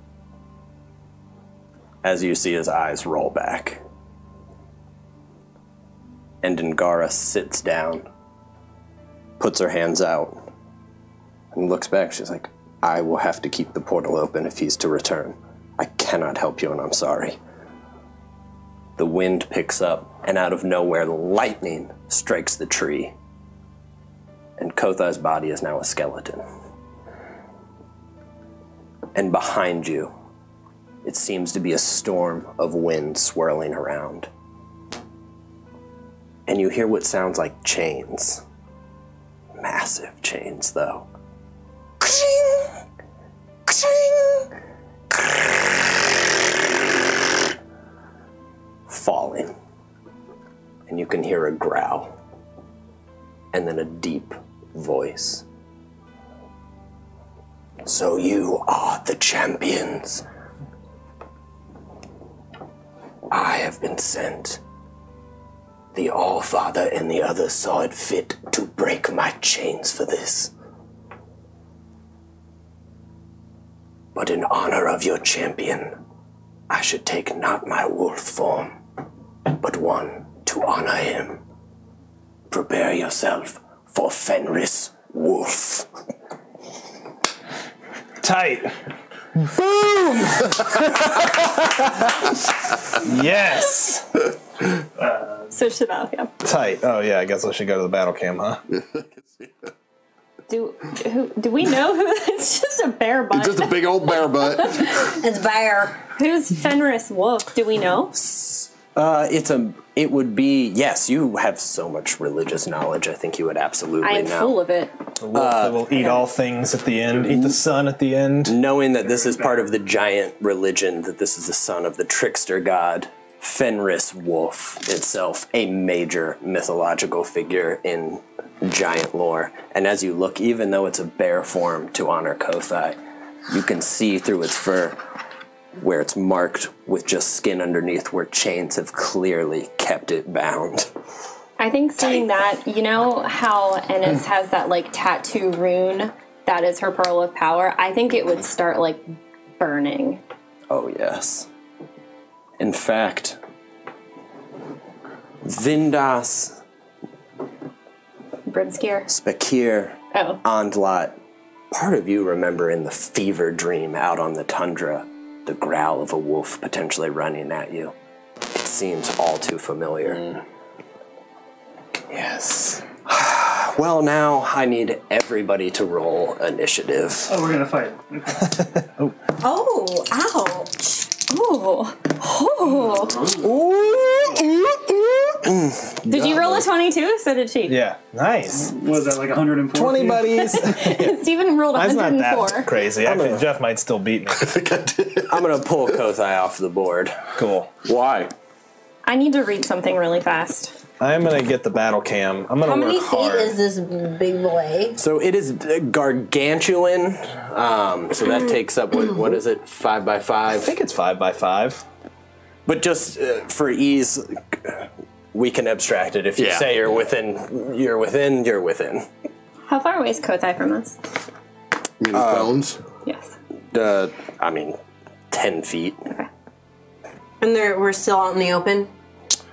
as you see his eyes roll back. And Ingara sits down, puts her hands out, and looks back. She's like, I will have to keep the portal open if he's to return. I cannot help you, and I'm sorry. The wind picks up, and out of nowhere, lightning strikes the tree. And Kothai's body is now a skeleton. And behind you, it seems to be a storm of wind swirling around. And you hear what sounds like chains. Massive chains, though. Falling. And you can hear a growl. And then a deep voice. So you are the champions. I have been sent. The Allfather and the others saw it fit to break my chains for this. But in honor of your champion, I should take not my wolf form, but one to honor him. Prepare yourself for Fenris Wolf. Tight. Boom! Yes! So should I, yeah. Tight. Oh, yeah, I guess I should go to the battle cam, huh? Do we know who? It's just a bear butt. It's just a big old bear butt. It's bear. Who's Fenris Wolf? Do we know? It would be, yes, you have so much religious knowledge, I think you would absolutely I am know. full of it. The wolf that will eat all things at the end, eat the sun at the end. Knowing that this is part of the giant religion, that this is the son of the trickster god, Fenris Wolf itself, a major mythological figure in giant lore. And as you look, even though it's a bear form to honor Kothai, you can see through its fur where it's marked with just skin underneath where chains have clearly kept it bound. I think seeing that, you know how Ennis has that like tattoo rune that is her pearl of power? I think it would start like burning. Oh, yes. In fact, Vindas Brimskier. Spekir Oh. Andlat, part of you remember in the fever dream out on the tundra, the growl of a wolf potentially running at you. It seems all too familiar. Yes. Well, now I need everybody to roll initiative. Oh, we're gonna fight. Okay. Oh, ouch. Oh. Did you roll a 22? So did she. Yeah, nice. What was that, like 104? 20 buddies. Steven rolled That's not 104. that crazy. Actually, Jeff might still beat me. I'm going to pull Kothai off the board. Cool. Why? I need to read something really fast. I'm going to get the battle cam. I'm going How to many work feet hard. is this big boy? So it is gargantuan. So that takes up, what is it, 5 by 5? I think it's 5 by 5. But just for ease, we can abstract it. If you say you're within, you're within, you're within. How far away is Kothai from us? You mean his bones? Yes. 10 feet. Okay. And we're still out in the open?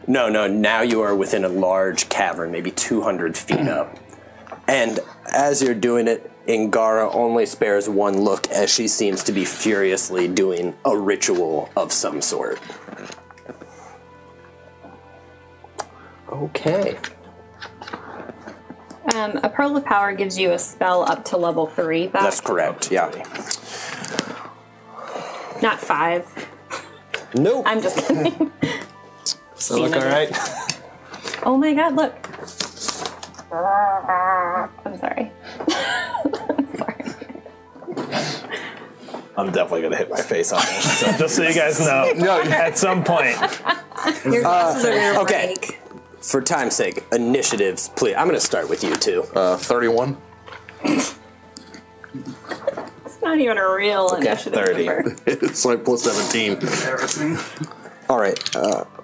No, now you are within a large cavern, maybe 200 feet up. And as you're doing it, Ingara only spares one look as she seems to be furiously doing a ritual of some sort. Okay. A Pearl of Power gives you a spell up to level 3 back. That's correct, yeah. Not 5. Nope. I'm just kidding. So look all right? Oh my god, look. I'm sorry. I'm definitely going to hit my face on this. So just so you guys know, at some point. Your glasses are gonna okay. break. For time's sake, initiatives, please. I'm going to start with you two. 31. It's not even a real initiative 30. number. It's like plus 17. Embarrassing. All right,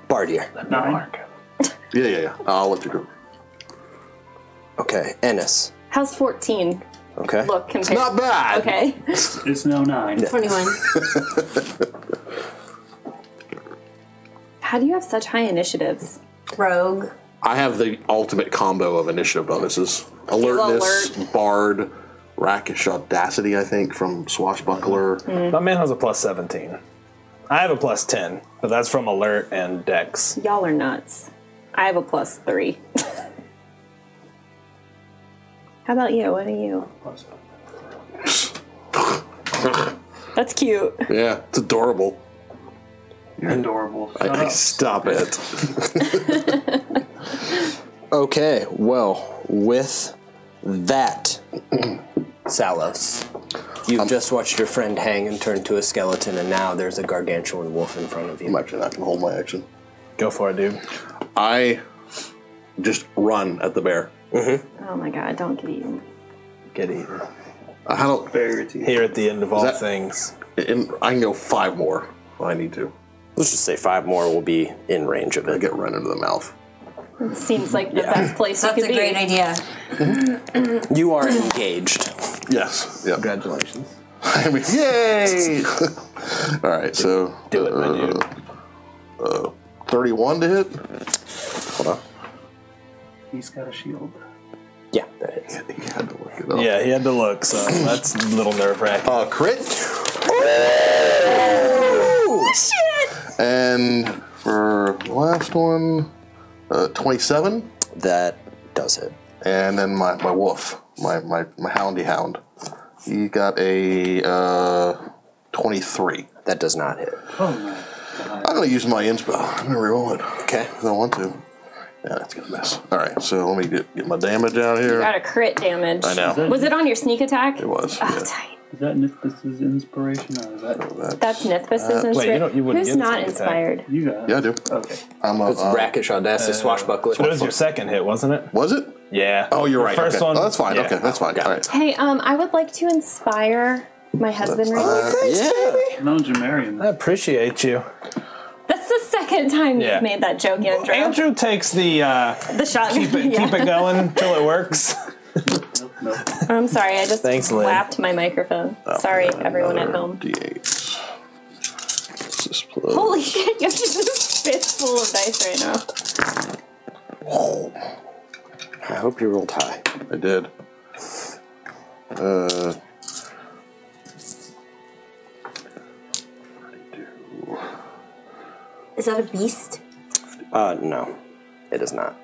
Bardier. 9. Yeah. I'll let you go. Okay, Ennis. How's 14 Okay. look compared? Not bad. Okay. It's no 9. 21. How do you have such high initiatives? Rogue. I have the ultimate combo of initiative bonuses. Alertness, Bard, Rakish Audacity, I think, from Swashbuckler. My man has a plus 17. I have a plus 10, but that's from Alert and Dex. Y'all are nuts. I have a plus 3. How about you? What are you? That's cute. Yeah, it's adorable. You're adorable. I stop it. Okay, well, with that, Salos, you've just watched your friend hang and turn to a skeleton, and now there's a gargantuan wolf in front of you. I'm actually not going to hold my action. Go for it, dude. I just run at the bear. Oh my god, don't get eaten. Get eaten. How don't... Here at the end of all that- things. I can go 5 more if I need to. Let's just say 5 more will be in range of I it. get run into the mouth. It seems like the best place That's you a could great be. idea. You are engaged. Yes. Yep. Congratulations. I mean, yay! All right, so... Do it, my dude. 31 to hit? Hold on. He's got a shield. Yeah, that hits. You had to look it up. Yeah, he had to look, so that's a little nerve-wracking. Crit. Shit! And for the last one, 27. That does hit. And then my wolf, my houndy hound, he got a 23. That does not hit. Oh my god. I'm going to use my inspo. I'm going to reroll it. Okay. I don't want to. Yeah, that's going to miss. All right, so let me get my damage out here. Got a crit damage. I know. Was it on your sneak attack? It was. Oh, Yeah. tight. Is that Nithbis's inspiration or is that That's Nithbis's inspiration. you wouldn't Who's get a not sneak attack. inspired? you got? Yeah, I do. Okay. I'm a, It's Rakish Audacity Swashbuckler. But it was your second hit, wasn't it? was it? Yeah. Oh, you're The right. First okay. one. Oh, that's fine. Yeah. Okay, that's fine. All right. Hey, I would like to inspire my husband right now. Yeah. No, Jamarian. I appreciate you. That's the second time Yeah. you've made that joke, Andrew. Andrew takes the The shot. keep it going till it works. Nope. I'm sorry, I just Thanks, Lynn. whapped my microphone. Sorry, everyone at home. D8. Let's just play. Holy shit, you have just a fistful of dice right now. I hope you rolled high. I did. Is that a beast? No, it is not.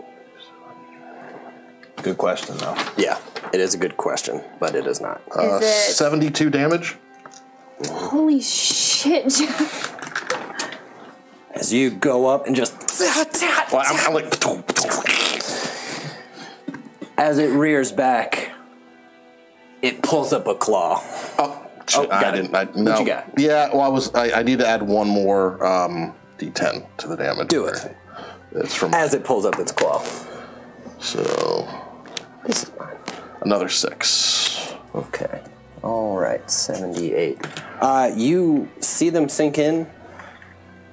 Good question, though. Yeah, it is a good question, but it is not. Is it? 72 damage. Holy shit, Jeff. As you go up and just... Well, I'm like... As it rears back, it pulls up a claw. Oh, Oh, got I it. didn't. No. What you got? Yeah, well, I need to add one more D10 to the damage. Do it. It's from... As it pulls up its claw. So... This is mine. Another 6. Okay. All right, 78. You see them sink in.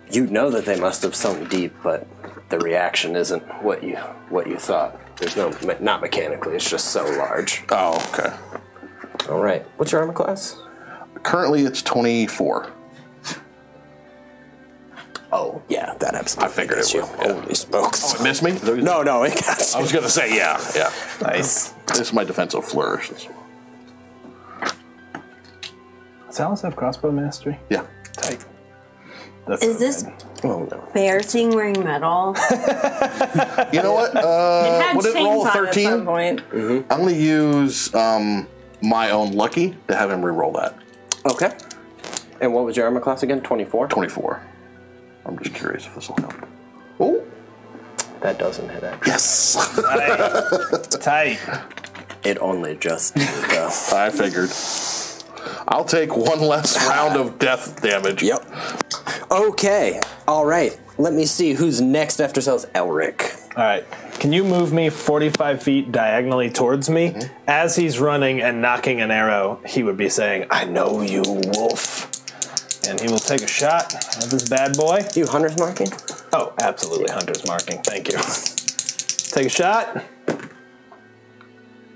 You know that they must have sunk deep, but the reaction isn't what you thought. There's not mechanically. It's just so large. Oh, okay. All right. What's your armor class? Currently, it's 24. Oh, yeah, that absolutely. I figured it you. would, yeah. Holy smokes. Oh, it missed me? No, it got I was going to say, yeah. Nice. This is my defensive flourish. Does Alice have crossbow mastery? Yeah. Tight. That's Is so this good. Oh, no. bear thing wearing metal? You know what? It had Would it roll chains on at 13? some point. I'm going to use my own lucky to have him re-roll that. Okay. And what was your armor class again? 24? 24. I'm just curious if this will help. Oh. That doesn't hit it. Yes! Tight. It only just though. I figured. I'll take one less round of death damage. Yep. Okay. All right. Let me see who's next after Cells. Elric. All right. Can you move me 45 feet diagonally towards me? Mm-hmm. As he's running and knocking an arrow, he would be saying, "I know you, wolf." And he will take a shot at this bad boy. You hunter's marking? Oh, absolutely. Hunter's marking. Thank you. Take a shot.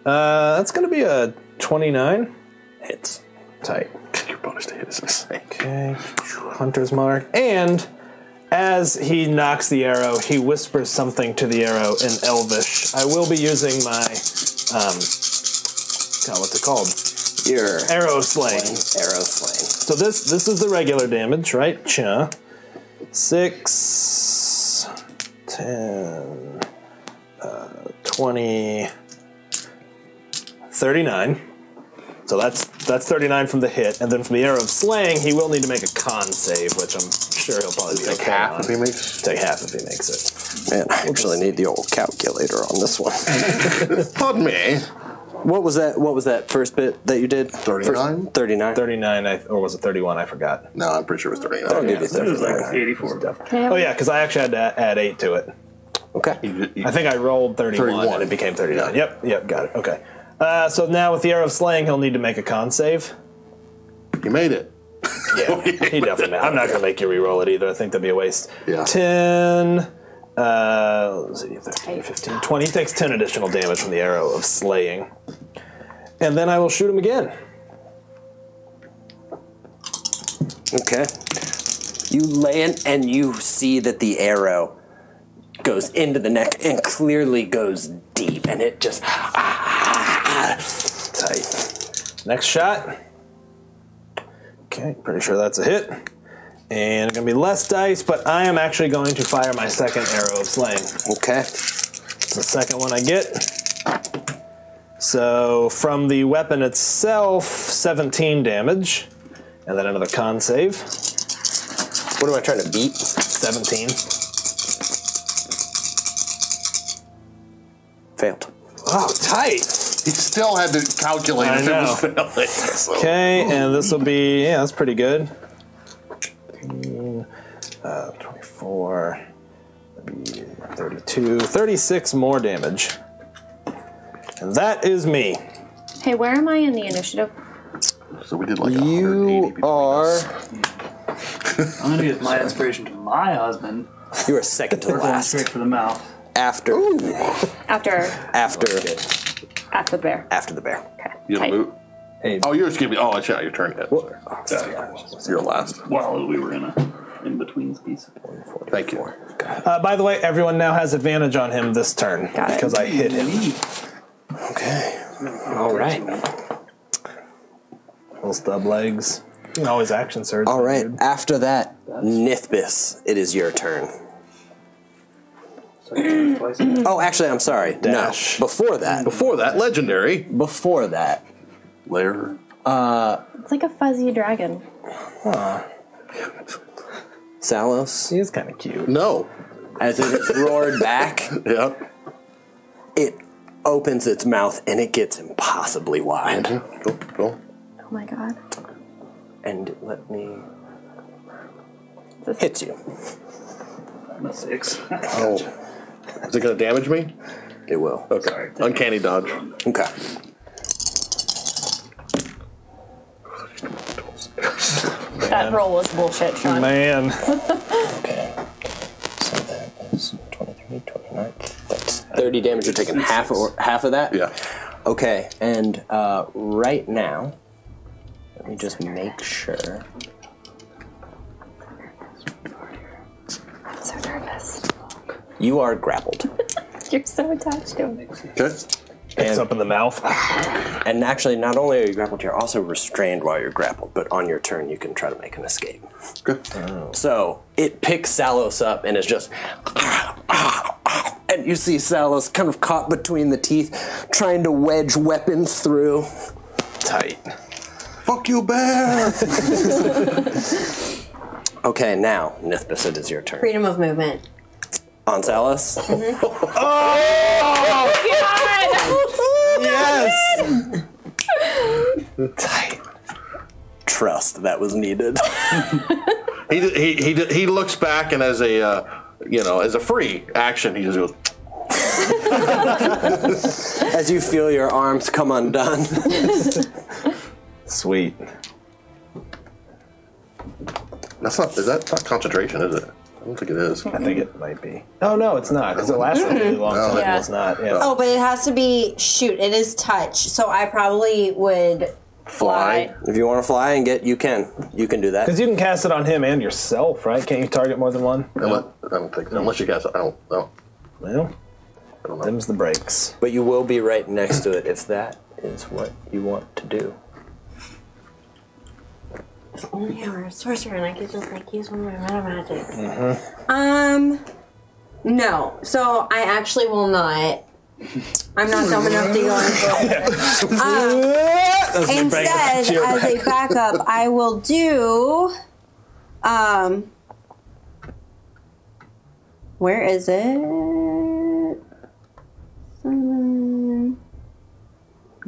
That's going to be a 29. Hits. Tight. Your bonus to hit is insane. Okay. Hunter's mark. And as he knocks the arrow, he whispers something to the arrow in Elvish. I will be using my, God, what's it called? Your Arrow slaying. arrow slaying. So this is the regular damage, right? 6, 10, 20, 39. So that's 39 from the hit, and then from the arrow of slaying, he will need to make a con save, which I'm sure he'll probably be Take okay half on. if he makes. Take half if he makes it. Man, I actually need the old calculator on this one. Pardon me. What was that first bit that you did? 39? 39? 39, or was it 31? I forgot. No, I'm pretty sure it was 39. I'll give you 39. 84. Oh yeah, because I actually had to add 8 to it. Okay. I think I rolled 31, 31. and it became 39. Yeah. Yep, got it. Okay. So now with the arrow of slaying, he'll need to make a con save. You made it. Yeah, he definitely. I'm not going to make you re-roll it either. I think that'd be a waste. Yeah. 10. Let's see, 13, 15, 20. He takes 10 additional damage from the arrow of slaying. And then I will shoot him again. Okay. You land and you see that the arrow goes into the neck and clearly goes deep, and it just Tight. Next shot. Okay, pretty sure that's a hit. And it's going to be less dice, but I am actually going to fire my second arrow of slaying. okay. It's the second one I get. So from the weapon itself, 17 damage. And then another con save. What am I trying to beat? 17. Failed. Oh, tight. He still had to calculate I if it was know. failing. So. Okay, and this will be, yeah, that's pretty good. 24, that'd be 32, 36 more damage. And that is me. Hey, where am I in the initiative? So we did like You 180 are. I'm gonna use my inspiration to my husband. You are second to We're going last. straight for the mouth. After. After After the bear. after the bear. Okay. You Tight. move. Oh, you're skipping. Oh, it's your turn yet. What? Yeah, you're last. While we were in a in-between piece. Thank you. By the way, everyone now has advantage on him this turn. Got it. Because I hit him. Okay. All right. Little stub legs. You can always action surge. All right. dude. After that, Nithbis, it is your turn. Oh, actually, I'm sorry. Dash. No. Before that. Before that, legendary. Before that. Lair. It's like a fuzzy dragon. Salos, He is kind of cute. No. as it is roared back, Yeah. it opens its mouth and it gets impossibly wide. Cool. Oh my god. And let me This hit you. I'm a 6. Oh. Is it going to damage me? It will. Okay. Sorry. Uncanny dodge. Okay. That roll was bullshit, Sean. Man. Okay. So that is 23, 29. That's 30 damage. You're taking half of that? Yeah. Okay, and right now, let me just make sure. You are grappled. You're so attached to him. Good. Picks up in the mouth. And actually, not only are you grappled, you're also restrained while you're grappled, but on your turn, you can try to make an escape. Good. So it picks Salos up and is just. And you see Salos kind of caught between the teeth, trying to wedge weapons through. Tight. Fuck you, bear! Okay, now, Nithbis, it is your turn. Freedom of movement. On Salos? Yes! Tight. Trust, that was needed. He looks back and as a as a free action, he just goes. As you feel your arms come undone. Sweet. Is that not concentration, is it? I don't think it is. I think it might be. Oh, no, it's not, because it lasted a really long time. Yeah. It's not. Yeah. Oh, but it has to be, shoot, it is touch. So I probably would fly. If you want to fly and get, you can do that. Because you can cast it on him and yourself, right? Can't you target more than one? I don't think so. Unless you cast it. I don't know. Well, I don't know. them's the breaks. But you will be right next to it if that is what you want to do. If only I were a sorcerer and I could just use one of my meta magics. No. So I actually will not. I'm not dumb enough to go in for instead, as a backup, I will do. Where is it?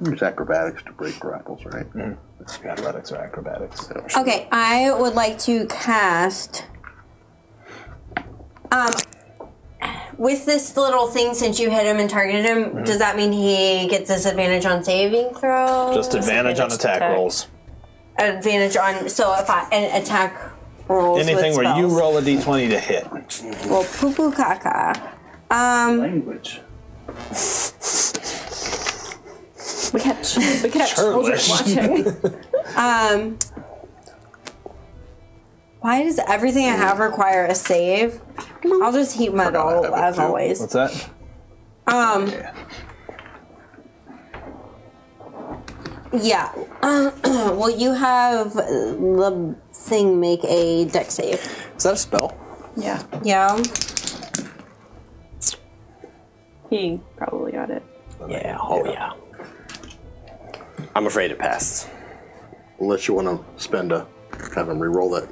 Use acrobatics to break grapples, right? Athletics or acrobatics. Okay, I would like to cast. With this little thing, since you hit him and targeted him, does that mean he gets disadvantage on saving throws? Just advantage on attack rolls. Advantage on an attack rolls. Anything with where you spells. roll a d20 to hit. Well, poo poo caca. Language. We got children watching. Why does everything I have require a save? I'll just heat metal as always. What's that? Yeah. Will you have the thing make a deck save? Is that a spell? Yeah. Yeah. He probably got it. Yeah, yeah. I'm afraid it passed. Unless you want to have him re-roll it.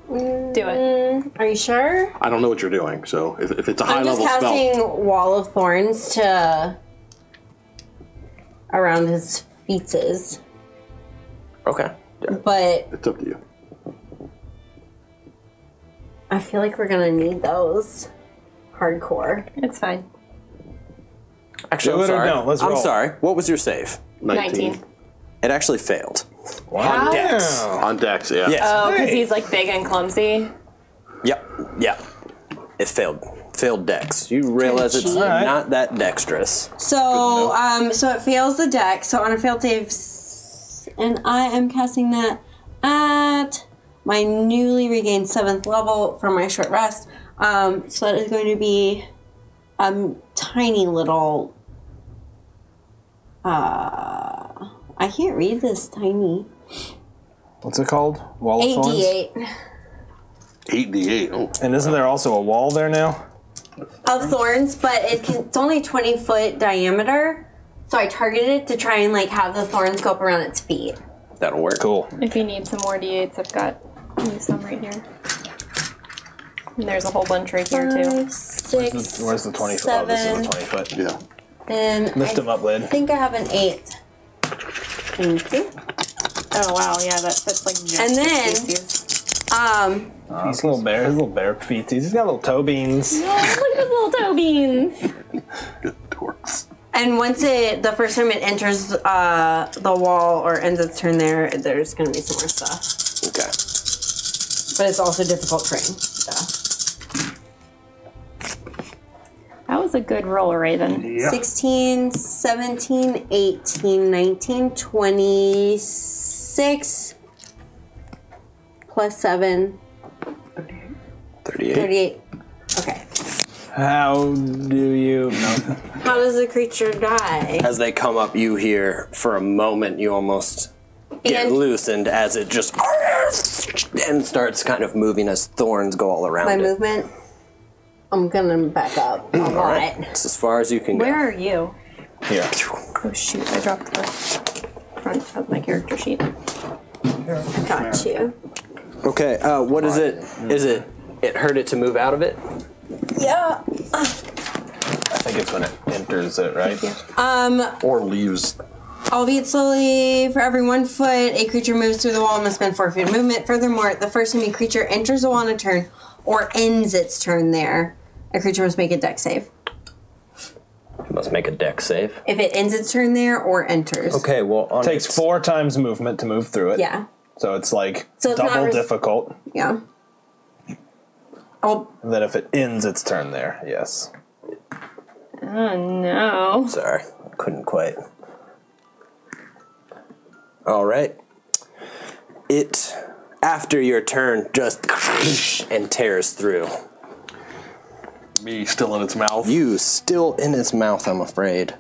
Do it. Are you sure? I don't know what you're doing, so if it's a high I'm just level casting spell. Wall of Thorns to around his feetses, Okay. but It's up to you. I feel like we're gonna need those hardcore. It's fine. Actually, Do I'm it or sorry. don't. Let's roll. I'm sorry. What was your save? 19. It actually failed. Wow. Dex. On Dex, yeah. Yes. Oh, because Hey. he's like big and clumsy. Yep. It failed. Failed Dex. You realize it's Alright. not that dexterous. So, so it fails the deck. So on a failed save, and I am casting that at my newly regained 7th level from my short rest. So that is going to be a tiny little. I can't read this tiny. What's it called? Wall of Thorns? 8d8 8d8. Oh. And isn't there also a wall there now? of thorns, but it's only 20-foot diameter. So I targeted it to try and have the thorns go up around its feet. That'll work. Cool. If you need some more d8s, I've got some right here. And there's a whole bunch right here too. 5, 6, Where's the 20 foot? Oh, this is 7, the 20 foot. Yeah. and Lift him up, Lid. I think I have an 8. Thank you. Oh wow, yeah, that's like just And then- species. Oh, his little bear feet. He's got little toe beans. Oh, look at his little toe beans. Good dorks. And once the first time it enters the wall or ends its turn there's going to be some more stuff. Okay. But it's also difficult terrain. So. That was a good roll, Raven. Yeah. 16, 17, 18, 19, 26, plus 7, 38. 38. Okay. How do you know? How does the creature die? As they come up, you hear for a moment you almost get And- loosened as it just and starts kind of moving as thorns go all around My it. movement? I'm gonna back up a lot. All right, it's as far as you can go. Where are you? Here. Oh shoot, I dropped the front of my character sheet. Got you. Okay, what is it? Is it hurt it to move out of it? Yeah. I think it's when it enters it, right? Or leaves. Albeit slowly, for every 1 foot, a creature moves through the wall and must spend 4 feet of movement. Furthermore, the first time a creature enters the wall on a turn or ends its turn there, a creature must make a dex save. You must make a dex save. If it ends its turn there or enters. Okay, well, on Takes 4 times movement to move through it. Yeah. So it's like So it's not double difficult. Yeah. Oh, And then if it ends its turn there, yes. Oh no. Sorry, couldn't quite. All right. It, after your turn, just and tears through. Me still in its mouth. You still in its mouth, I'm afraid.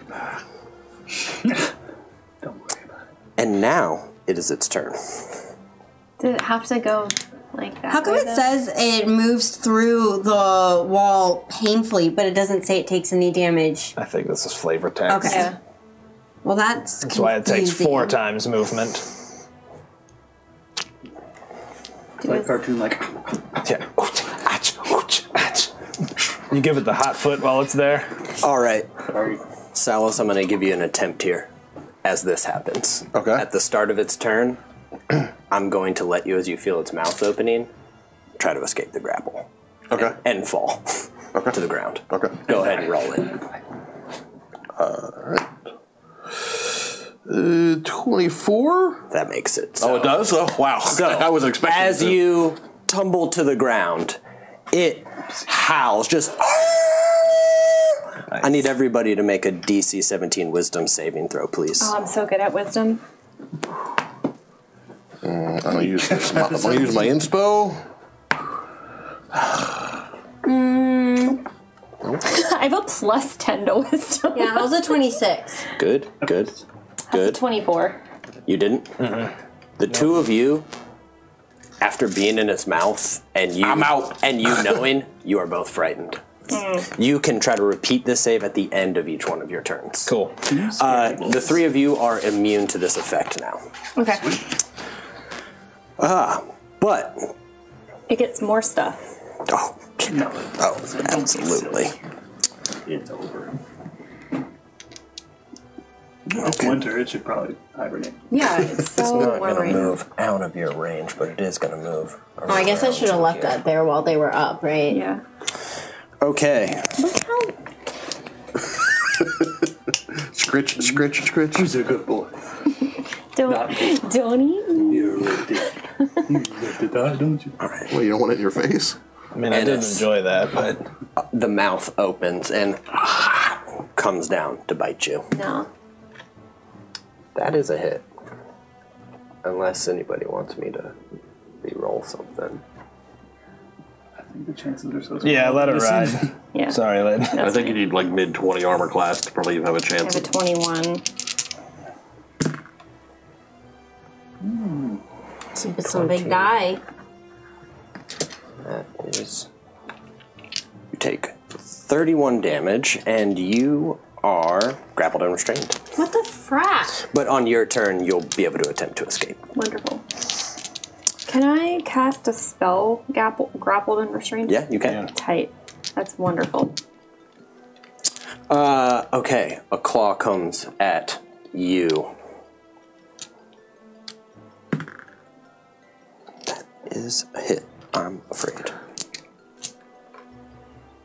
Don't worry about it. And now it is its turn. Did it have to go like that? how come way, it though? says it moves through the wall painfully, but it doesn't say it takes any damage? I think this is flavor text. Okay. Yeah. Well, that's That's why it takes confusing. 4 times movement. It's like cartoon, like. Yeah. You give it the hot foot while it's there. All right, Sorry. Salas, I'm going to give you an attempt here as this happens. Okay. At the start of its turn, I'm going to let you, as you feel its mouth opening, try to escape the grapple. Okay. And fall Okay. to the ground. Okay. Go ahead and roll it. Alright. 24? That makes it. Oh, it does? Oh, wow. So, I was expecting as it to. you tumble to the ground, it howls, just... I need everybody to make a DC 17 Wisdom saving throw, please. Oh, I'm so good at wisdom. I'm going to use this. I'm going to use my inspo. I have a plus 10 to wisdom. Yeah, how's a 26? Good, good, That's a good. 24. You didn't? The two of you, after being in its mouth and you... I'm out. And you knowing, you are both frightened. You can try to repeat this save at the end of each one of your turns. Cool. The 3 of you are immune to this effect now. Okay. But... It gets more stuff. Oh, absolutely. It's over. It's winter, it should probably hibernate. Yeah, it's It's so not going to worrying. move out of your range, but it is going to move. Oh, I guess I should have left that there while they were up, right? Yeah. Okay. Look how Scritch, scritch, scritch. Who's a good boy? don't eat me. You're dead. You live to die, don't you? Well, you don't want it in your face? I mean, I And did it's- enjoy that, but The mouth opens and comes down to bite you. No. That is a hit. Unless anybody wants me to re-roll something. I think the chances are so. yeah, let it ride. Yeah. Sorry, Lynn. I think you need like mid 20 armor class to probably have a I chance. have a 21. It's some big die. That is... You take 31 damage, and you are grappled and restrained. What the frack? But on your turn, you'll be able to attempt to escape. Wonderful. Can I cast a spell grappled and restrained? Yeah, you can. Tight. That's wonderful. Okay, a claw comes at you. That is a hit, I'm afraid.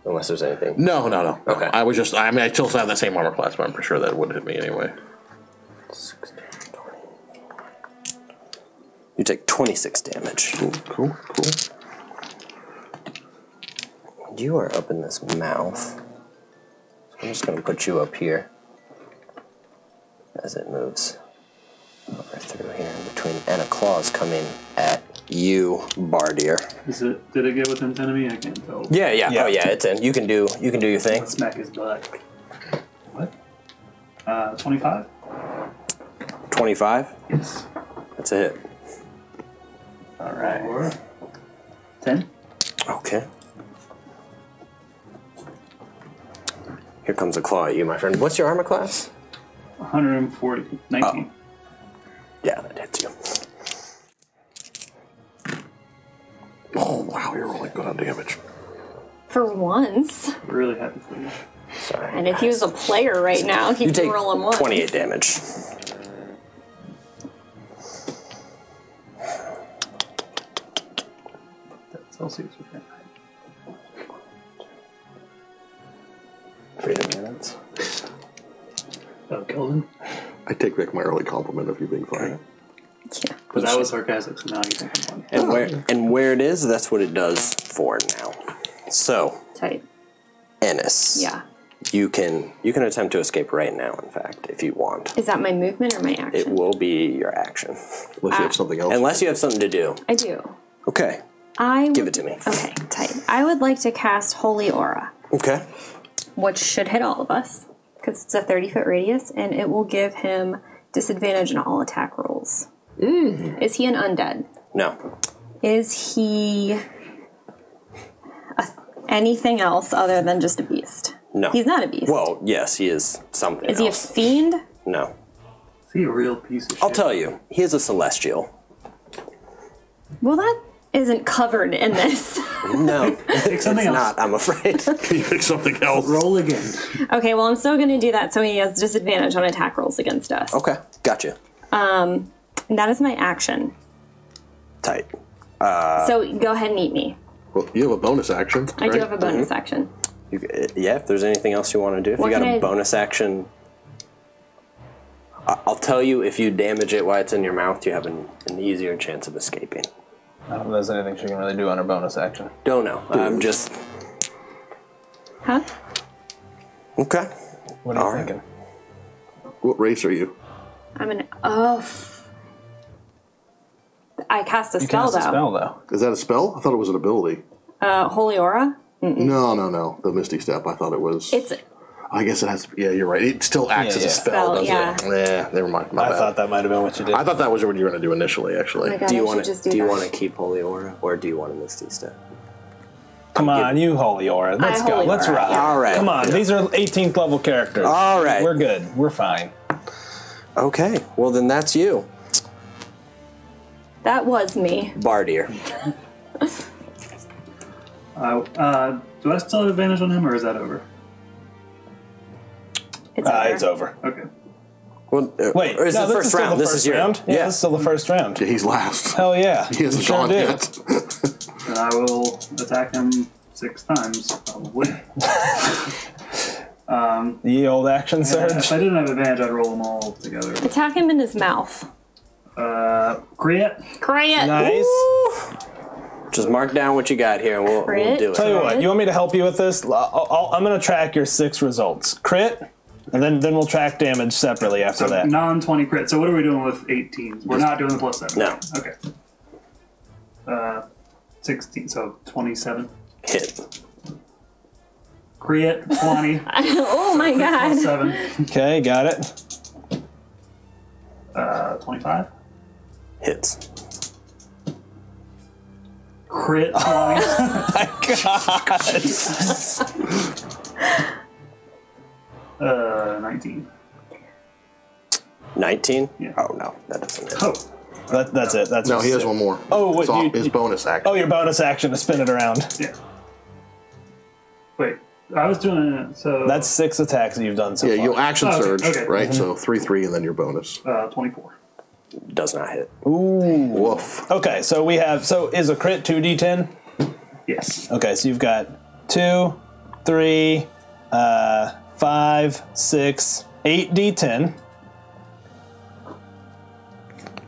Unless there's anything. No. Okay. I was just, I mean, I still have the same armor class, but I'm pretty sure that wouldn't hit me anyway. 16, 20. You take 26 damage. Cool. You are up in this mouth. So I'm just going to put you up here as it moves over through here in between. And a claw's coming at you, Bardier. Did it get within 10 of me? I can't tell. Yeah. Oh yeah, it's in. You can do your thing. Let's smack his butt. What? 25? 25? Yes. That's a hit. Alright. 10? Okay. Here comes a claw at you, my friend. What's your armor class? 140. 19. Yeah, that hits you. Oh, wow, you're rolling good on damage. For once. Really happy for you. Sorry. And if he was a player right now, he'd You be take rolling one. 28 damage. That's Celsius with that. 3 minutes. Oh, Kelvin? I take back my early compliment of you being funny. Yeah. But that was sarcastic, so now you think I'm funny. And where it is, that's what it does for now. So, Tight. Ennis. Yeah. You can attempt to escape right now, in fact, if you want. Is that my movement or my action? It will be your action. Unless you have something else. Unless you have something to do. I do. Okay. Give it to me. Okay, tight. I would like to cast Holy Aura, Okay. which should hit all of us, because it's a 30-foot radius, and it will give him disadvantage on all attack rolls. Is he an undead? No. Is he anything else other than just a beast? No. He's not a beast. Well, yes, he is something Is he a else. fiend? No. Is he a real piece of shit? I'll tell you. He is a celestial. Well, that isn't covered in this. No. Pick something else. Not, I'm afraid. Can you pick something else? Roll again. Okay, well, I'm still going to do that so he has disadvantage on attack rolls against us. Okay. Gotcha. And that is my action. Tight. So go ahead and eat me. Well, you have a bonus action. I do right? have a bonus action. Yeah, if there's anything else you want to do. If What you got can a I- bonus action, I'll tell you, if you damage it while it's in your mouth, you have an easier chance of escaping. I don't know if there's anything she can really do on her bonus action. Don't know. I'm just... Huh? Okay. What are you All right. thinking? What race are you? I'm an I cast a You spell cast a though. spell, though. Is that a spell? I thought it was an ability. Holy Aura? No. The Misty Step. I thought it was. It's I guess it has to. Yeah, you're right. It still acts as a spell, doesn't it? Yeah, never mind. My I bad. thought that might have been what you did. I thought that was what you were going to do initially, actually. Oh my God, Do you I want should to just do want that. to keep Holy Aura, or do you want to Misty Step? Come on, you Holy Aura. Let's go. Holy Let's Aura, ride. yeah. All right. Come on, these are 18th level characters. All right. We're good. We're fine. Okay. Well, then that's you, That was me. Bardier. Do I still have advantage on him, or is that over? It's over. It's over. Okay. Well, Wait, or is no, it the this first is still round? the This first is your round. Yeah, this is still the first round. Yeah, he's last. Hell yeah. He hasn't Sure gone do. yet. Then I will attack him 6 times, probably. Ye old action Yeah, surge. if I didn't have advantage, I'd roll them all together. Attack him in his mouth. Crit. Crit. Nice. Just mark down what you got here, and we'll do it. Tell you what, you want me to help you with this? I'm going to track your 6 results. Crit, and then we'll track damage separately after So that. non-20 crit. So what are we doing with 18s? We're not doing the +7. No. Okay. 16. So 27. Hit. Crit 20. Oh my God. +7. Okay, got it. 25. Hits. Crit 20. My God. 19. 19? Yeah. Oh, no. That doesn't hit. Oh. That's it. That's No, what's he has it. one more. Oh, what, It's all- you- his bonus action. Oh, your bonus action to spin it around. Yeah. Wait. I was doing it, so... That's 6 attacks that you've done so Yeah, far. you'll action Oh, okay, surge, okay. right? So 3, and then your bonus. 24. Does not hit. Woof. Okay, so we have. So is a crit 2d10? Yes. Okay, so you've got 2, 3, 5, 6, 8d10.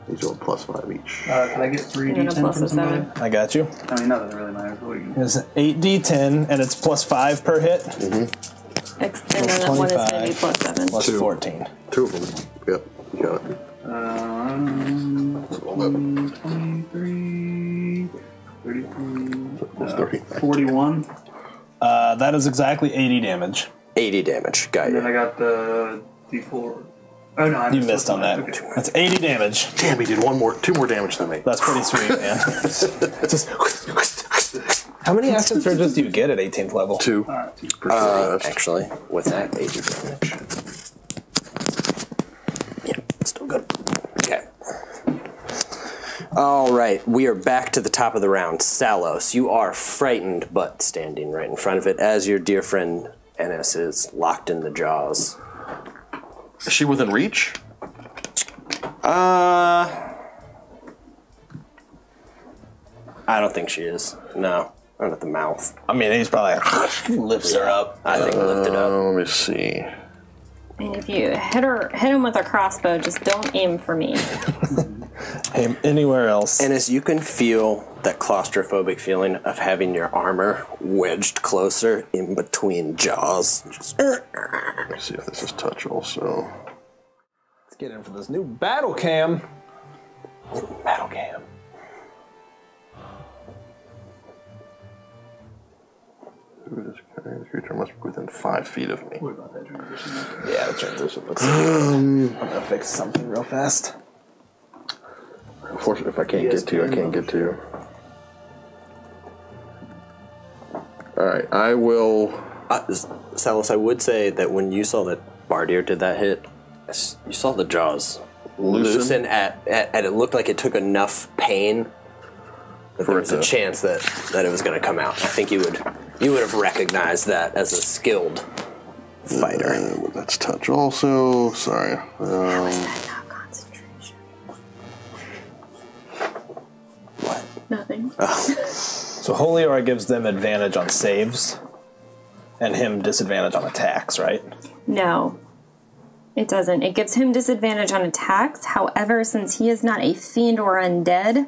These are +5 each. Can I get 3 And then a D10 plus from a somebody? 7. I got you. I mean, not that it really matters. But we can... It's 8d10, and it's +5 per hit. And then that one is going to be 25. +7. Plus 14. 2 of them. Yep, you got it. 11. 23. 41. That is exactly 80 damage. 80 damage. Got And then you. I got the D4. Oh no, I You missed on that. Okay. That's 80 damage. Damn, he did two more damage than me. That's pretty sweet, man. Just, how many acid surges do you get at 18th level? 2. Alright. Actually, with that, 80 damage. Yeah, still good. Okay. All right, we are back to the top of the round. Salos, you are frightened, but standing right in front of it as your dear friend Ennis is locked in the jaws. Is she within reach? I don't think she is. No, not at the mouth. I mean, he's probably like, lifts her up. I think lifted up. Let me see. And if you hit him with a crossbow, just don't aim for me. Aim anywhere else. Ennis, you can feel that claustrophobic feeling of having your armor wedged closer in between jaws. Just, Let me see if this is touch also. Let's get in for this new battle cam. Battle cam. This creature must be within 5 feet of me. What about that transition? Yeah, the transition looks I'm gonna fix something real fast. Unfortunately, if I can't get to you, I can't get to you. Alright, I will... Salos, I would say that when you saw that Bardier did that hit, you saw the jaws loosen at it looked like it took enough pain that there was a chance that it was going to come out. I think you would have recognized that as a skilled fighter. That's touch also. Sorry. How is that not concentration? What? Nothing. So Holy Aura gives them advantage on saves, and him disadvantage on attacks, right? No, it doesn't. It gives him disadvantage on attacks. However, since he is not a fiend or undead,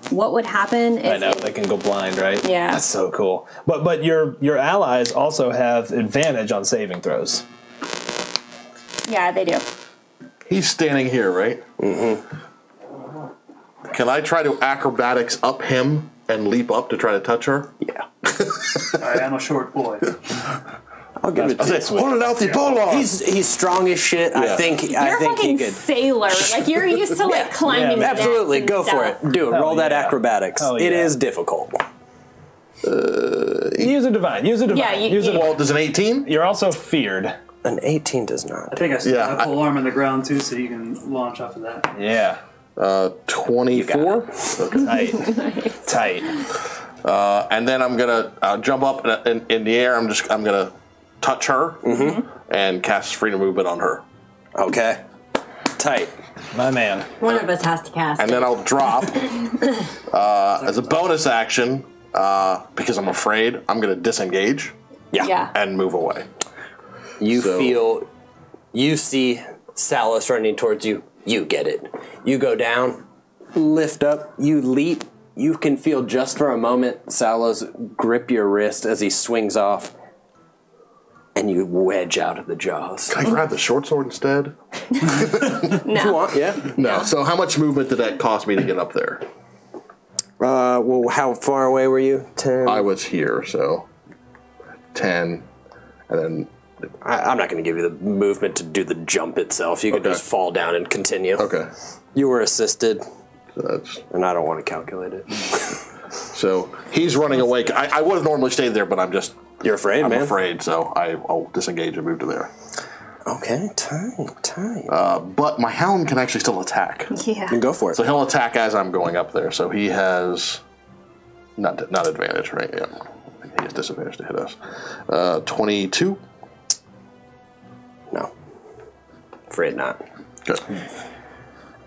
what would happen is... I know, they can go blind, right? Yeah. That's so cool. But your allies also have advantage on saving throws. Yeah, they do. He's standing here, right? Mm-hmm. Can I try to acrobatics up him and leap up to try to touch her? Yeah. Alright, I'm a short boy. I'll give it to you. Hold it out the pole. He's strong as shit. I think You're a he fucking could. sailor. Like, you're used to, like, climbing Yeah, Absolutely, nets go and for stuff. it. Do it. Hell Roll that yeah. acrobatics. Hell It yeah. is difficult. Use a divine. Use a divine. Yeah, use a Well, does an 18? You're also feared. An 18 does I not. think I still Yeah, have a pole arm on the ground too, so you can launch off of that. Yeah. 24. Tight. Tight. And then I'm gonna jump up in the air. I'm gonna touch her and cast freedom movement on her. Okay. Tight. My man. One of us has to cast. And then I'll drop as a bonus action because I'm afraid. I'm gonna disengage Yeah. and move away. You see Salos running towards you. You get it. You go down, lift up, you leap. You can feel just for a moment Salos grip your wrist as he swings off, and you wedge out of the jaws. Can I grab the short sword instead? If you want, yeah. No. So how much movement did that cost me to get up there? Well, how far away were you? 10? I was here, so 10, and then I'm not going to give you the movement to do the jump itself. You could just fall down and continue. okay. You were assisted, So that's and I don't want to calculate it. so he's running away. I would have normally stayed there, but I'm just You're afraid, I'm man? afraid, so I'll disengage and move to there. Okay, tight. But my hound can actually still attack. Yeah. Then go for it. So he'll attack as I'm going up there. So he has not advantage, right? Yeah, he has disadvantage to hit us. 22. No. Afraid not. Good.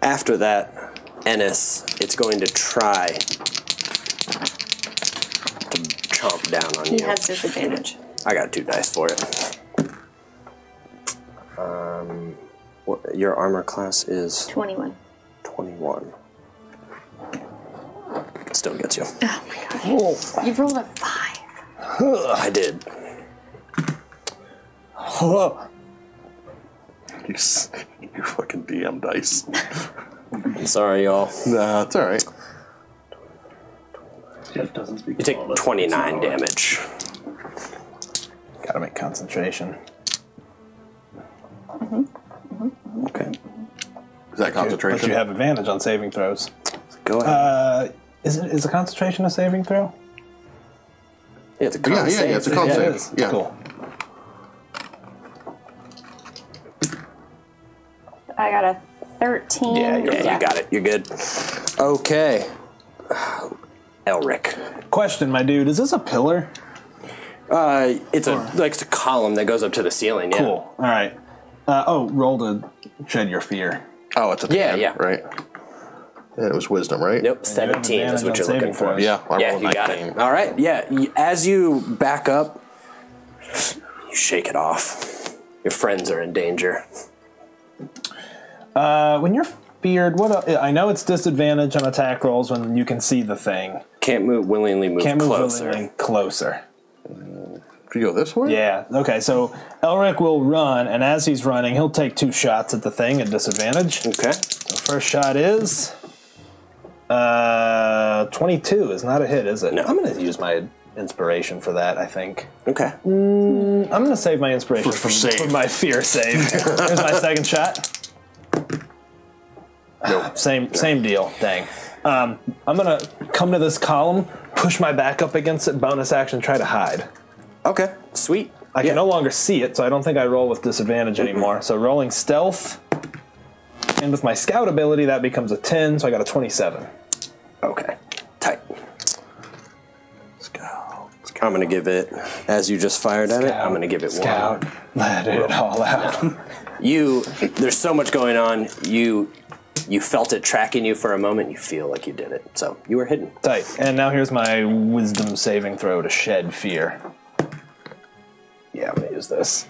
After that, Ennis, it's going to try to chomp down on He you. has disadvantage. I got 2 dice for it. Your armor class is 21. 21. Still gets you. Oh my god. You've rolled a 5. I did. You fucking DM dice. I'm sorry, y'all. Nah, it's all right. Jeff doesn't speak. You take 29 damage. Gotta make concentration. Okay. Is that concentration? But you have advantage on saving throws. Go ahead. Is a concentration a saving throw? Yeah, it's a con save. Yeah, it's a con Yeah, save. it is. Yeah. Cool. I got a 13. Yeah, you got it. You're good. Okay. Elric. Question, my dude. Is this a pillar? It's a column that goes up to the ceiling. Yeah. Cool. All right. Roll to shed your fear. Oh, it's a 10, Yeah. right? And it was wisdom, right? Nope. 17 is what you're looking for. Yeah, I Yeah, rolled you got 19. it. All right. Yeah. As you back up, you shake it off. Your friends are in danger. When you're feared, I know it's disadvantage on attack rolls when you can see the thing. Can't willingly move closer. Willingly closer. If you go this way? Yeah. Okay. So Elric will run, and as he's running, he'll take 2 shots at the thing at disadvantage. Okay. The first shot is 22. Is not a hit, is it? No. I'm going to use my inspiration for that. I think Okay. I'm going to save my inspiration For for my fear save. Here's my second shot. Same deal. Dang. I'm going to come to this column, push my back up against it, bonus action, try to hide. Okay. Sweet. I can no longer see it, so I don't think I roll with disadvantage anymore. So rolling stealth, and with my scout ability, that becomes a 10, so I got a 27. Okay. Tight. Scout. I'm going to give it, as you just fired at it, I'm going to give it Scout. one. Let it all out. There's so much going on. You felt it tracking you for a moment. You feel like you did it. So you were hidden. Tight. And now here's my wisdom saving throw to shed fear. Yeah, I'm going to use this.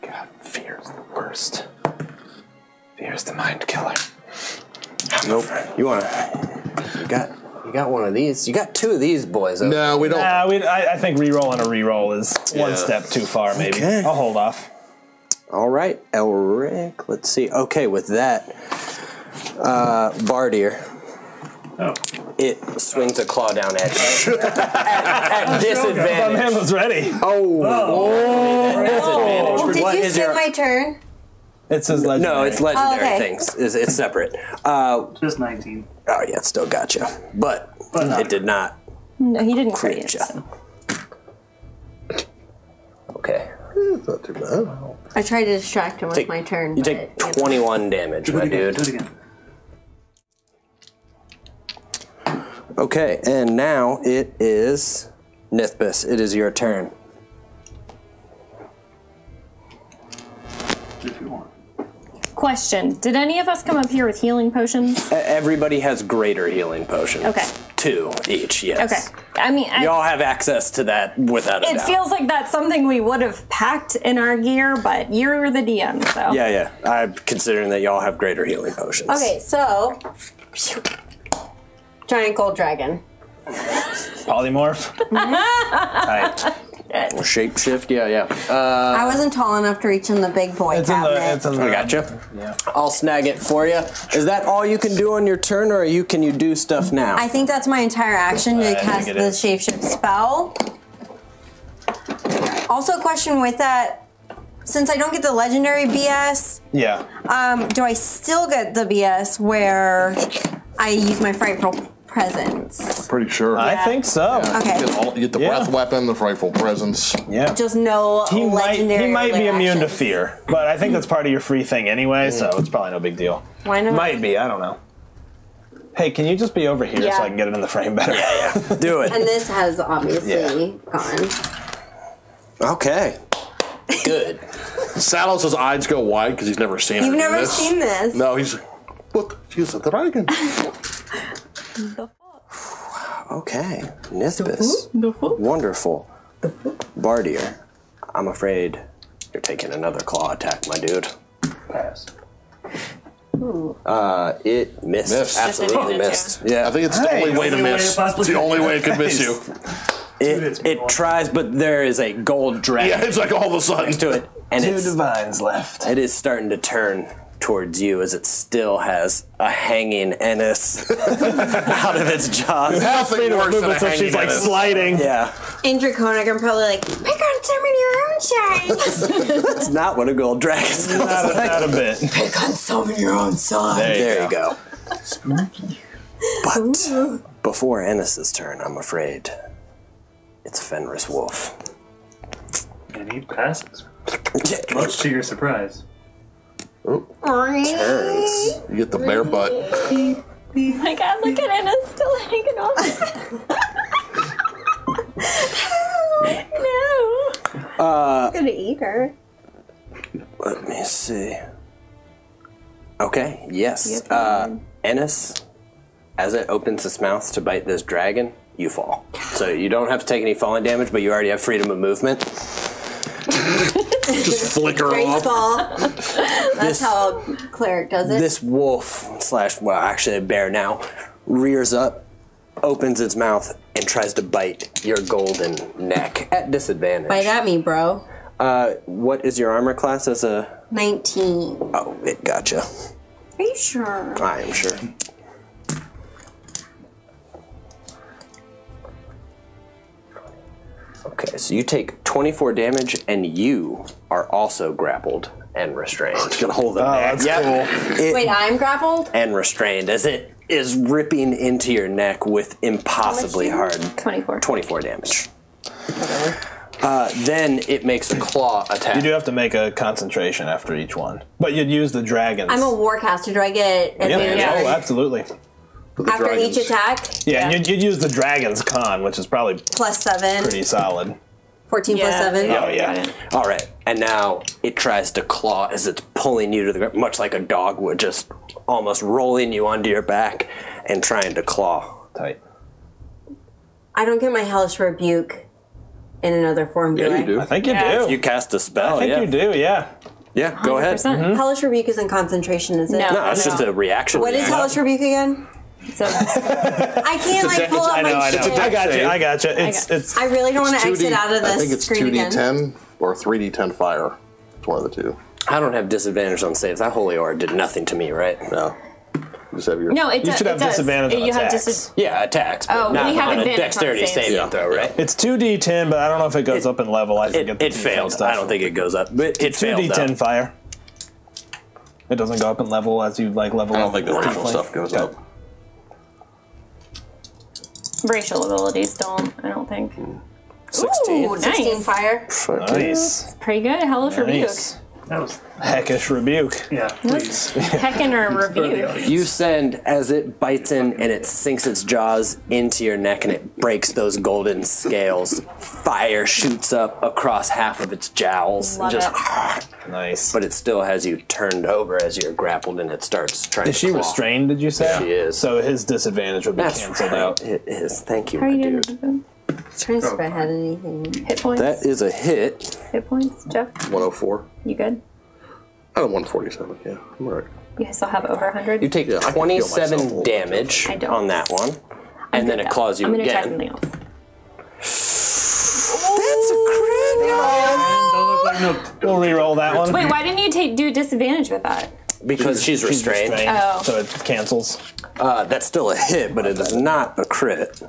God, fear is the worst. Fear is the mind killer. Nope. You got one of these. You got 2 of these boys. No, we don't. I think reroll on a reroll is one step too far, maybe. Okay. I'll hold off. All right, Elric. Let's see. Okay, with that, Bardier. Oh. It swings a claw down at you. at disadvantage. My man was ready. Disadvantage. Did What you is skip your- my turn? It says legendary. No, it's legendary okay. things. It's separate. Just 19. Oh yeah, it still got you, but it did not No, he didn't crit create you. it. So. Eh, Okay. it's not too bad. I tried to distract him with Take- my turn. You but, take 21 damage, my Do dude. it again. Okay, and now it is Nithbis. It is your turn. If you want. Question: did any of us come up here with healing potions? Everybody has greater healing potions. Okay. 2 each, yes. Okay. I mean, Y'all have access to that without a it doubt. feels like that's something we would have packed in our gear, but you're the DM, so. Yeah. I'm considering that y'all have greater healing potions. Okay, so giant gold dragon. Polymorph. Tight. Shapeshift, yeah. I wasn't tall enough to reach in the big boy cabinet. I gotcha. Yeah. I'll snag it for you. Is that all you can do on your turn, or can you do stuff now? I think that's my entire action to cast think the it is. shapeshift spell. Also, question with that, since I don't get the legendary BS, Yeah. do I still get the BS where I use my frightful presence? Pretty sure. I think so. Okay, You get the Yeah. breath weapon, the frightful presence. Yeah. just no He legendary. might be immune to actions. fear, but I think that's part of your free thing anyway, so it's probably no big deal. Why not? Might be, I don't know. Hey, can you just be over here Yeah. so I can get it in the frame better? Yeah. Do it. And this has obviously gone. Okay. Good. Salos' eyes go wide because he's never seen You've anything never this. seen this. No, he's look, she's a dragon. Okay. Nithbis. Wonderful. Bardier, I'm afraid you're taking another claw attack, my dude. Pass. It missed. Missed. Absolutely missed. Yeah. I think it's the only way to Only way miss. it possibly It's the only way it could miss you. It tries, but there is a gold dragon Yeah, it's like all of a sudden. to it, and Two it's divines left. it is starting to turn towards you as it still has a hanging Ennis out of its jaws. Nothing worse than a So she's like sliding. Yeah. In Draconic, I'm probably like, pick on some of your own size. That's not what a gold dragon sounds like. Not a bit. Pick on some of your own size. There you go. But before Ennis's turn, I'm afraid it's Fenris Wolf. And he passes. Much to your surprise. Turns. You get the bare butt. Oh my god, look at Anna still hanging on. No. I'm gonna eat her. Let me see. Okay, yes. Ennis, as it opens its mouth to bite this dragon, you fall. So you don't have to take any falling damage, but you already have freedom of movement. Just flicker Great off. fall. That's how a cleric does it. This wolf / well, actually a bear now, rears up, opens its mouth, and tries to bite your golden neck at disadvantage. Bite at me, bro. What is your armor class as a... 19. Oh, it gotcha. Are you sure? I am sure. Okay, so you take 24 damage, and you are also grappled and restrained. You gotta hold that. That's cool. Wait, I'm grappled? And restrained as it is ripping into your neck with impossibly hard 24 damage. Then it makes a claw attack. You do have to make a concentration after each one. But you'd use the dragons. I'm a warcaster. Do I get advantage? Yeah. Oh, absolutely. After each attack? Yeah, and you'd use the dragon's con, which is probably +7. pretty solid. 14 plus 7. Oh, yeah. All right, and now it tries to claw as it's pulling you to the ground, much like a dog would, just almost rolling you onto your back and trying to claw. Tight. I don't get my Hellish Rebuke in another form, do Yeah, I? you do. I think you do. You cast a spell, I think you do, yeah. Yeah, go ahead. 100%. Hellish Rebuke isn't concentration, is it? No. No, it's just a reaction. What is Hellish Rebuke again? So I can't like pull up I know, my I know. shit. I got you. It's I really don't want to exit out of this I think it's screen again. 2d10 or 3d10 fire. It's one of the two. I don't have disadvantage on saves. That holy aura did nothing to me, right? No. You just have your... no, it You does. should have it does. disadvantage on You have attacks. Yeah, attacks, but Oh, not we have on a advantage on dexterity saves. saving throw, right? It's 2d10, but I don't know if it goes up in level. I forget the It D10 failed. stuff. I don't think it goes up, but it failed. 2d10 though. fire. It doesn't go up in level as you like level I up. don't think the racial tiefling. stuff goes up. Racial abilities don't, I don't think. 16. Ooh, 16 nice. fire. Nice. Pretty good. Hellish Rebuke. Nice. That was, Heckish rebuke. yeah, please. Heckin' or For the Rebuke. audience. You send as it bites in and it sinks its jaws into your neck and it breaks those golden scales. Fire shoots up across half of its jowls. Love just, Nice. But it still has you turned over as you're grappled and it starts trying Is to she claw. restrained, did you say? She is. So his disadvantage would be That's canceled right. out. It is. Thank you, How are my you dude. doing? Trying to see if I had anything. Hit points? That is a hit. Hit points, Jeff? 104. You good? I have 147, yeah. I'm alright. You still have over 100? You take Yeah, I can heal myself a 27 little bit. damage I don't. on that one. And then it claws you I'm gonna try again. something else. That's a crit! Don't look like no. We'll re-roll that one. Wait, why didn't you do disadvantage with that? Because she's restrained. Oh. So it cancels. That's still a hit, but it is not a crit.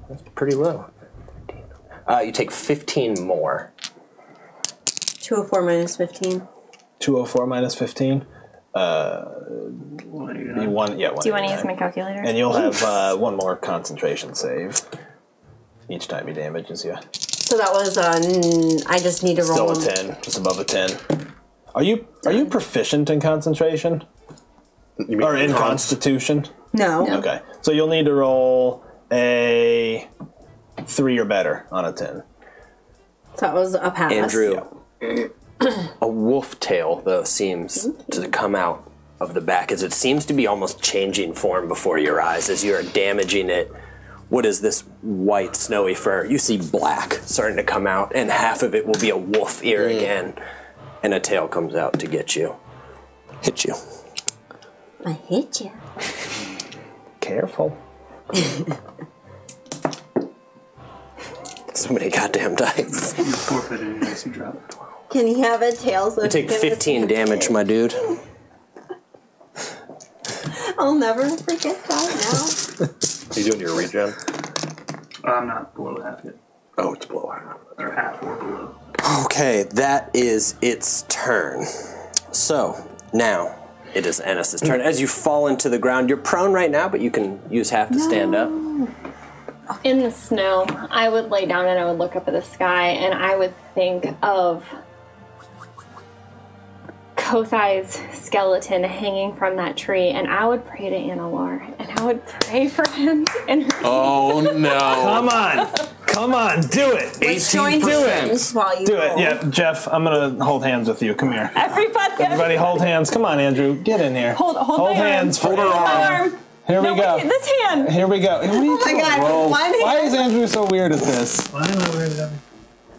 That's pretty low. You take 15 more. 204 minus 15. 204 minus 15. What are you Be doing? one, yeah, one. Do you want to use my calculator? And you'll have one more concentration save each time he damages you. So that was, I just need to roll Still a 10, just above a 10. Are you proficient in concentration? You mean Or in cons? constitution? No. Okay. So you'll need to roll a 3 or better on a 10. So that was a pass. Andrew, a wolf tail, though, seems to come out of the back as it seems to be almost changing form before your eyes as you're damaging it. What is this white, snowy fur? You see black starting to come out, and half of it will be a wolf ear again. And a tail comes out to get you. Hit you. I hit you. Careful. So many goddamn dice. You forfeited a nice drop. Can he have a tail? So You take 15 damage, my dude. I'll never forget that now. Are you doing your regen? I'm not below half yet. Oh, it's below half. Or half or below. Okay, that is its turn. So, now it is Ennis's turn. As you fall into the ground, you're prone right now, but you can use half to stand up. In the snow, I would lay down and I would look up at the sky and I would think of Kothai's skeleton hanging from that tree, and I would pray to Annalore, and I would pray for him and her. Oh no! Come on, do it. Let's join hands while you Do roll. it. Yeah, Jeff, I'm gonna hold hands with you. Come here. Everybody Hold hands. Come on, Andrew. Get in here. Hold my hands. arm. Hold her arm. Here we go. This hand. Here we go. Oh my God! Why is Andrew so weird at this? Why am I weird at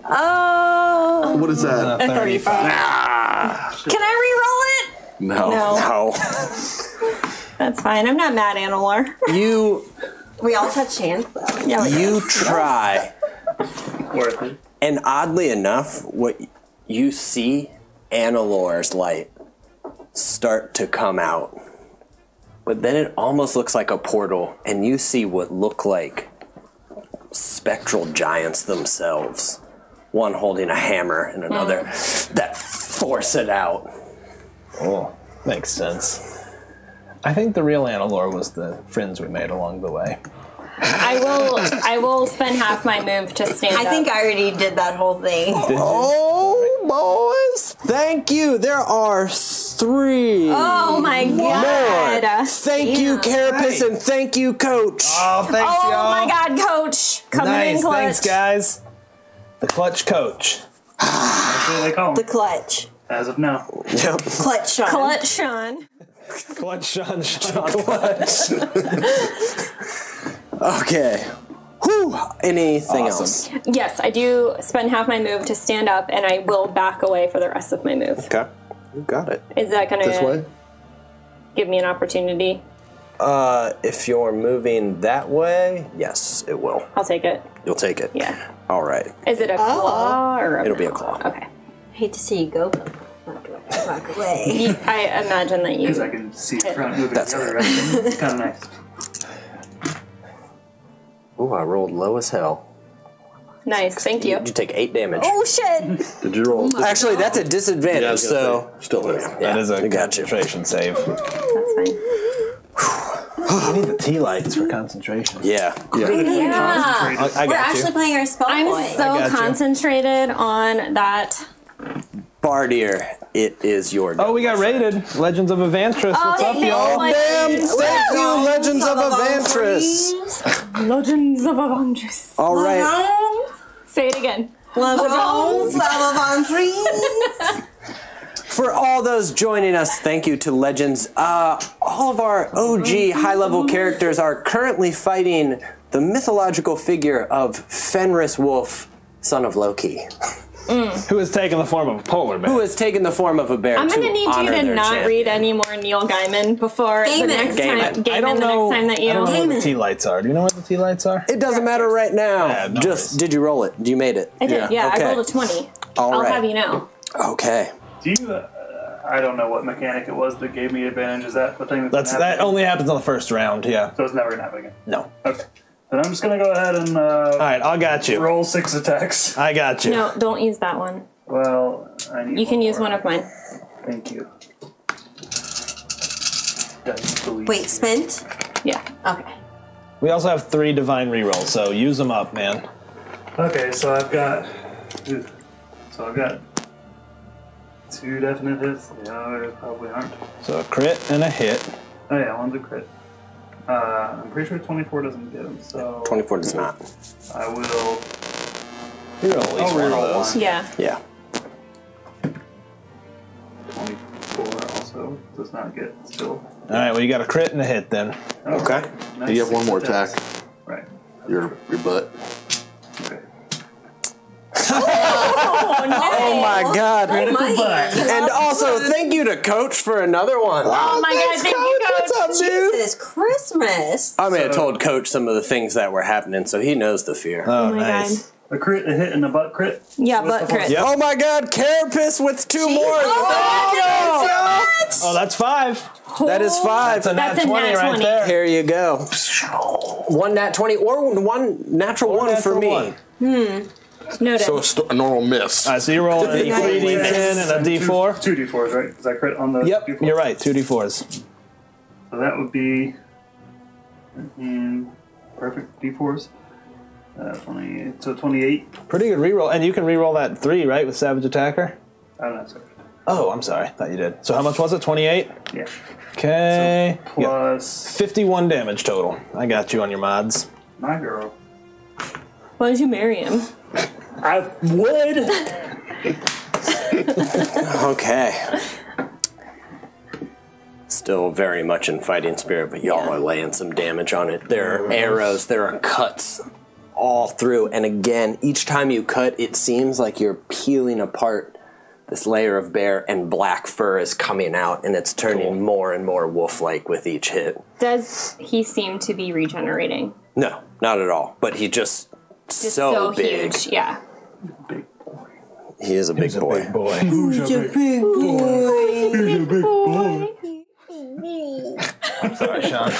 Oh. What is that? 35. Can I re-roll it? No. No. That's fine. I'm not mad, Annalore. You We all touch hands though. you try, Worth it. and oddly enough, what you see Annalore's light start to come out. But then it almost looks like a portal, and you see what look like spectral giants themselves. One holding a hammer and another that force it out. Oh, makes sense. I think the real Annalore was the friends we made along the way. I will spend half my move to stand I up. think I already did that whole thing. Oh, boys, thank you. There are 3 Oh my god. more. Thank you, Carapace, and thank you, Coach. Oh, thanks, Oh y'all. my god, Coach. Coming in Nice, clutch. thanks, guys. The clutch coach. That's what they call him. The clutch. As of now. Yep. Clutch Sean. Clutch Sean. Clutch Sean Clutch. Okay. Whew. Anything else? Yes, I do spend half my move to stand up, and I will back away for the rest of my move. Okay. You got it. Is that going This way? to give me an opportunity? If you're moving that way, yes, it will. I'll take it. You'll take it. Yeah. All right. Is it a claw or a... It'll be a claw. Okay. Hate to see you go, but not do it. Walk away. I imagine that Because you... I can see the front moving That's the other direction. It's kind of nice. Ooh, I rolled low as hell. Nice, thank you. You take 8 damage. Oh shit! Did you roll? Actually, that's a disadvantage, Yeah, I was gonna so... say, still hit. Yeah, That is a I got you. concentration save. That's fine. I need the tea lights for concentration. Yeah. Yeah. I We're got actually you. playing our spell I'm point. so got you. concentrated on that. Bardier, it is your Oh, we got raided. Legends of Evantris. What's up, hey, y'all? hey, Damn, thank you, Legends of Evantris. Legends of Avengers. All right. Say it again. Legends of Evantris. For all those joining us, thank you to Legends. All of our OG high-level characters are currently fighting the mythological figure of Fenris Wolf, son of Loki, Who has taken the form of a polar bear? who has taken the form of a bear. I'm going to need you honor to their not champion. read any more Neil Gaiman before the Gaiman. next time. Gaiman. Gaiman, I don't the know. next time that you. I don't know where the tea lights are. Do you know where the tea lights are? It doesn't matter right now. Yeah, no Just worries. did you roll it? You made it. I did. Yeah, Okay. I rolled a 20. All I'll right. have you know. Okay. Do you... I don't know what mechanic it was that gave me advantage. Is that the thing that's That only happens on the first round. Yeah. So it's never going to happen again? No. Okay. Then I'm just going to go ahead and All right, I got you. roll 6 attacks. I got you. No, don't use that one. Well, I need You can use more. one of mine. Thank you. Dice delete. Wait, spent? Yeah. Okay. We also have 3 divine rerolls, so use them up, man. Okay, so I've got... I've got 2 definite hits. The others probably aren't. So a crit and a hit. Oh yeah, one's a crit. I'm pretty sure 24 doesn't get him, so... 24 does not. I will... Reroll at least I'll one of reroll those. one. Yeah. Yeah. 24 also does not get still. All right, well, you got a crit and a hit then. Okay. Nice. You have one more Attacks. attack. Right. Your butt. Okay. Oh my God. Critical butt. And also, thank you to Coach for another one. Oh my God, thank you, Coach. What's up, dude? Jesus Christmas. I mean, I told Coach some of the things that were happening, so he knows the fear. Oh, my nice. A crit, a hit, and a butt crit? Yeah, butt crit. Yep. Oh my God, Carapace with 2 more. Oh, that's 5. That is 5. That's a nat 20 nat right 20. there. Here you go. 1 nat 20 or 1 natural 1 for me. Noted. So a normal miss. All right, so you roll a 3d10 and a d4. 2 d4s, right? Because I crit on the Yep, d4. you're right. 2 d4s. So that would be perfect d4s. 20, so 28. Pretty good reroll, and you can reroll that 3, right, with Savage Attacker? I don't know, sorry. Oh, I'm sorry. Thought you did. So how much was it? 28. Yeah. Okay. Plus 51 damage total. I got you on your mods. my girl. Why did you marry him? I would. Okay. Still very much in fighting spirit, but y'all are laying some damage on it. There are arrows, there are cuts all through, and again, each time you cut, it seems like you're peeling apart this layer of bear, and black fur is coming out, and it's turning more and more wolf-like with each hit. Does he seem to be regenerating? No, not at all. But he just so big. Huge, yeah. He is a big boy. Big boy. I'm sorry, Sean.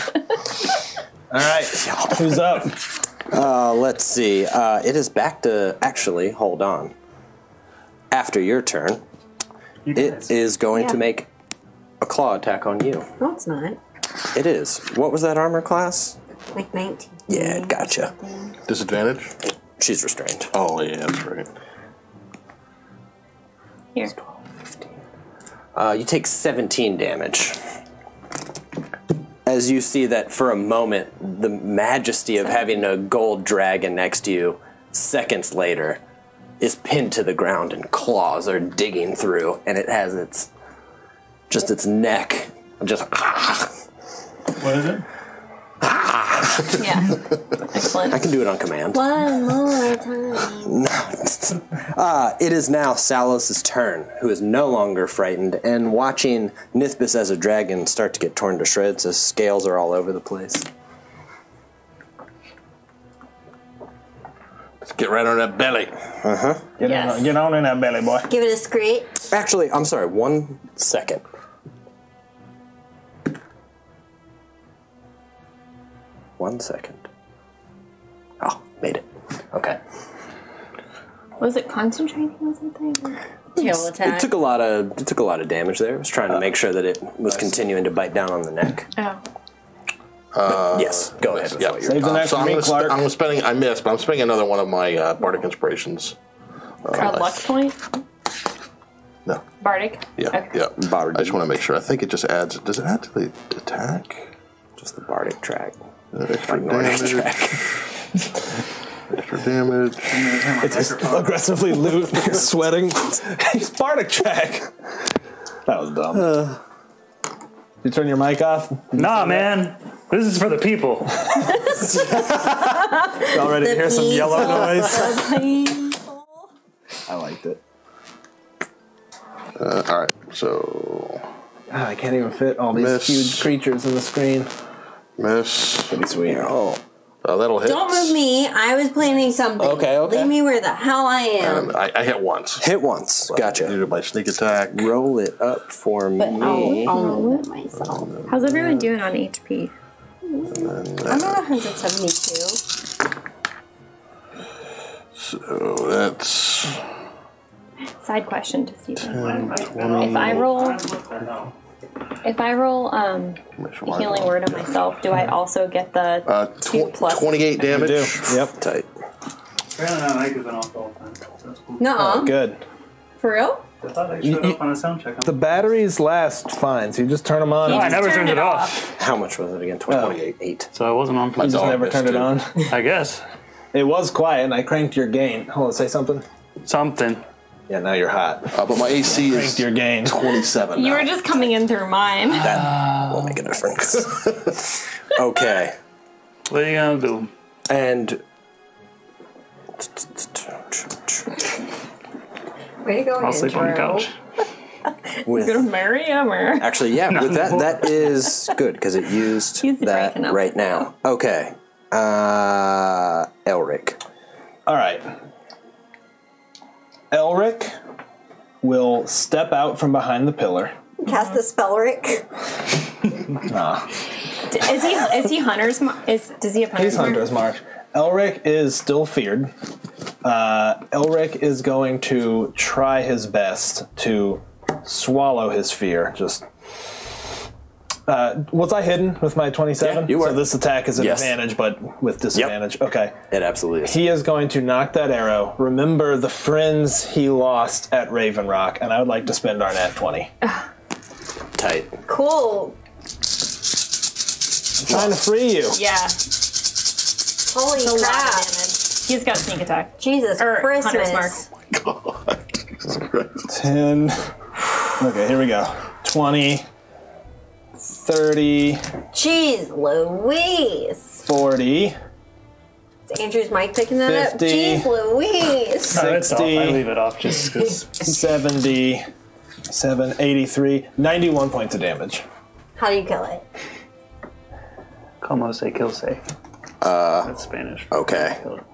All right, who's up? Let's see. It is back to actually. Hold on. After your turn, it is going to make a claw attack on you. No, it's not. It is. What was that armor class? Like 19. Yeah, gotcha. Disadvantage? She's restrained. Oh, yeah, that's right. Here. 15. You take 17 damage. As you see that for a moment, the majesty of having a gold dragon next to you, seconds later, is pinned to the ground and claws are digging through, and it has its neck. Just. What is it? Yeah. Excellent. I can do it on command. One more time. It is now Salos' turn, who is no longer frightened, and watching Nithbis as a dragon start to get torn to shreds as scales are all over the place. Let's get right on that belly. Get on in that belly, boy. Give it a scrape. Actually, I'm sorry, 1 second. One second. Oh, made it. Okay. Was it concentrating on something? Tail It attack. took a lot of damage there. It was trying to make sure that it was continuing to bite down on the neck. Oh. Yes, go ahead. Yeah. Save the next So for me, Clark. I'm spending. I missed, but I'm spending another one of my Bardic inspirations. A luck point? No. Bardic? Yeah. Okay. Yeah. I just want to make sure. I think it just adds. Does it add to the attack? Just the bardic track. Extra damage. Extra damage. It's just aggressively sweating. He's Bardic track. That was dumb. You turn your mic off? Nah, man. This is for the people. Y'all ready to hear some yellow noise? I liked it. All right. So I can't even fit all these Miss. huge creatures in the screen. miss. Pretty sweet. Oh. That'll hit. Don't move me. I was planning something. Okay. Leave me where the hell I am. And I hit once. Hit once. Gotcha. Either by sneak attack. Roll it up for But me. I'll move it myself. How's everyone doing on HP? I'm at 172. So that's Side question to Stephen. 20. If I roll healing word on myself, do I also get the 2 plus? 28 You damage. do. Yep. Tight. Apparently my mic has been off the whole time. So that's cool. Nuh-uh. Good. For real? I thought I showed up on a sound check. The batteries last fine, so you just turn them on. No, I never Turn turned it off. How much was it again? 28. 8. So I wasn't on. You just dog never missed turned it it. on. I guess. It was quiet, and I cranked your gain. Hold on, say something. Something. Yeah, now you're hot. But my AC Cranked is your gain. 27 You now. were just coming in through mine. That will make a difference. Okay. What are you gonna do? And Way to go, I'll sleep on the intro. couch. with Gonna marry him or? actually, yeah, with that is good because it used He's that breaking up. right now. Okay. Elric. All right. Elric will step out from behind the pillar. Cast the spell, Rick. Nah. Is he Hunter's Mark? Does he have Hunter's He's Mark? Hunter's Mark. Elric is still feared. Elric is going to try his best to swallow his fear. Just was I hidden with my 27? Yeah, you were. So this attack is an Yes. advantage, but with disadvantage. Yep. Okay. It absolutely is. He is going to knock that arrow. Remember the friends he lost at Raven Rock, and I would like to spend our nat 20. Tight. Cool. I'm trying to free you. Yeah. Holy It's a lot of crap. damage. He's got sneak attack. Jesus Hunter's Mark. Christmas. 10. Okay, here we go. 20. 30. Jeez Louise. 40. Is Andrew's mic picking that 50. up? Jeez Louise. No, it's off. 60. I leave it off just because. 70. 83. 91 points of damage. How do you kill it? Como se kill se. That's Spanish. Okay. Kill it.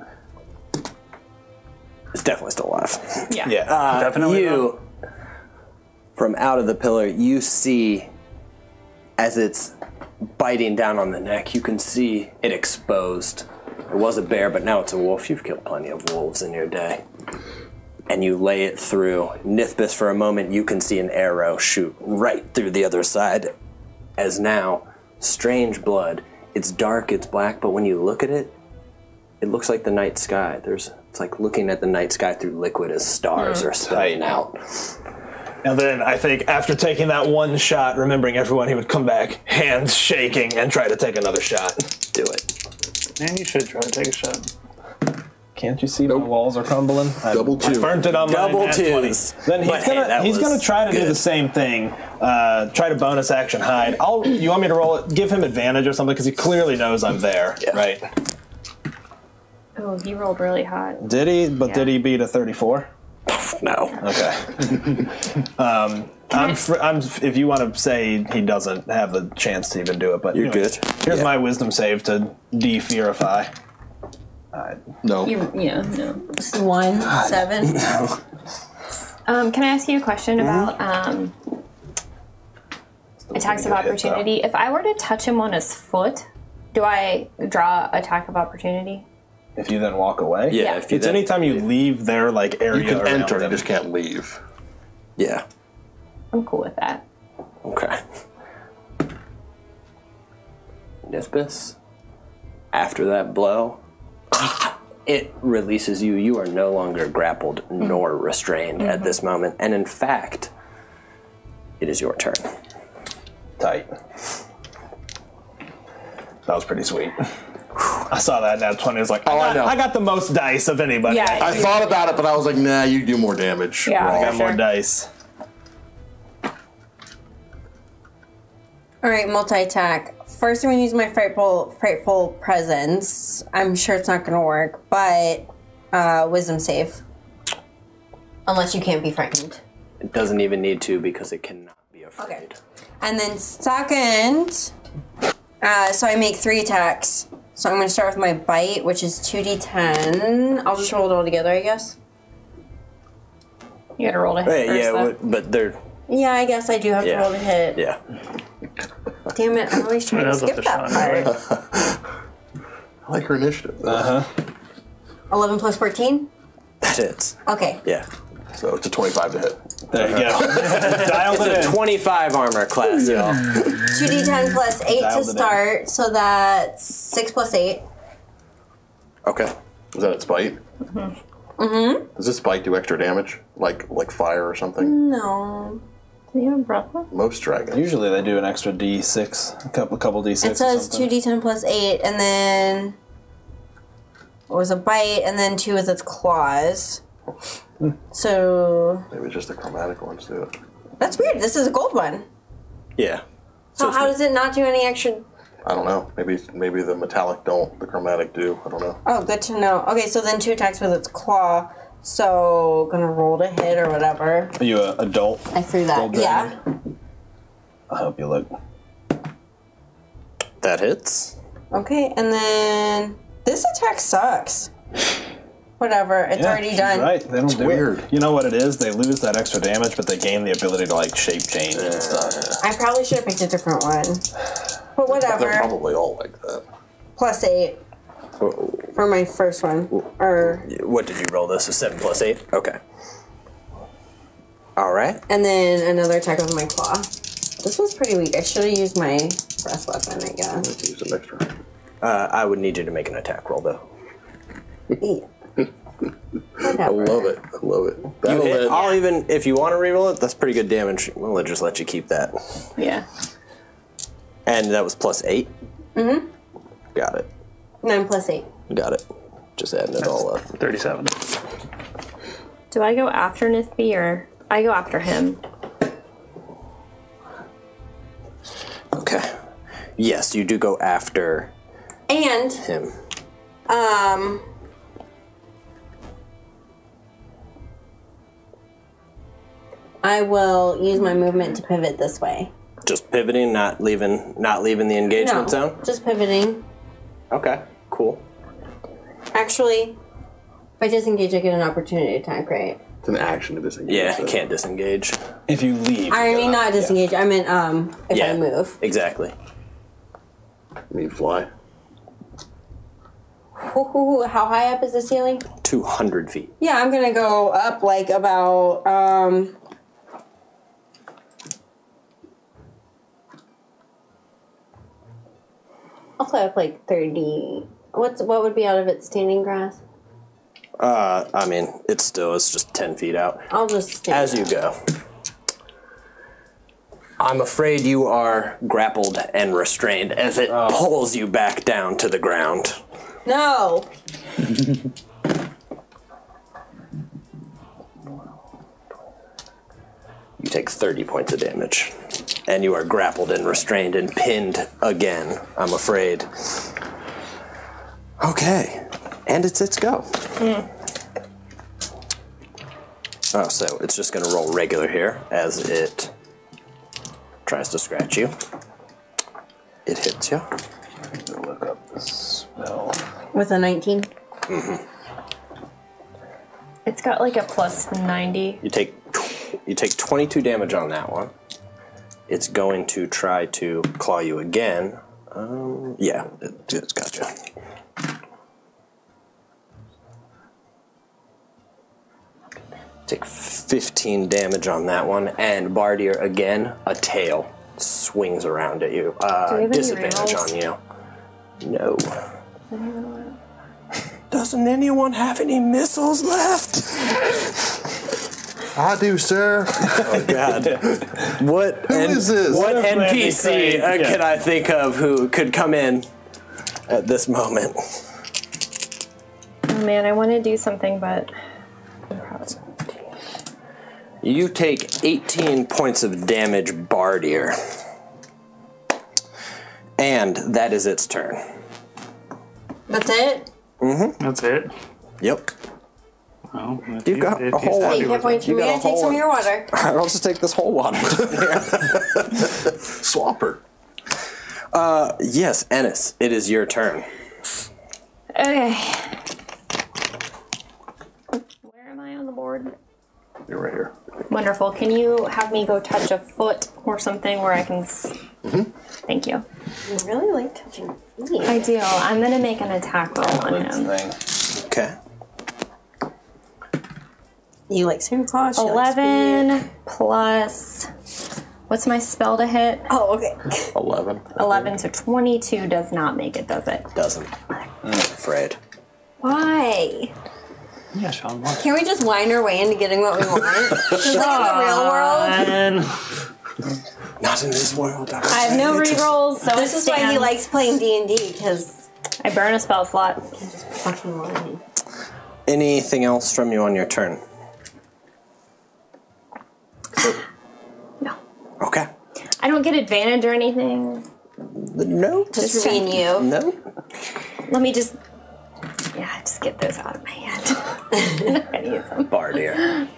It's definitely still alive. Yeah. Yeah. Definitely You, from out of the pillar, you see as it's biting down on the neck, you can see it exposed. It was a bear, but now it's a wolf. You've killed plenty of wolves in your day. And you lay it through. Nithbis, for a moment, you can see an arrow shoot right through the other side. As now, strange blood. It's dark, it's black, but when you look at it, it looks like the night sky. It's like looking at the night sky through liquid as stars are spilling out. And then I think after taking that one shot, remembering everyone, he would come back, hands shaking, and try to take another shot. Do it. Man, you should try to take a shot. Can't you see my walls are crumbling? Double I two. burnt it on Double my nat 20. twos. Then But hey, that he's was gonna try to do good. the same thing. Try to bonus action hide. You want me to roll it? Give him advantage or something because he clearly knows I'm there, Yeah. right? Oh, he rolled really hot. Did he? But Yeah. did he beat a 34? No. Okay. If you want to say he doesn't have the chance to even do it, but You're anyways, good. Here's Yeah. my wisdom save to de-fearify. No. Yeah, no. 1, 7. Can I ask you a question about attacks of gonna hit, opportunity? If I were to touch him on his foot, do I draw attack of opportunity? If you then walk away, Yeah, Yeah. if you It's then- anytime you leave their like area. You can around enter, you them. just can't leave. Yeah. I'm cool with that. Okay. Nithbis, after that blow, it releases you. You are no longer grappled nor restrained at this moment. And in fact, it is your turn. Tight. That was pretty sweet. I saw that nat 20. I was like, I know. I got the most dice of anybody. Yeah. I thought about it, but I was like, nah, you do more damage. Yeah. I got Sure. more dice. Alright, multi-attack. First, I'm going to use my frightful presence. I'm sure it's not going to work, but wisdom save. Unless you can't be frightened. It doesn't even need to because it cannot be afraid. Okay. And then second, so I make 3 attacks. So I'm going to start with my bite, which is 2d10. I'll just roll it all together, I guess. You gotta roll to hit Right, first, yeah, though. but they're... Yeah, I guess I do have to roll to hit. Yeah. Damn it, I'm always trying to That's up skip to that Sean, part. I like her initiative. 11 plus 14? That hits. Okay. Yeah. So it's a 25 to hit. There you go. Dialed It's it a in. 25 armor class, y'all. 2d10 plus 8 to Dialed it in. start, so that's 6 plus 8. Okay. Is that its bite? Mm-hmm. Does this bite do extra damage? Like fire or something? No. Do you have breath? Most dragons. Usually they do an extra D6, a couple D6. It says or something. 2d10 plus 8, and then it was a bite, and then 2 with its claws. So Maybe it's just the chromatic ones do it. that's weird. This is a gold one. Yeah. So how does it not do any extra? I don't know. Maybe the metallic don't. The chromatic do. I don't know. Oh, good to know. Okay, so then 2 attacks with its claw. So gonna roll to hit or whatever. Are you an adult? I threw that. Gold Yeah. dragon? I hope you look. That hits. Okay, and then this attack sucks. Whatever, it's already she's done. Right, they don't do weird. it. You know what it is? They lose that extra damage, but they gain the ability to like shape change and stuff. I probably should have picked a different one. But whatever. They're probably all like that. +8 for my first one. Or What did you roll this? A 7 plus 8? Okay. Alright. and then another attack with my claw. This was pretty weak. I should have used my breath weapon, I guess. Let's use an extra. I would need you to make an attack roll, though. Yeah. I love it. I love it. You That'll hit, end. I'll even, if you want to reroll it, that's pretty good damage. We'll just let you keep that. Yeah. And that was +8? Mm-hmm. Got it. 9 + 8. Got it. Just adding it all up. 37. Do I go after Nithby or I go after him? Okay. Yes, you do go after And him. I will use my movement to pivot this way. Just pivoting, not leaving the engagement zone? Just pivoting. Okay, cool. Actually, if I disengage, I get an opportunity attack, right? It's an action to disengage. Yeah, so. can't disengage. If you leave, I mean, not disengage. I meant if Yeah, I move. exactly. You fly. How high up is the ceiling? 200 feet. Yeah, I'm gonna go up like about I'll fly up like 30. What would be out of its standing grass? I mean, it's just 10 feet out. I'll just stand As you go. I'm afraid you are grappled and restrained as it pulls you back down to the ground. No. You take 30 points of damage. And you are grappled and restrained and pinned again, I'm afraid. Okay. And it's its go. Oh, so it's just going to roll regular here as it tries to scratch you. It hits you. look up the spell. With a 19. It's got like a plus 90. You take 22 damage on that one. It's going to try to claw you again. Yeah, it's got you. Take 15 damage on that one, and Bardier again, a tail swings around at you. we have any Disadvantage rerolls? on you. No. Doesn't anyone have any missiles left? I do, sir. Oh God! What is this? What What if Randy NPC Craig- can I think of who could come in at this moment? Oh man, I want to do something, but You take 18 points of damage, Bardier. And that is its turn. That's it? That's it. Yep. Oh, You've got a whole Hey, one. hit points for You me. got a I take whole some of one. your water. I'll just take this whole water. Swapper. Yes, Ennis, it is your turn. okay. Where am I on the board? You're right here. Wonderful. Can you have me go touch a foot or something where I can? Thank you. I really like touching feet. I do. I'm gonna make an attack roll on him. Thing. Okay. You like Santa Claus? She likes feet. 11 plus. What's my spell to hit? Oh, okay. 11. 11, so 22 does not make it, does it? Doesn't. I'm afraid. Why? Yeah, Sean. What? Can't we just whine our way into getting what we want? Just like in the real world. Not in this world. I have no rerolls, so This it is why he stands. likes playing D&D, because I burn a spell slot. fucking whine. Anything else from you on your turn? No. Okay. I don't get advantage or anything. No. Just for being you. No. Let me just. Yeah, just get those out of my hand. I'm not gonna use them. Bardier.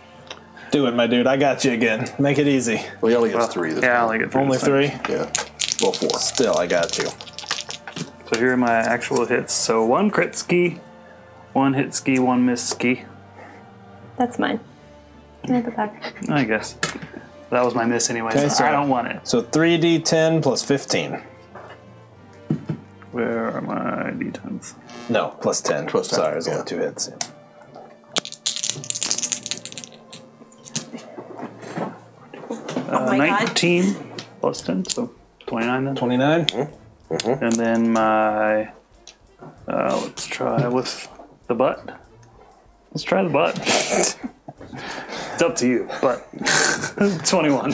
Do it, my dude. I got you again. Make it easy. Well, he only gets 3 this Yeah, I time. only get Only three. 3? Yeah. Well, 4. Still, I got you. So here are my actual hits. So 1 crit ski, 1 hit ski, 1 miss ski. That's mine. Can I have it back? I guess. That was my miss anyway, Okay, so I don't want it. So 3d10 plus 15. Where are my d10s? No, plus 10. Plus 10, Sorry, there's yeah. only 2 hits. Oh my God. 19 plus 10, so 29 then. 29? And then my... let's try with the butt. Let's try the butt. It's up to you, but 21.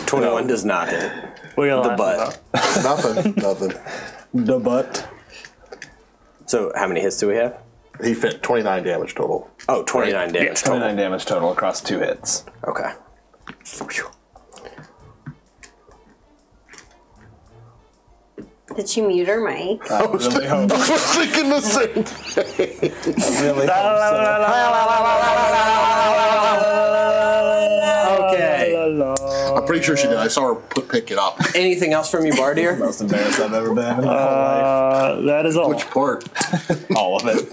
21 does not hit. We got The butt. Nothing. The butt. So how many hits do we have? He fit 29 damage total. Oh, 29 damage total. 29 damage total across 2 hits. Okay. Did she mute her mic? I really hope. I was thinking the same thing. Really Okay. I'm pretty sure she did. I saw her pick it up. Anything else from you, Bardier? Most embarrassed I've ever been in my whole That is all. Which part? life. All of it.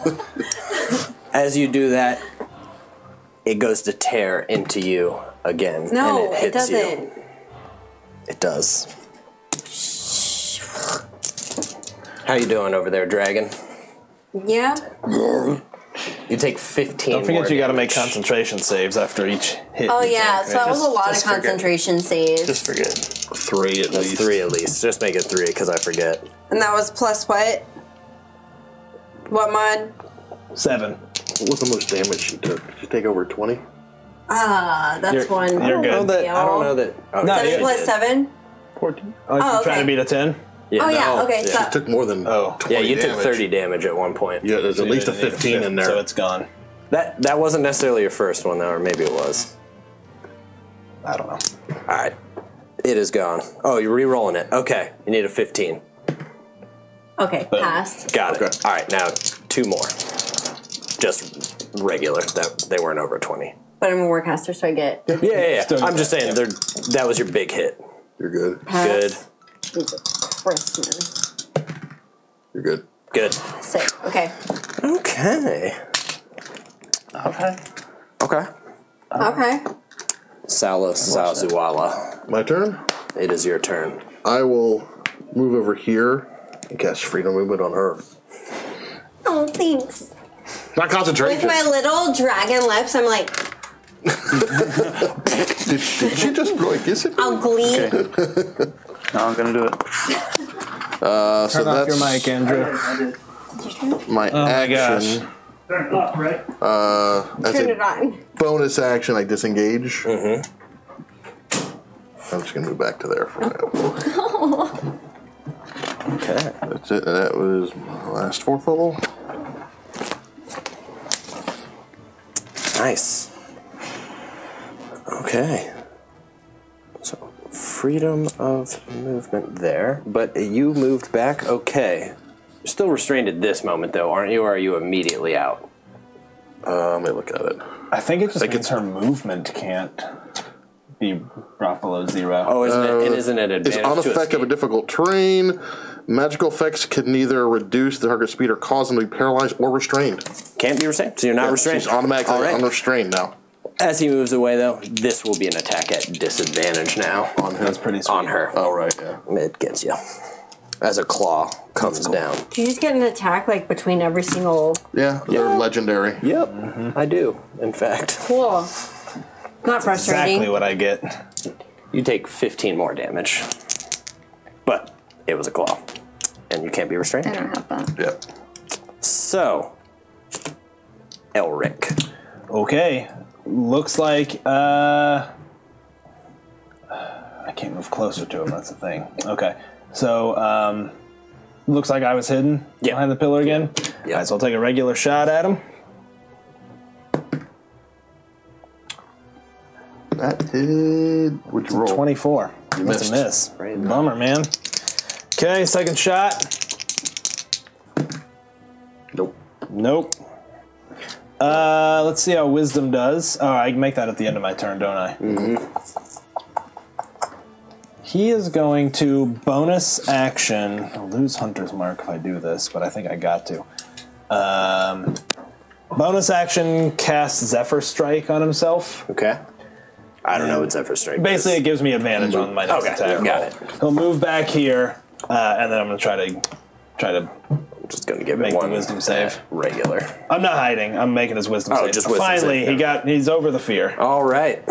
As you do that, it goes to tear into you again. No, and it it hits doesn't. You. It does. How you doing over there, dragon? Yeah. You take 15 Don't forget more you gotta make damage. concentration saves after each hit. Oh you yeah, take, so that was a lot of just forget. concentration saves. Just forget. 3 at That's least. 3 at least. Just make it 3 because I forget. And that was plus what? What mod? 7. What was the most damage she took? Did she take over 20? That's You're- one. you're good. I don't know that. Oh, No, yeah, 7 you plus did. 7? 14. Oh, you Oh, trying okay. to beat a 10? Yeah, Oh yeah, no. okay, She so took more than 20 Yeah, you took damage. 30 damage at one point. Yeah, there's at least a 15 in there. So it's gone. That wasn't necessarily your first one, though, or maybe it was. I don't know. All right. It is gone. Oh, you're re-rolling it. Okay. You need a 15. okay, passed. Got it. Okay. All right, now 2 more. Just regular. They weren't over 20. But I'm a warcaster, so I get Yeah. Still I'm get just that, saying, yeah. that was your big hit. You're good. Good. Jesus Christmas. You're good. Good. Sick. Okay. Okay. Okay. Okay. Okay. Zazuala. My turn? It is your turn. I will move over here and cast Freedom Movement on her. Oh, thanks. Not concentration. With my little dragon lips, I'm like, Did she just really kiss it? I'll glee. Now I'm gonna do it. So Turn off your that's mic, Andrew. I did. my action. Turn it up, right? As Turn a it on. bonus action, I disengage. I'm just going to move back to there for now. Okay. That's it. That was my last 4th level. Nice. Okay. So, freedom of movement there. But you moved back? Okay. You're still restrained at this moment, though, aren't you? Or are you immediately out? Let me look at it. I think it just means her movement can't be brought below 0. Oh, isn't it? And isn't it It's advantage on to effect of a escape? difficult terrain. Magical effects can neither reduce the target's speed or cause them to be paralyzed or restrained. Can't be restrained, so you're not restrained. She's automatically All right. unrestrained now. As he moves away, though, this will be an attack at disadvantage now. On her. That's pretty sweet. On her. Oh, right, yeah. It gets you. As a claw comes down. Do you just get an attack like between every single? Yeah, they're legendary. Yep, I do, in fact. Cool. Not frustrating. Exactly what I get. You take 15 more damage. But it was a claw. And you can't be I restrained. don't have that. Yeah. So, Elric. Okay. Looks like, I can't move closer to him, that's the thing. Okay. So, looks like I was hidden behind the pillar again. Yeah. Alright, so I'll take a regular shot at him. That did. What'd you roll? 24. You That's missed. a miss. Right. Bummer, man. Okay, second shot. Nope. Nope. Let's see how wisdom does. Oh, I can make that at the end of my turn, don't I? He is going to bonus action. I'll lose Hunter's Mark if I do this, but I think I got to. Bonus action, cast Zephyr Strike on himself. Okay. I don't know what Zephyr Strike Basically, is. it gives me advantage on my next attack. Got it. He'll move back here, and then I'm going to try to I'm just going to give make it one the wisdom save. regular. I'm not hiding. I'm making his wisdom save. Just wisdom Finally, save. he's over the fear. All right.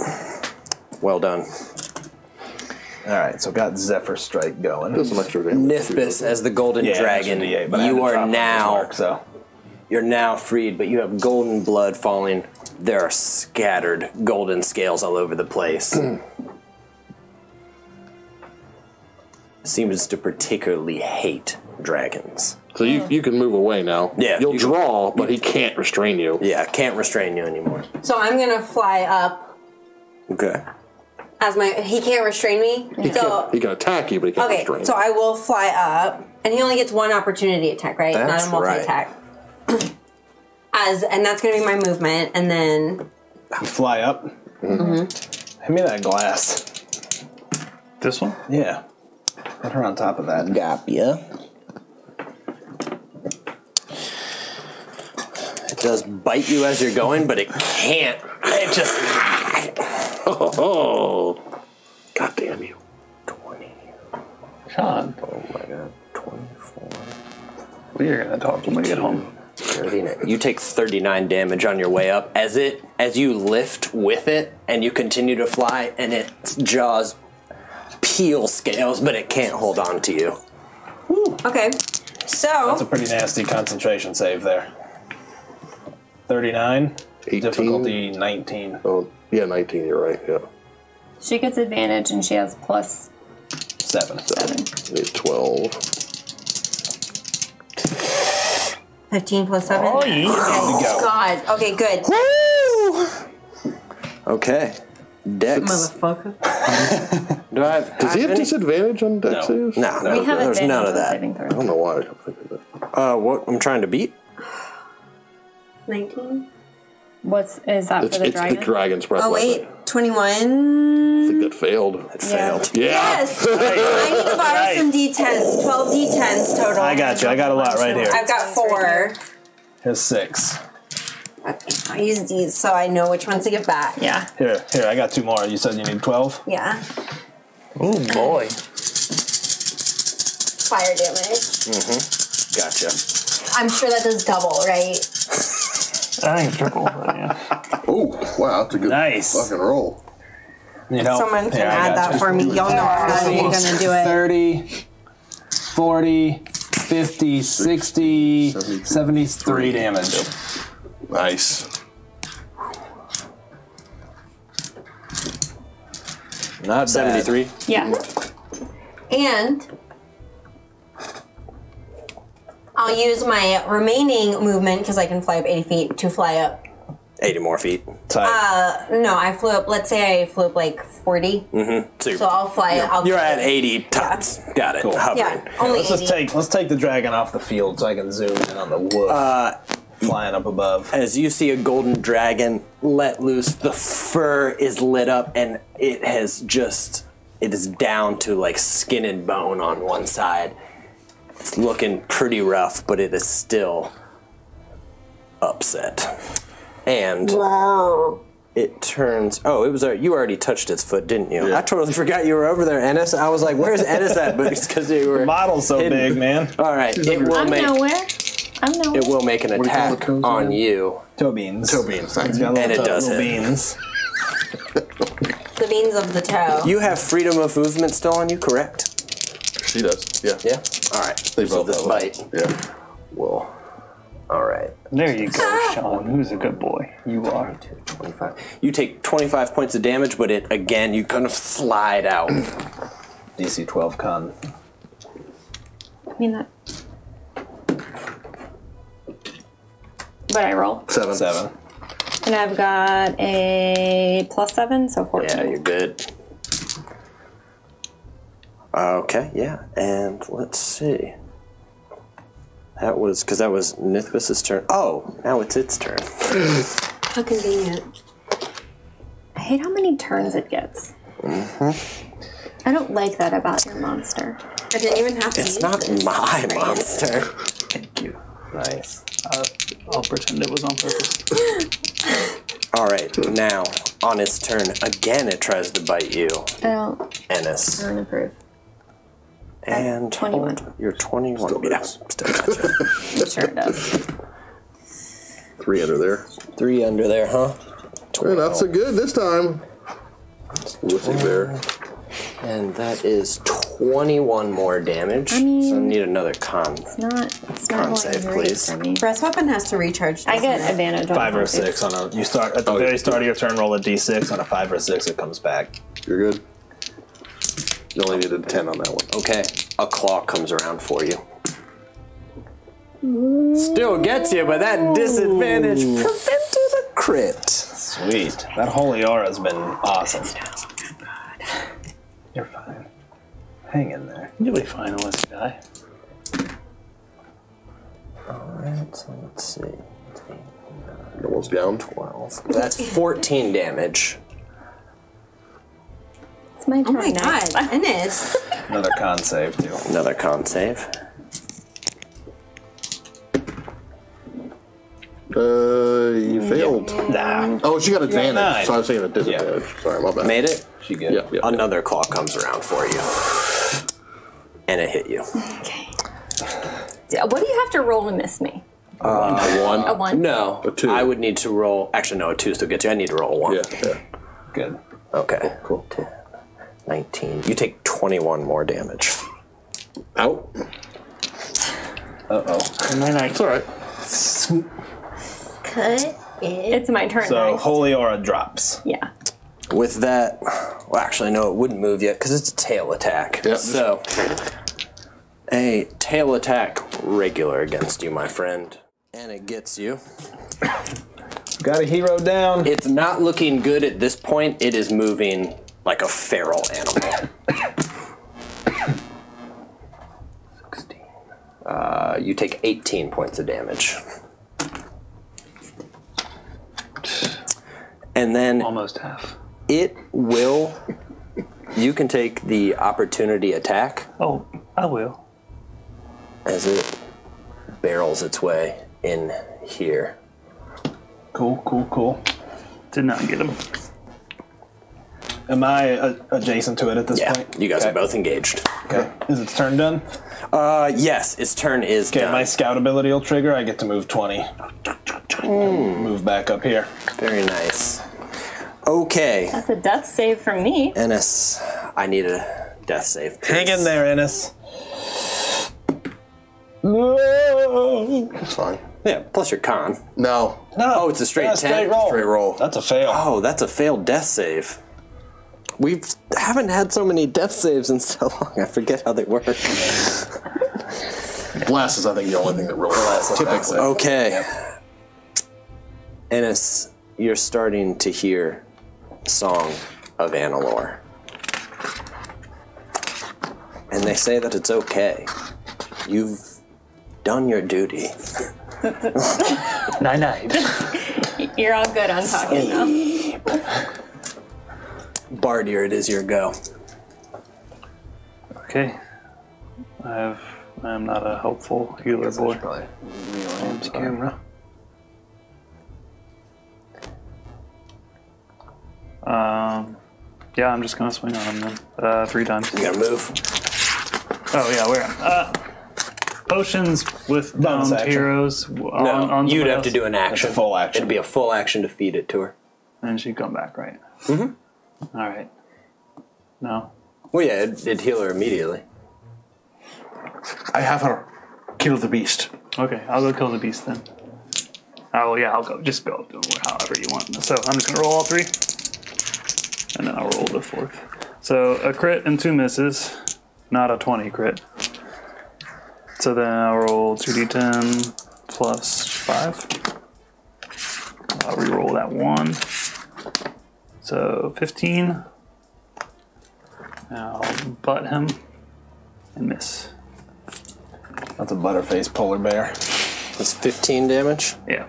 Well done. All right, so got Zephyr Strike going. There's some extra damage. Nithbis, as the golden dragon, D8, but I had you to are drop on this now mark, so. you're now freed, but you have golden blood falling. There are scattered golden scales all over the place. Seems to particularly hate dragons. So you can move away now. Yeah, You'll you draw, but he can't restrain you. Yeah, can't restrain you anymore. So I'm gonna fly up Okay. as he can't restrain me. He can attack you, but he can't restrain okay, you. so I will fly up, and he only gets one opportunity attack, right? That's Not a multi-attack. And that's gonna be my movement, and then You fly up. Mm-hmm. Hand me that glass. This one? Yeah. Put her on top of that. Gotcha. It does bite you as you're going, but it can't. It just. Oh, God damn you. 20. Sean, Oh my god. 24. we are going to talk when we get home. 39. You take 39 damage on your way up as you lift with it and you continue to fly, and its jaws peel scales, but it can't hold on to you. okay. That's So a pretty nasty concentration save there. 39. 18. Difficulty 19. Oh, yeah, 19, you're right, yeah. She gets advantage and she has plus 7. 12. 15 plus 7. Oh, yeah. Oh God. Okay, good. Okay. Dex. Motherfucker. Do I have, Does he have any- disadvantage on dex saves? No, We have there's advantage none of on that. saving throws. I don't know why I kept thinking that. What I'm trying to beat? 19. Is that It's for the the dragon? dragon's breath Oh weapon. wait, I 21. think that failed. It failed. Yeah. Yes. I need to borrow some d10s. 12 d10s total. I got you. I got a lot right here. I've got 4. Here's 6. Okay, I'll use these so I know which ones to give back. Yeah. Here, I got 2 more. You said you need 12? Yeah. Oh boy. Fire damage. Gotcha. I'm sure that does double, right? I think triple, but yeah. Oh, wow, that's a good Nice. fucking roll. Need help? Someone can Here, I add got that you. for me. Y'all know how you're gonna do it. 30, 40, 50, 60, 73 damage. Nice. Not 73. Yeah. And I'll use my remaining movement because I can fly up 80 feet to fly up. 80 more feet. Tight. No, I flew up. Let's say I flew up like 40. So I'll fly. You're at 80 tops. Got it. Cool. Hovering. Yeah, only Let's 80. let's take the dragon off the field so I can zoom in on the wolf flying up above. As you see a golden dragon let loose, the fur is lit up and it is down to like skin and bone on one side. It's looking pretty rough, but it is still upset. And Wow. it turns. Oh, it was. You already touched its foot, didn't you? I totally forgot you were over there, Ennis. I was like, "Where's Ennis at?" But it's because you were. Model's so hidden. big, man. All right, it will I'm make. nowhere. I'm nowhere. It will make an do you call attack the cones on again? you. Toe beans. Toe beans, thanks. He's got little And it toe- does little hit. beans. The beans of the toe. You have freedom of movement still on you, correct? She does, yeah. Yeah. All right. They So both this have it. bite Yeah. will. All right. There you go, Sean. Who's a good boy? You are. 25. You take 25 points of damage, but it again you kind of slide out. DC 12 con. I mean that. But I roll. 7. And I've got a plus 7, so 14. Yeah, you're good. Okay, yeah, and let's see. That was Nithbis's turn. Oh, now it's its turn. How convenient. I hate how many turns it gets. I don't like that about your monster. I didn't even have to It's use not this. my monster. Thank you. Nice. I'll pretend it was on purpose. Alright, now, on its turn, again it tries to bite you, Ennis. I don't approve. And 21. You're 21. Still Yeah, does. still got you. I'm sure it does. 3 under there. 3 under there, huh? Well, not so good this time. Wussy bear. And that is 21 more damage. I mean, so I need another con. It's not Con going save, great please. for me. Breath weapon has to recharge. I get doesn't it? advantage on 5 or con save. 6 on a. You start at the very start of your turn. Roll a d6 on a 5 or 6. It comes back. You're good. You only needed 10 on that one. Okay, a claw comes around for you. Still gets you, but that disadvantage prevented a crit. Sweet. That holy aura's been awesome. You're fine. Hang in there. You'll be fine unless you die. Alright, so let's see. Almost down. 12. That's 14 damage. It's my turn Oh my next. god, Ennis. Another con save, too. Another con save. You failed. Nah. Oh, she got advantage. 9. So I was saying a disadvantage. Sorry, my bad. Made it? She good. Yeah, yeah. Another claw comes around for you. And it hit you. Okay. Yeah, what do you have to roll to miss me? A 1. A 1? No. A 2. I would need to roll. Actually, no, a 2 still gets you. I need to roll a 1. Yeah, yeah. Good. Okay. Cool. 10, 19. You take 21 more damage. Out. Uh-oh. It's alright. Cut it. It's my turn So, next. holy aura drops. Yeah. With that, well, actually, no, it wouldn't move yet because it's a tail attack. Yeah. So, a tail attack regular against you, my friend. And it gets you. Got a hero down. It's not looking good at this point. It is moving like a feral animal. 16. You take 18 points of damage. And then Almost half. it will. You can take the opportunity attack Oh, I will. as it barrels its way in here. Cool. Did not get him. Am I adjacent to it at this Yeah, point? you guys Okay. are both engaged. Okay. Is its turn done? Yes, its turn is Okay, done. my scout ability will trigger. I get to move 20. Move back up here. Very nice. Okay, That's a death save from me. Ennis, I need a death save. Please. Hang in there, Ennis. It's fine. Yeah, plus your con. No. No. Oh, it's a straight 10? straight roll. Straight roll. That's a fail. Oh, that's a failed death save. We haven't had so many death saves in so long. I forget how they work. Blast is, I think, the only thing that really typically. Okay. Ennis, you're starting to hear Song of Annalore. And they say that it's okay. You've done your duty. Night. You're all good on talking now. Bardier, it is your go. Okay. I am not a helpful healer boy. Arms camera. Yeah, I'm just gonna swing on him then. 3 times. You gotta move. Oh yeah, where? Potions with Bonus downed action. heroes. No, on you'd somebody have to else? do an action. That's a full action. It'd be a full action to feed it to her. And she'd come back, right? Mm-hmm. All right. No. Well, yeah, it'd heal her immediately. I have her. Kill the beast. Okay, I'll go kill the beast then. Oh yeah, I'll go. Just go however you want. So I'm just gonna roll all 3, and then I'll roll the 4th. So a crit and 2 misses, not a 20 crit. So then I'll roll 2d10 plus 5. I'll re-roll that 1. So 15. I'll butt him and miss. That's a butterface polar bear. That's 15 damage. Yeah.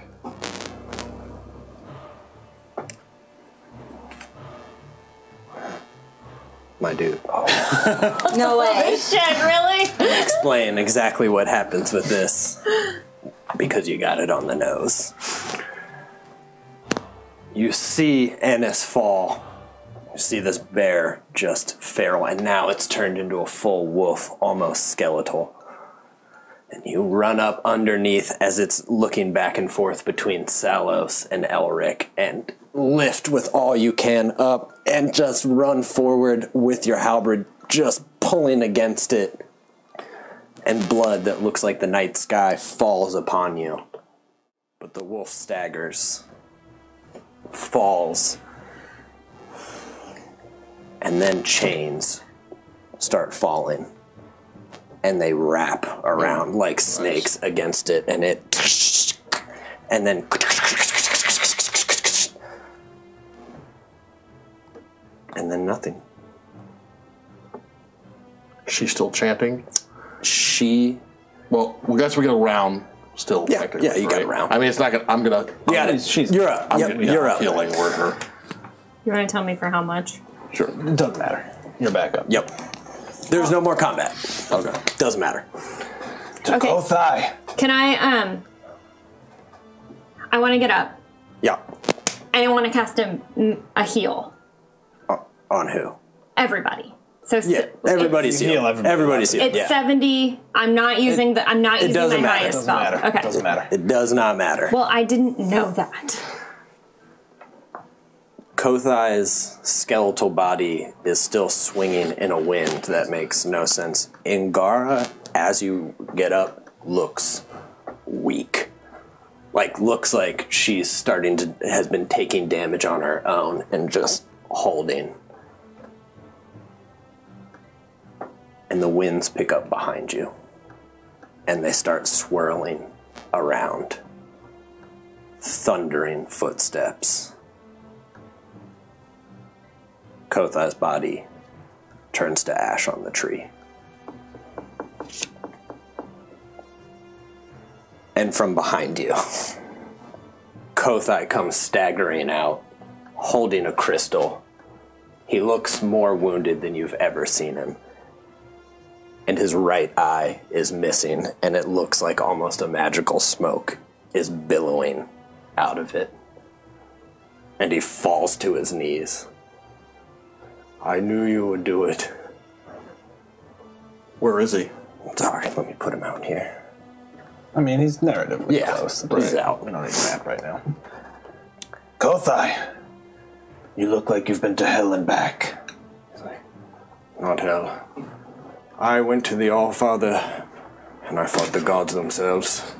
My dude. No way. Shit, really? Explain exactly what happens with this. because you got it on the nose. You see Ennis fall. You see this bear just feral, and now it's turned into a full wolf, almost skeletal. And you run up underneath as it's looking back and forth between Salos and Elric, and lift with all you can up and just run forward with your halberd just pulling against it. And blood that looks like the night sky falls upon you. But the wolf staggers, falls, and then chains start falling. And they wrap around like snakes against it, and and then nothing. She's still chanting. Well, I guess we get a round still. Yeah, you got a round. I mean, it's not gonna. I'm gonna. You're up. You're up. Healing word her. You want to tell me for how much? Sure. It doesn't matter. You're back up. Yep. There's no more combat. Okay. Doesn't matter. To Kothai. Can I want to get up. Yeah. And I want to cast a heal. On who? Everybody. So everybody's healed. Everybody's healed. It's 70. I'm not using my highest spell. Okay. It doesn't matter. It does not matter. Well, I didn't know that. Kothai's skeletal body is still swinging in a wind that makes no sense. Ingara, as you get up, looks weak. Looks like she's has been taking damage on her own and just holding. And the winds pick up behind you. And they start swirling around. Thundering footsteps. Kothai's body turns to ash on the tree. And from behind you, Kothai comes staggering out, holding a crystal. He looks more wounded than you've ever seen him. And his right eye is missing, and it looks like almost a magical smoke is billowing out of it. And he falls to his knees. I knew you would do it. Where is he? Sorry, let me put him out here. I mean, he's narratively close. He's out. We don't need a map right now. Kothai, you look like you've been to hell and back. He's like, not hell. I went to the Allfather, and I fought the gods themselves.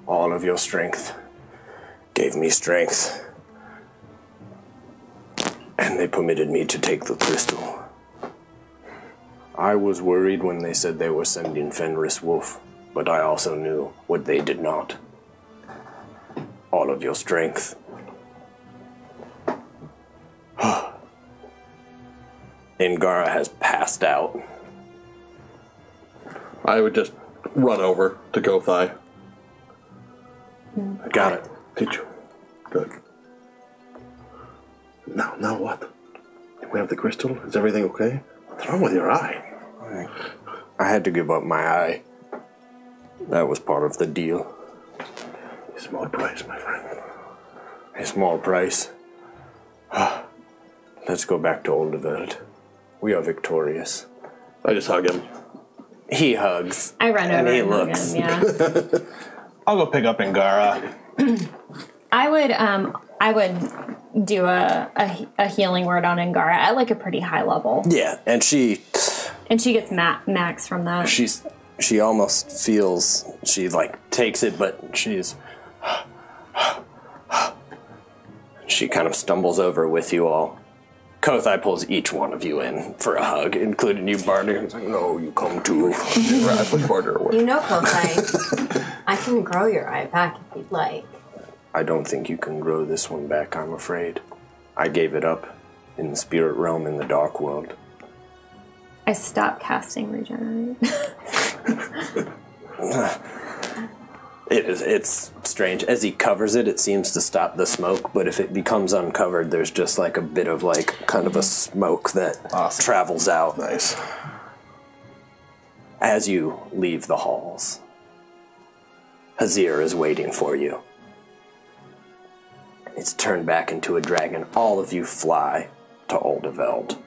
All of your strength gave me strength. And they permitted me to take the crystal. I was worried when they said they were sending Fenris Wolf, but I also knew what they did not. All of your strength. Ingara has passed out. I would just run over to Kothai. I got it. Did you? Good. Now what? Do we have the crystal? Is everything okay? What's wrong with your eye? I had to give up my eye. That was part of the deal. A small price, my friend. A small price. Let's go back to Uldoveld. We are victorious. I just hug him. He hugs. I run over and he and looks. hug him, yeah. I'll go pick up Ingara. I would do a healing word on Ingara at like a pretty high level. Yeah, and she gets max from that. She almost feels she takes it, but she kind of stumbles over with you all. Kothai pulls each one of you in for a hug, including you, Barney. He's like, no, you come too. I put Barter away. You know, Kothai, I can grow your eye back if you'd like. I don't think you can grow this one back, I'm afraid. I gave it up in the spirit realm in the dark world. I stopped casting regenerate. It's strange. As he covers it, it seems to stop the smoke, but if it becomes uncovered, there's just a bit of kind of a smoke that travels out. Nice. As you leave the halls, Hazir is waiting for you. It's turned back into a dragon. All of you fly to Uldoveld,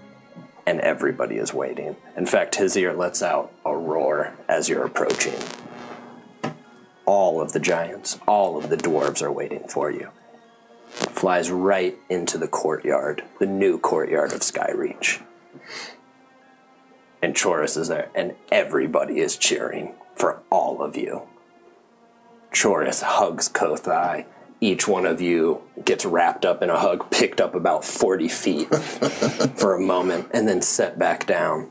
and everybody is waiting. In fact, Hazir lets out a roar as you're approaching. All of the giants, all of the dwarves are waiting for you. Flies right into the courtyard, the new courtyard of Skyreach. And Chorus is there, and everybody is cheering for all of you. Chorus hugs Kothai. Each one of you gets wrapped up in a hug, picked up about 40 feet for a moment, and then set back down.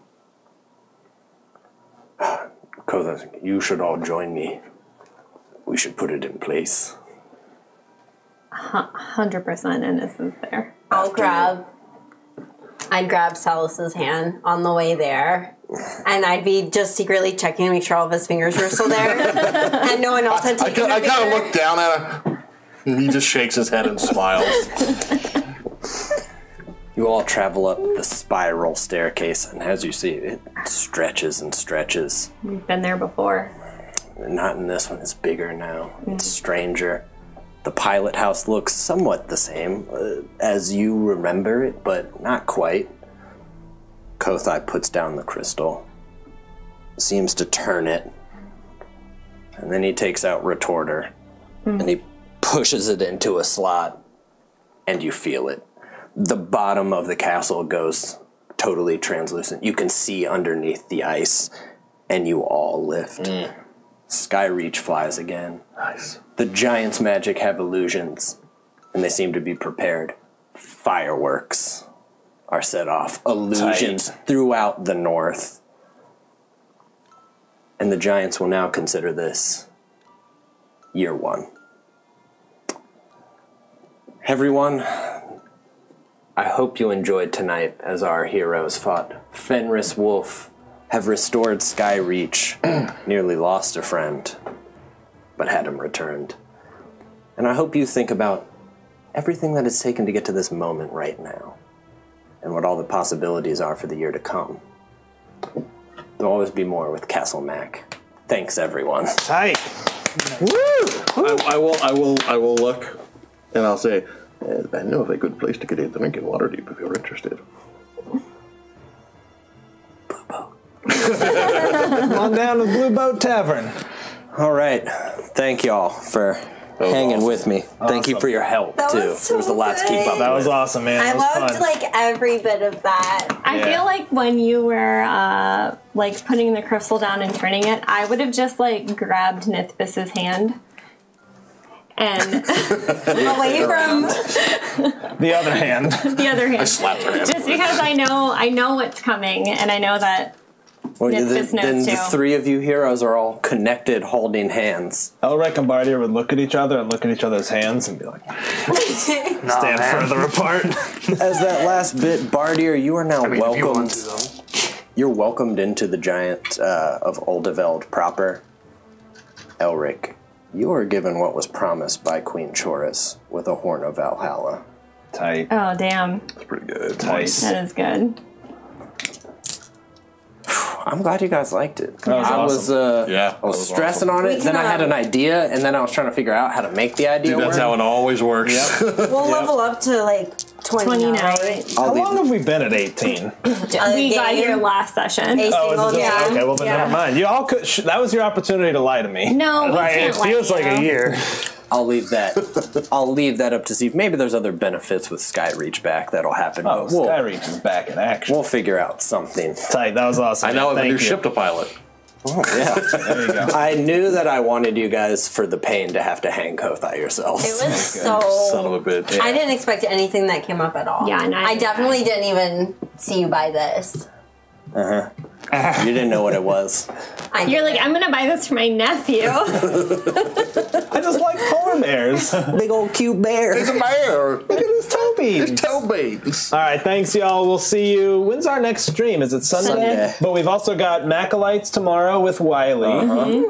Kothai's like, you should all join me. We should put it in place. 100% innocence there. I'd grab Salus's hand on the way there, and I'd be just secretly checking to make sure all of his fingers were still there, and no one else had taken I kind of look down at him, and he just shakes his head and smiles. You all travel up the spiral staircase, and as you see, it stretches and stretches. We've been there before. Not in this one. It's bigger now. It's stranger. The pilot house looks somewhat the same as you remember it, but not quite. Kothai puts down the crystal, seems to turn it, and then he takes out Retorter, and he pushes it into a slot, and you feel it. The bottom of the castle goes totally translucent. You can see underneath the ice, and you all lift. Skyreach flies again. Nice. The giants' magic have illusions, and they seem to be prepared. Fireworks are set off. Illusions throughout the north. And the giants will now consider this year one. Everyone, I hope you enjoyed tonight as our heroes fought Fenris Wolf, have restored Skyreach, nearly lost a friend, but had him returned. And I hope you think about everything that it's taken to get to this moment right now, and what all the possibilities are for the year to come. There'll always be more with Castle Mac. Thanks, everyone. Tight. Woo! I will look, and I'll say, I know of a good place to get a drink in Waterdeep if you're interested. Come on down to the Blue Boat Tavern. All right. Thank y'all for hanging with me. Thank you for your help, That too. was so There was a lot to keep up That with. was awesome, man. I It was loved fun. like every bit of that. I feel like when you were like putting the crystal down and turning it, I would have just like grabbed Nithbis's hand and Away from The other hand. the other hand. Slapped her hand. Just because I know what's coming, and I know that Well, Nithbis knows then the too. three of you heroes are all connected, holding hands. Elric and Bardier would look at each other and look at each other's hands and be like, stand further apart. As that last bit, Bardier, you are now I mean, if you want welcomed. to, though. You're welcomed into the Giant of Uldoveld proper. Elric, you are given what was promised by Queen Chorus with a Horn of Valhalla. Tight. oh damn, That's pretty good. Nice. that is good. I'm glad you guys liked it. That was I was, Yeah, I was that was stressing on it. We Then I had can, an idea, and then I was trying to figure out how to make the idea That's work. how it always works. we'll level up to like 20 20 now, now. right? How long have we been at 18? We got here last session. A Oh, single is it just, game. okay, well then never mind. You all could, that was your opportunity to lie to me. No, we Right, can't it lie feels to like you. a year. I'll leave that. I'll leave that up to Steve. Maybe there's other benefits with Skyreach back that'll happen. Oh, but we'll, Skyreach is back in action. we'll figure out something. Tight, that was awesome. I now have a Thank new you. ship to pilot. Oh, yeah. There you go. I knew that I wanted you guys for the pain to have to hang Kothai yourselves. It was so. Son of a bitch. I didn't expect anything that came up at all. Yeah, and I definitely didn't even see you buy this. You didn't know what it was. You're like, I'm gonna buy this for my nephew. I just like polar bears. Big old cute bear. It's a bear. Look at his toe beans. It's toe beans. All right, thanks, y'all. We'll see you. When's our next stream? Is it Sunday? Sunday. But we've also got Macolites tomorrow with Wiley.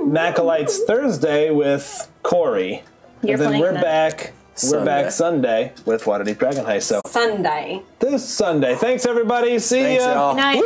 Macolites Thursday with Corey. You're and then playing we're that. back. We're Sunday. back Sunday with Waterdeep Dragon Heist. So Sunday. this Sunday. Thanks, everybody. See Thanks, ya. y'all. Night. Woo!